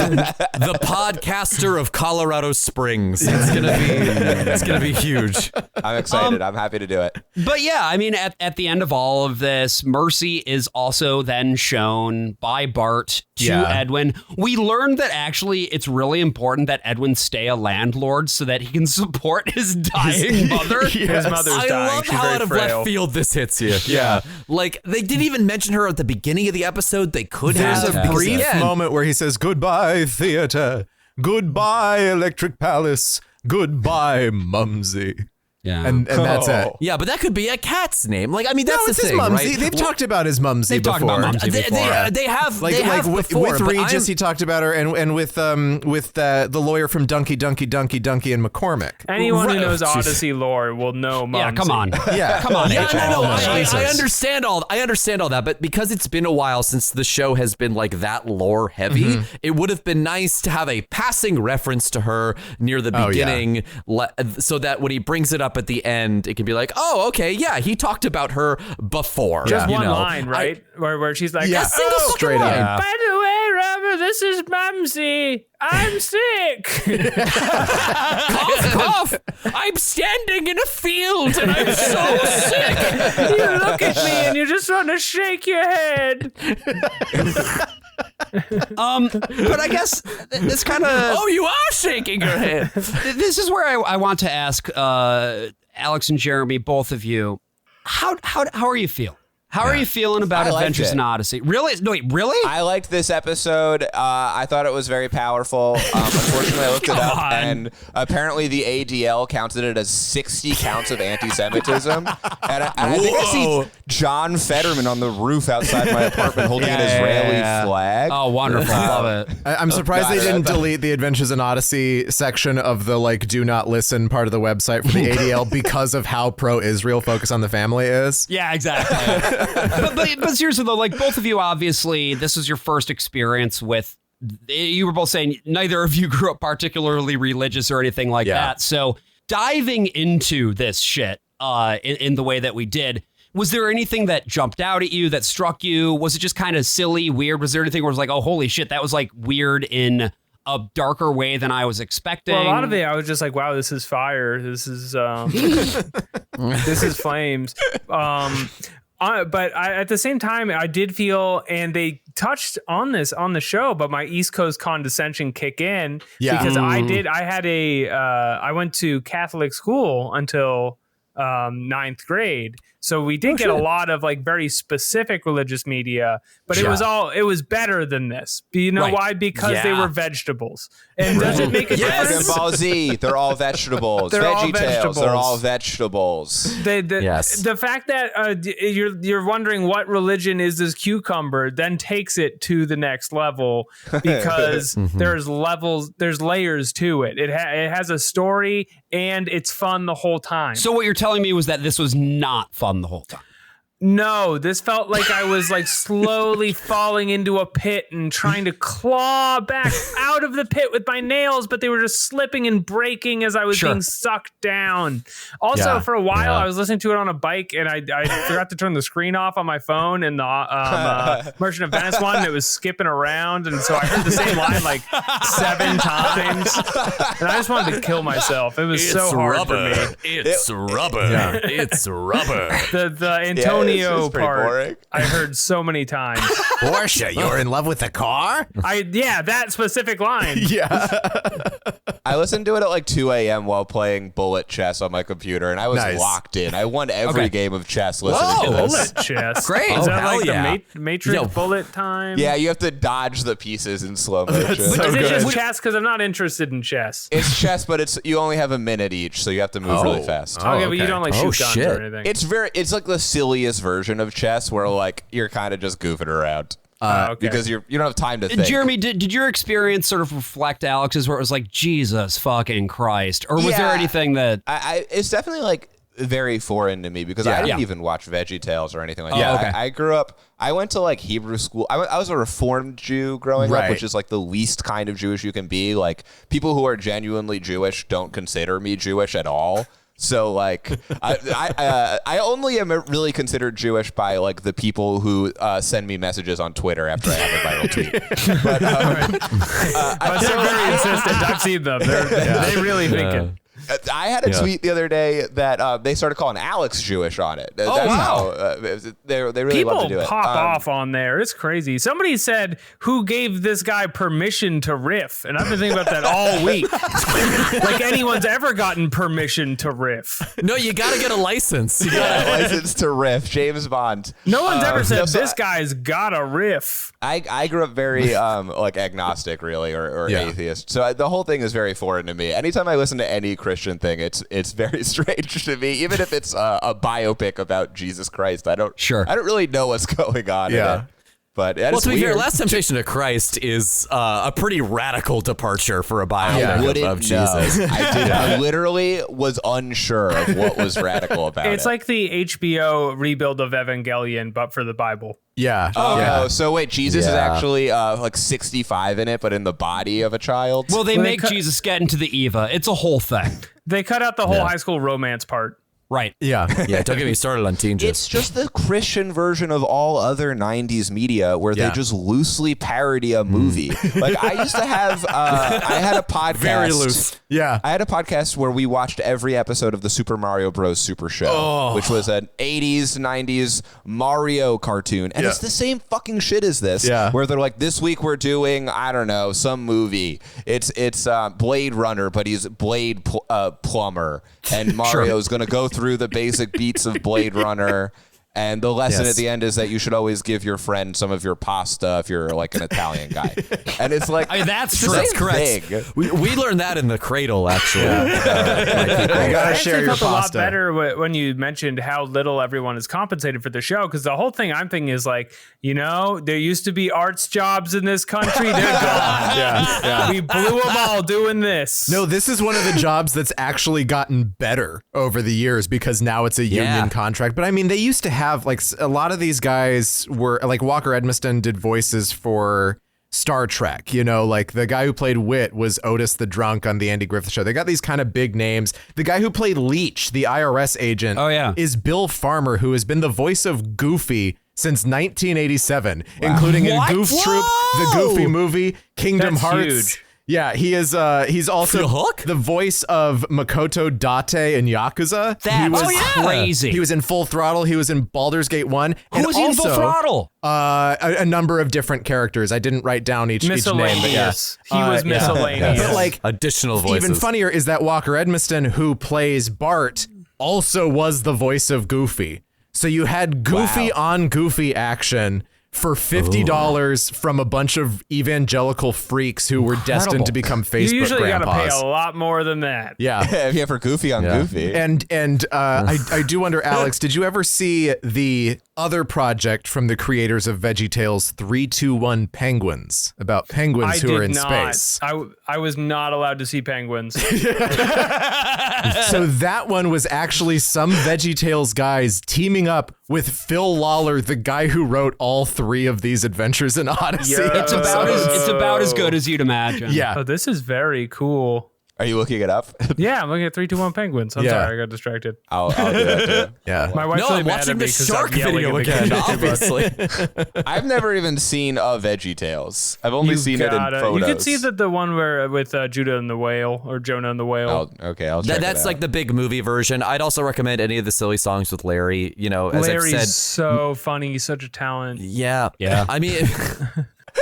E: The podcaster of Colorado Springs. It's gonna be huge.
B: I'm excited. I'm happy to do it.
C: But yeah, I mean, at the end of all of this, Mercy is also then shown by Bart to Edwin. We learned that actually it's really important that Edwin stay a landlord so that he can support his dying mother.
A: His mother's dying.
E: I love
A: She's
E: how
A: very
E: out of
A: frail.
E: left field this hits you.
D: Yeah.
E: Like, they didn't even mention her at the beginning of the episode. They could
D: There's
E: have.
D: a brief moment where he says, "Goodbye, theater. Goodbye, Electric Palace. Goodbye, Mumsy."
C: Yeah.
D: And that's it.
E: Yeah, but that could be a cat's name. Like, I mean, that's
D: it's
E: the
D: his
E: thing,
D: Mumsy.
E: right?
D: They've talked about his Mumsy before.
C: Talked about Mumsy before.
E: They have
D: with
E: before, but
D: Regis, he talked about her, and with the lawyer from Donkey and McCormick.
A: Anyone who knows Odyssey lore will know Mumsy.
C: Yeah, come on.
D: Come on.
E: Yeah, no, I
D: Jesus.
E: understand all that, but because it's been a while since the show has been like that lore heavy, it would have been nice to have a passing reference to her near the beginning, so that when he brings it up at the end, it can be like, oh, okay, yeah, he talked about her before.
A: Just one line, right? Where she's like,
E: a single
D: straight
E: line.
D: up.
A: By the way, Robert, this is Mumsy. I'm sick.
E: Cough, cough. I'm standing in a field and I'm so sick.
A: You look at me and you just want to shake your head.
C: But I guess this kind of...
E: Oh, you are shaking your head.
C: This is where I want to ask Alex and Jeremy, both of you, how are you feeling? How are you feeling about Adventures in Odyssey? Really? No, wait, really?
B: I liked this episode. I thought it was very powerful. Unfortunately, I looked it up, and apparently the ADL counted it as 60 counts of anti-Semitism. And I think I see John Fetterman on the roof outside my apartment holding an Israeli flag.
C: Oh, wonderful. Love it.
D: I'm surprised they didn't delete the Adventures in Odyssey section of the do not listen part of the website for the ADL because of how pro-Israel Focus on the Family is.
C: Yeah, exactly. but seriously though, both of you, obviously, this is your first experience with. You were both saying neither of you grew up particularly religious or anything like that. So diving into this shit in the way that we did, was there anything that jumped out at you, that struck you? Was it just kind of silly, weird? Was there anything where it was like, oh, holy shit, that was weird in a darker way than I was expecting?
A: Well, a lot of it, I was just like, wow, this is fire. This is this is flames. But at the same time, I did feel, and they touched on this on the show, but my East Coast condescension kick in because I went to Catholic school until 9th grade. So we did get a lot of very specific religious media, but it was better than this. Do you know why? Because they were vegetables. And does it make a difference?
B: Dragon Ball Z, they're all vegetables. VeggieTales, they're all vegetables.
A: The fact that you're wondering what religion is this cucumber then takes it to the next level because there's layers to it. It has a story and it's fun the whole time.
C: So what you're telling me was that this was not fun the whole time.
A: No, this felt like I was slowly falling into a pit and trying to claw back out of the pit with my nails, but they were just slipping and breaking as I was being sucked down. Also, for a while, I was listening to it on a bike and I forgot to turn the screen off on my phone and the Merchant of Venice one, and it was skipping around. And so I heard the same line 7 times. And I just wanted to kill myself. It was so hard for me.
E: It's rubber. Yeah. It's rubber.
A: The Antonio part,
B: boring.
A: I heard so many times.
D: Portia, you're in love with the car?
A: That specific line.
B: I listened to it at 2 a.m. while playing bullet chess on my computer, and I was locked in. I won every game of chess listening to this.
A: Bullet chess.
E: Great.
A: Is that
E: the
A: Matrix bullet time?
B: Yeah, you have to dodge the pieces in slow motion.
A: Is it just chess? Because I'm not interested in chess.
B: It's chess, but you only have a minute each, so you have to move really fast.
A: Okay, but you don't shoot guns or anything.
B: It's the silliest version of chess where you're kind of just goofing around. because you don't have time to think.
C: Jeremy, did your experience sort of reflect Alex's, where it was like, Jesus fucking Christ? Or was there anything that...
B: It's definitely like very foreign to me because I didn't even watch VeggieTales or anything like that.
C: Okay.
B: I grew up, I went to like Hebrew school. I was a Reformed Jew growing up, which is like the least kind of Jewish you can be. Like people who are genuinely Jewish don't consider me Jewish at all. So like I only am really considered Jewish by like the people who send me messages on Twitter after I have a viral tweet. But
A: they're very insistent. I've seen them. They really think it.
B: I had a tweet the other day that they started calling Alex Jewish on it. That's how they really
A: People
B: love to do it.
A: pop off on there. It's crazy. Somebody said, who gave this guy permission to riff? And I've been thinking about that all week. Like anyone's ever gotten permission to riff.
E: No, you got to get a license.
B: You got a license to riff. James Bond.
A: No one's ever said, this guy's got a riff.
B: I grew up very like agnostic, really, or atheist. So the whole thing is very foreign to me. Anytime I listen to any Christian thing, it's very strange to me. Even if it's a biopic about Jesus Christ, I don't really know what's going on in it. But
E: well, to be fair, Last Temptation of Christ is a pretty radical departure for a biopic of Jesus.
B: I literally was unsure of what was radical about it.
A: It's like the HBO rebuild of Evangelion, but for the Bible.
D: Yeah.
B: Oh, so wait, Jesus is actually like 65 in it, but in the body of a child?
C: Well, they make Jesus get into the Eva. It's a whole thing.
A: They cut out the whole high school romance part.
C: Right.
D: Yeah.
E: Yeah, don't get me started on Teen Just.
B: It's just the Christian version of all other 90s media where they just loosely parody a movie. Like I used to have, I had a podcast.
E: Very loose.
D: Yeah.
B: I had a podcast where we watched every episode of the Super Mario Bros. Super Show, which was an 80s, 90s Mario cartoon. And it's the same fucking shit as this, where they're like, this week we're doing, I don't know, some movie. It's Blade Runner, but he's Blade Plumber. And Mario's going to go through the basic beats of Blade Runner, and the lesson at the end is that you should always give your friend some of your pasta if you're like an Italian guy. And it's like
C: that's true. That's correct.
E: We learned that in the cradle, actually.
A: I
D: gotta share your
A: felt a lot
D: pasta.
A: better when you mentioned how little everyone is compensated for the show, because the whole thing I'm thinking is like, you know, there used to be arts jobs in this country. They're gone. We blew them all doing this.
D: No, this is one of the jobs that's actually gotten better over the years because now it's a union contract. But I mean, they used to have like a lot of these guys were like Walker Edmiston did voices for Star Trek, you know, like the guy who played Whit was Otis the drunk on the Andy Griffith Show. They got these kind of big names. The guy who played Leech, the IRS agent, is Bill Farmer, who has been the voice of Goofy since 1987, including in Goof Troop, the Goofy movie, Kingdom Hearts.
A: Huge.
D: Yeah, he is. He's also the voice of Makoto Date in Yakuza.
C: That's crazy.
D: He was in Full Throttle. He was in Baldur's Gate 1.
C: Who was he in Full Throttle?
D: A number of different characters. I didn't write down each name. But
A: he was miscellaneous.
D: But like
E: additional voices.
D: Even funnier is that Walker Edmiston, who plays Bart, also was the voice of Goofy. So you had Goofy on Goofy action for $50 from a bunch of evangelical freaks who were destined to become Facebook
A: you usually
D: grandpas.
A: Gotta pay a lot more than that.
B: Yeah, for Goofy on Goofy.
D: And I do wonder, Alex, did you ever see the other project from the creators of VeggieTales 321 Penguins about penguins who are in space?
A: I was not allowed to see penguins.
D: So that one was actually some VeggieTales guys teaming up with Phil Lawler, the guy who wrote all three of these adventures in Odyssey.
C: It's about as good as you'd imagine.
D: Yeah.
A: Oh, this is very cool.
B: Are you looking it up?
A: Yeah, I'm looking at 321 Penguins. I'm sorry, I got distracted.
B: I'll do that too.
D: Yeah.
A: My wife's really
E: I'm
A: mad
E: watching
A: at me
E: the
A: because
E: shark
A: I'm yelling
E: video
A: at
E: again,
A: me.
E: obviously.
B: I've never even seen a VeggieTales. I've only seen it in photos.
A: You could see the one where with Judah and the Whale or Jonah and the Whale.
B: I'll check
E: That's
B: it out.
E: like the big movie version. I'd also recommend any of the silly songs with Larry. You know, as
A: Larry's
E: I've said,
A: so funny. He's such a talent.
E: Yeah. I mean,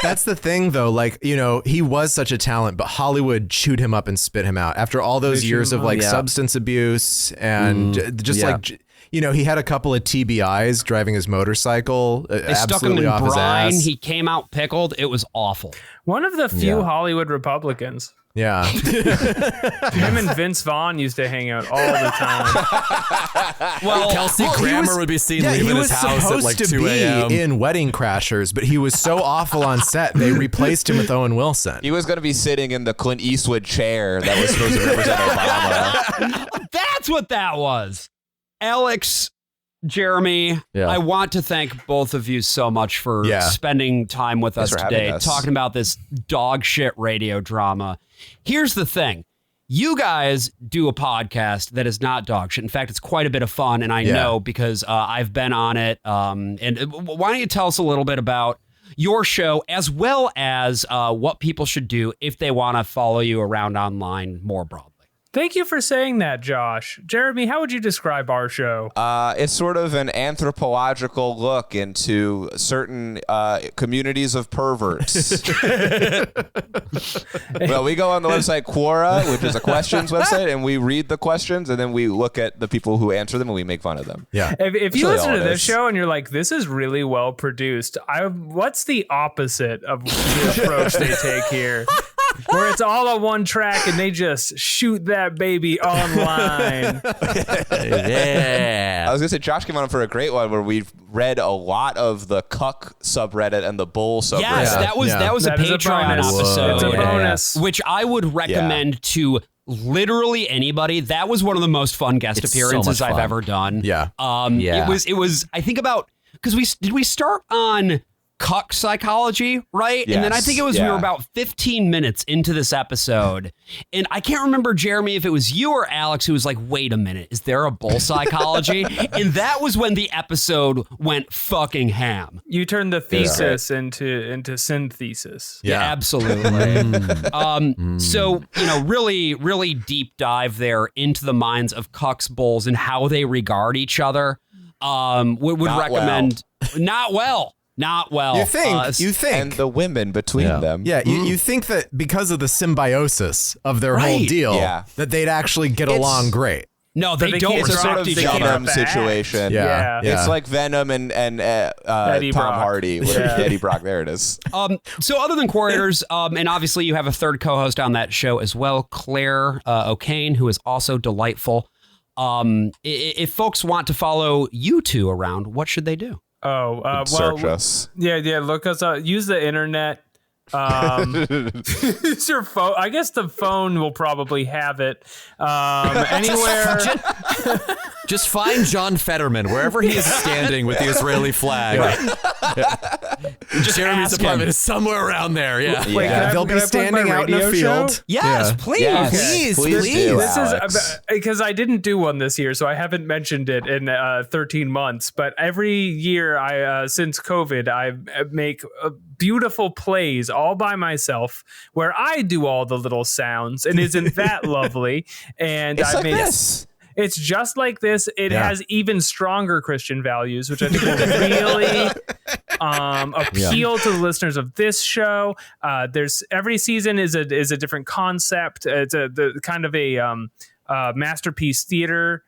D: That's the thing, though. Like, you know, he was such a talent, but Hollywood chewed him up and spit him out after all those years of like substance abuse and like, you know, he had a couple of TBIs driving his motorcycle.
C: They stuck him in brine. He came out pickled. It was awful.
A: One of the few Hollywood Republicans.
D: Yeah.
A: Him and Vince Vaughn used to hang out all the time.
E: Kelsey Grammer would be seen leaving his house at like 2 a.m.
D: in Wedding Crashers, but he was so awful on set, they replaced him with Owen Wilson.
B: He was going to be sitting in the Clint Eastwood chair that was supposed to represent Obama.
C: That's what that was. Alex, Jeremy, I want to thank both of you so much for spending time with us today, talking about this dog shit radio drama. Here's the thing. You guys do a podcast that is not dog shit. In fact, it's quite a bit of fun, and I know because I've been on it. And why don't you tell us a little bit about your show, as well as what people should do if they want to follow you around online more broadly?
A: Thank you for saying that, Josh. Jeremy, how would you describe our show?
B: It's sort of an anthropological look into certain communities of perverts. Well, we go on the website Quora, which is a questions website, and we read the questions, and then we look at the people who answer them, and we make fun of them.
D: Yeah.
A: If you listen to this show and you're like, this is really well produced, what's the opposite of the approach they take here? Where it's all on one track and they just shoot that baby online.
B: Yeah. I was going to say, Josh came on for a great one where we've read a lot of the cuck subreddit and the bull subreddit.
C: Yes, that was a Patreon episode.
A: It's a bonus.
C: Which I would recommend to literally anybody. That was one of the most fun guest appearances I've ever done.
D: Yeah.
C: It was I think about, because we start on cuck psychology, right?
B: Yes,
C: and then I think it was we were about 15 minutes into this episode, and I can't remember, Jeremy, if it was you or Alex who was like, wait a minute, is there a bull psychology? And that was when the episode went fucking ham.
A: You turned the thesis into synthesis.
C: Yeah, absolutely. So, you know, really, really deep dive there into the minds of cucks, bulls, and how they regard each other. Would recommend not well. Not well.
D: You think.
B: And the women between them.
D: Yeah, you think that because of the symbiosis of their whole deal, that they'd actually get along great.
C: No, they don't.
B: It's a sort of Venom situation.
D: Yeah.
B: It's like Venom and Tom Hardy with Eddie Brock. There it is.
C: So other than Quarators, and obviously you have a third co-host on that show as well, Claire O'Kane, who is also delightful. If folks want to follow you two around, what should they do?
B: Search us.
A: Yeah, look us up. Use the internet. Use your phone. I guess the phone will probably have it. Anywhere.
E: Just find John Fetterman wherever he is standing with the Israeli flag. Jeremy's apartment is somewhere around there. Yeah.
A: Wait,
D: they'll be standing out in a field.
A: Show?
C: Yes, please.
B: Please.
A: This is because I didn't do one this year, so I haven't mentioned it in 13 months. But every year, I since COVID, I make beautiful plays all by myself where I do all the little sounds, and isn't that lovely? And
B: it's
A: I've
B: like
A: made
B: this.
A: It's just like this. It has even stronger Christian values, which I think will really appeal to the listeners of this show. There's every season is a different concept. It's the kind of a masterpiece theater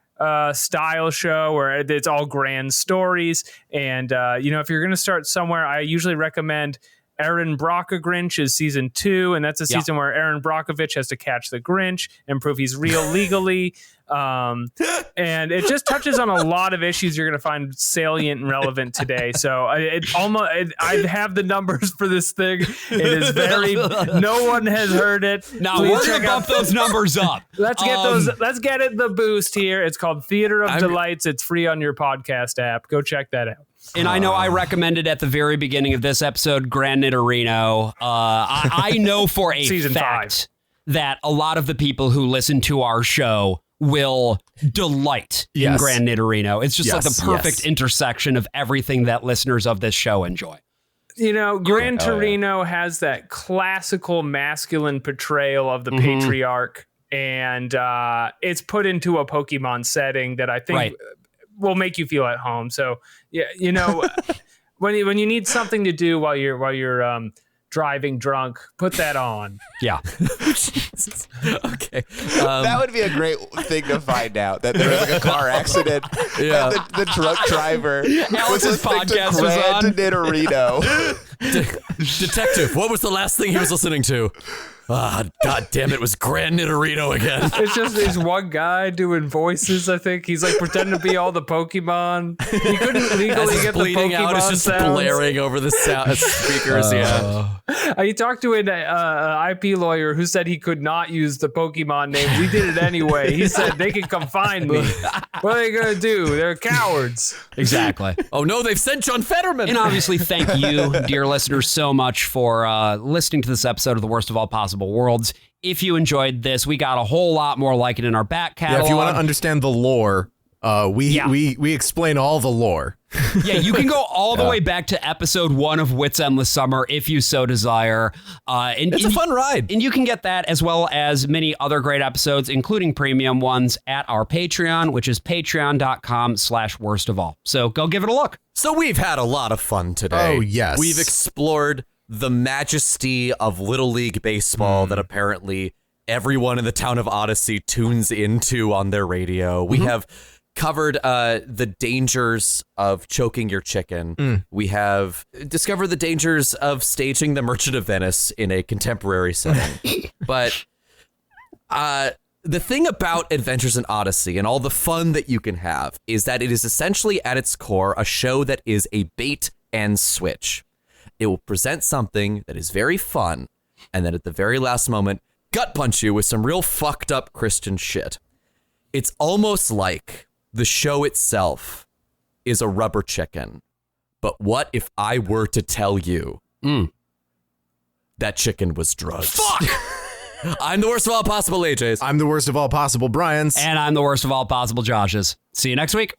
A: style show where it's all grand stories. And if you're going to start somewhere, I usually recommend Aaron Brockovich is season 2, and that's a season where Aaron Brockovich has to catch the Grinch and prove he's real legally. And it just touches on a lot of issues you're going to find salient and relevant today. So I have the numbers for this thing. It is very, no one has heard it.
C: Now we're going to bump those numbers up.
A: Let's get it the boost here. It's called Theater of Delights. It's free on your podcast app. Go check that out.
C: And I know I recommended at the very beginning of this episode, Grand Nitterino. I know for a fact that a lot of the people who listen to our show will delight in Grand Nitterino. It's just like the perfect intersection of everything that listeners of this show enjoy.
A: Gran Torino has that classical masculine portrayal of the patriarch, and it's put into a Pokemon setting that I think will make you feel at home. So, when you need something to do while you're driving drunk. Put that on.
C: Yeah.
E: Okay.
B: That would be a great thing to find out, that there was like a car accident.
E: Yeah.
B: And the drunk driver
C: Alex's podcast was on.
B: Nitterino.
E: Detective, what was the last thing he was listening to? Ah, God damn it, was Grand Nitterino again.
A: It's just this one guy doing voices, I think. He's like pretending to be all the Pokemon. He couldn't legally get the
E: bleeding
A: Pokemon
E: out, it's just
A: sounds.
E: blaring over the speakers, yeah.
A: He talked to an IP lawyer who said he could not use the Pokemon names. We did it anyway. He said they can come find me. What are they going to do? They're cowards.
C: Exactly.
E: Oh, no, they've sent John Fetterman.
C: And obviously, thank you, dear listeners, so much for listening to this episode of The Worst of All Possible Worlds. If you enjoyed this, we got a whole lot more like it in our back catalog.
D: Yeah, if you want to understand the lore, we explain all the lore.
C: Yeah, you can go all the way back to episode 1 of Whit's Endless Summer if you so desire.
E: It's a fun ride.
C: And you can get that as well as many other great episodes, including premium ones, at our Patreon, which is patreon.com/worstofall. So go give it a look.
E: So we've had a lot of fun today.
D: Oh, yes.
E: We've explored the majesty of Little League Baseball that apparently everyone in the town of Odyssey tunes into on their radio. We have covered the dangers of choking your chicken. We have discovered the dangers of staging the Merchant of Venice in a contemporary setting. But the thing about Adventures in Odyssey and all the fun that you can have is that it is essentially at its core a show that is a bait and switch. It will present something that is very fun, and then at the very last moment, gut punch you with some real fucked up Christian shit. It's almost like the show itself is a rubber chicken. But what if I were to tell you that chicken was drugs?
C: Fuck!
E: I'm the worst of all possible AJs.
D: I'm the worst of all possible Brians.
C: And I'm the worst of all possible Joshes. See you next week.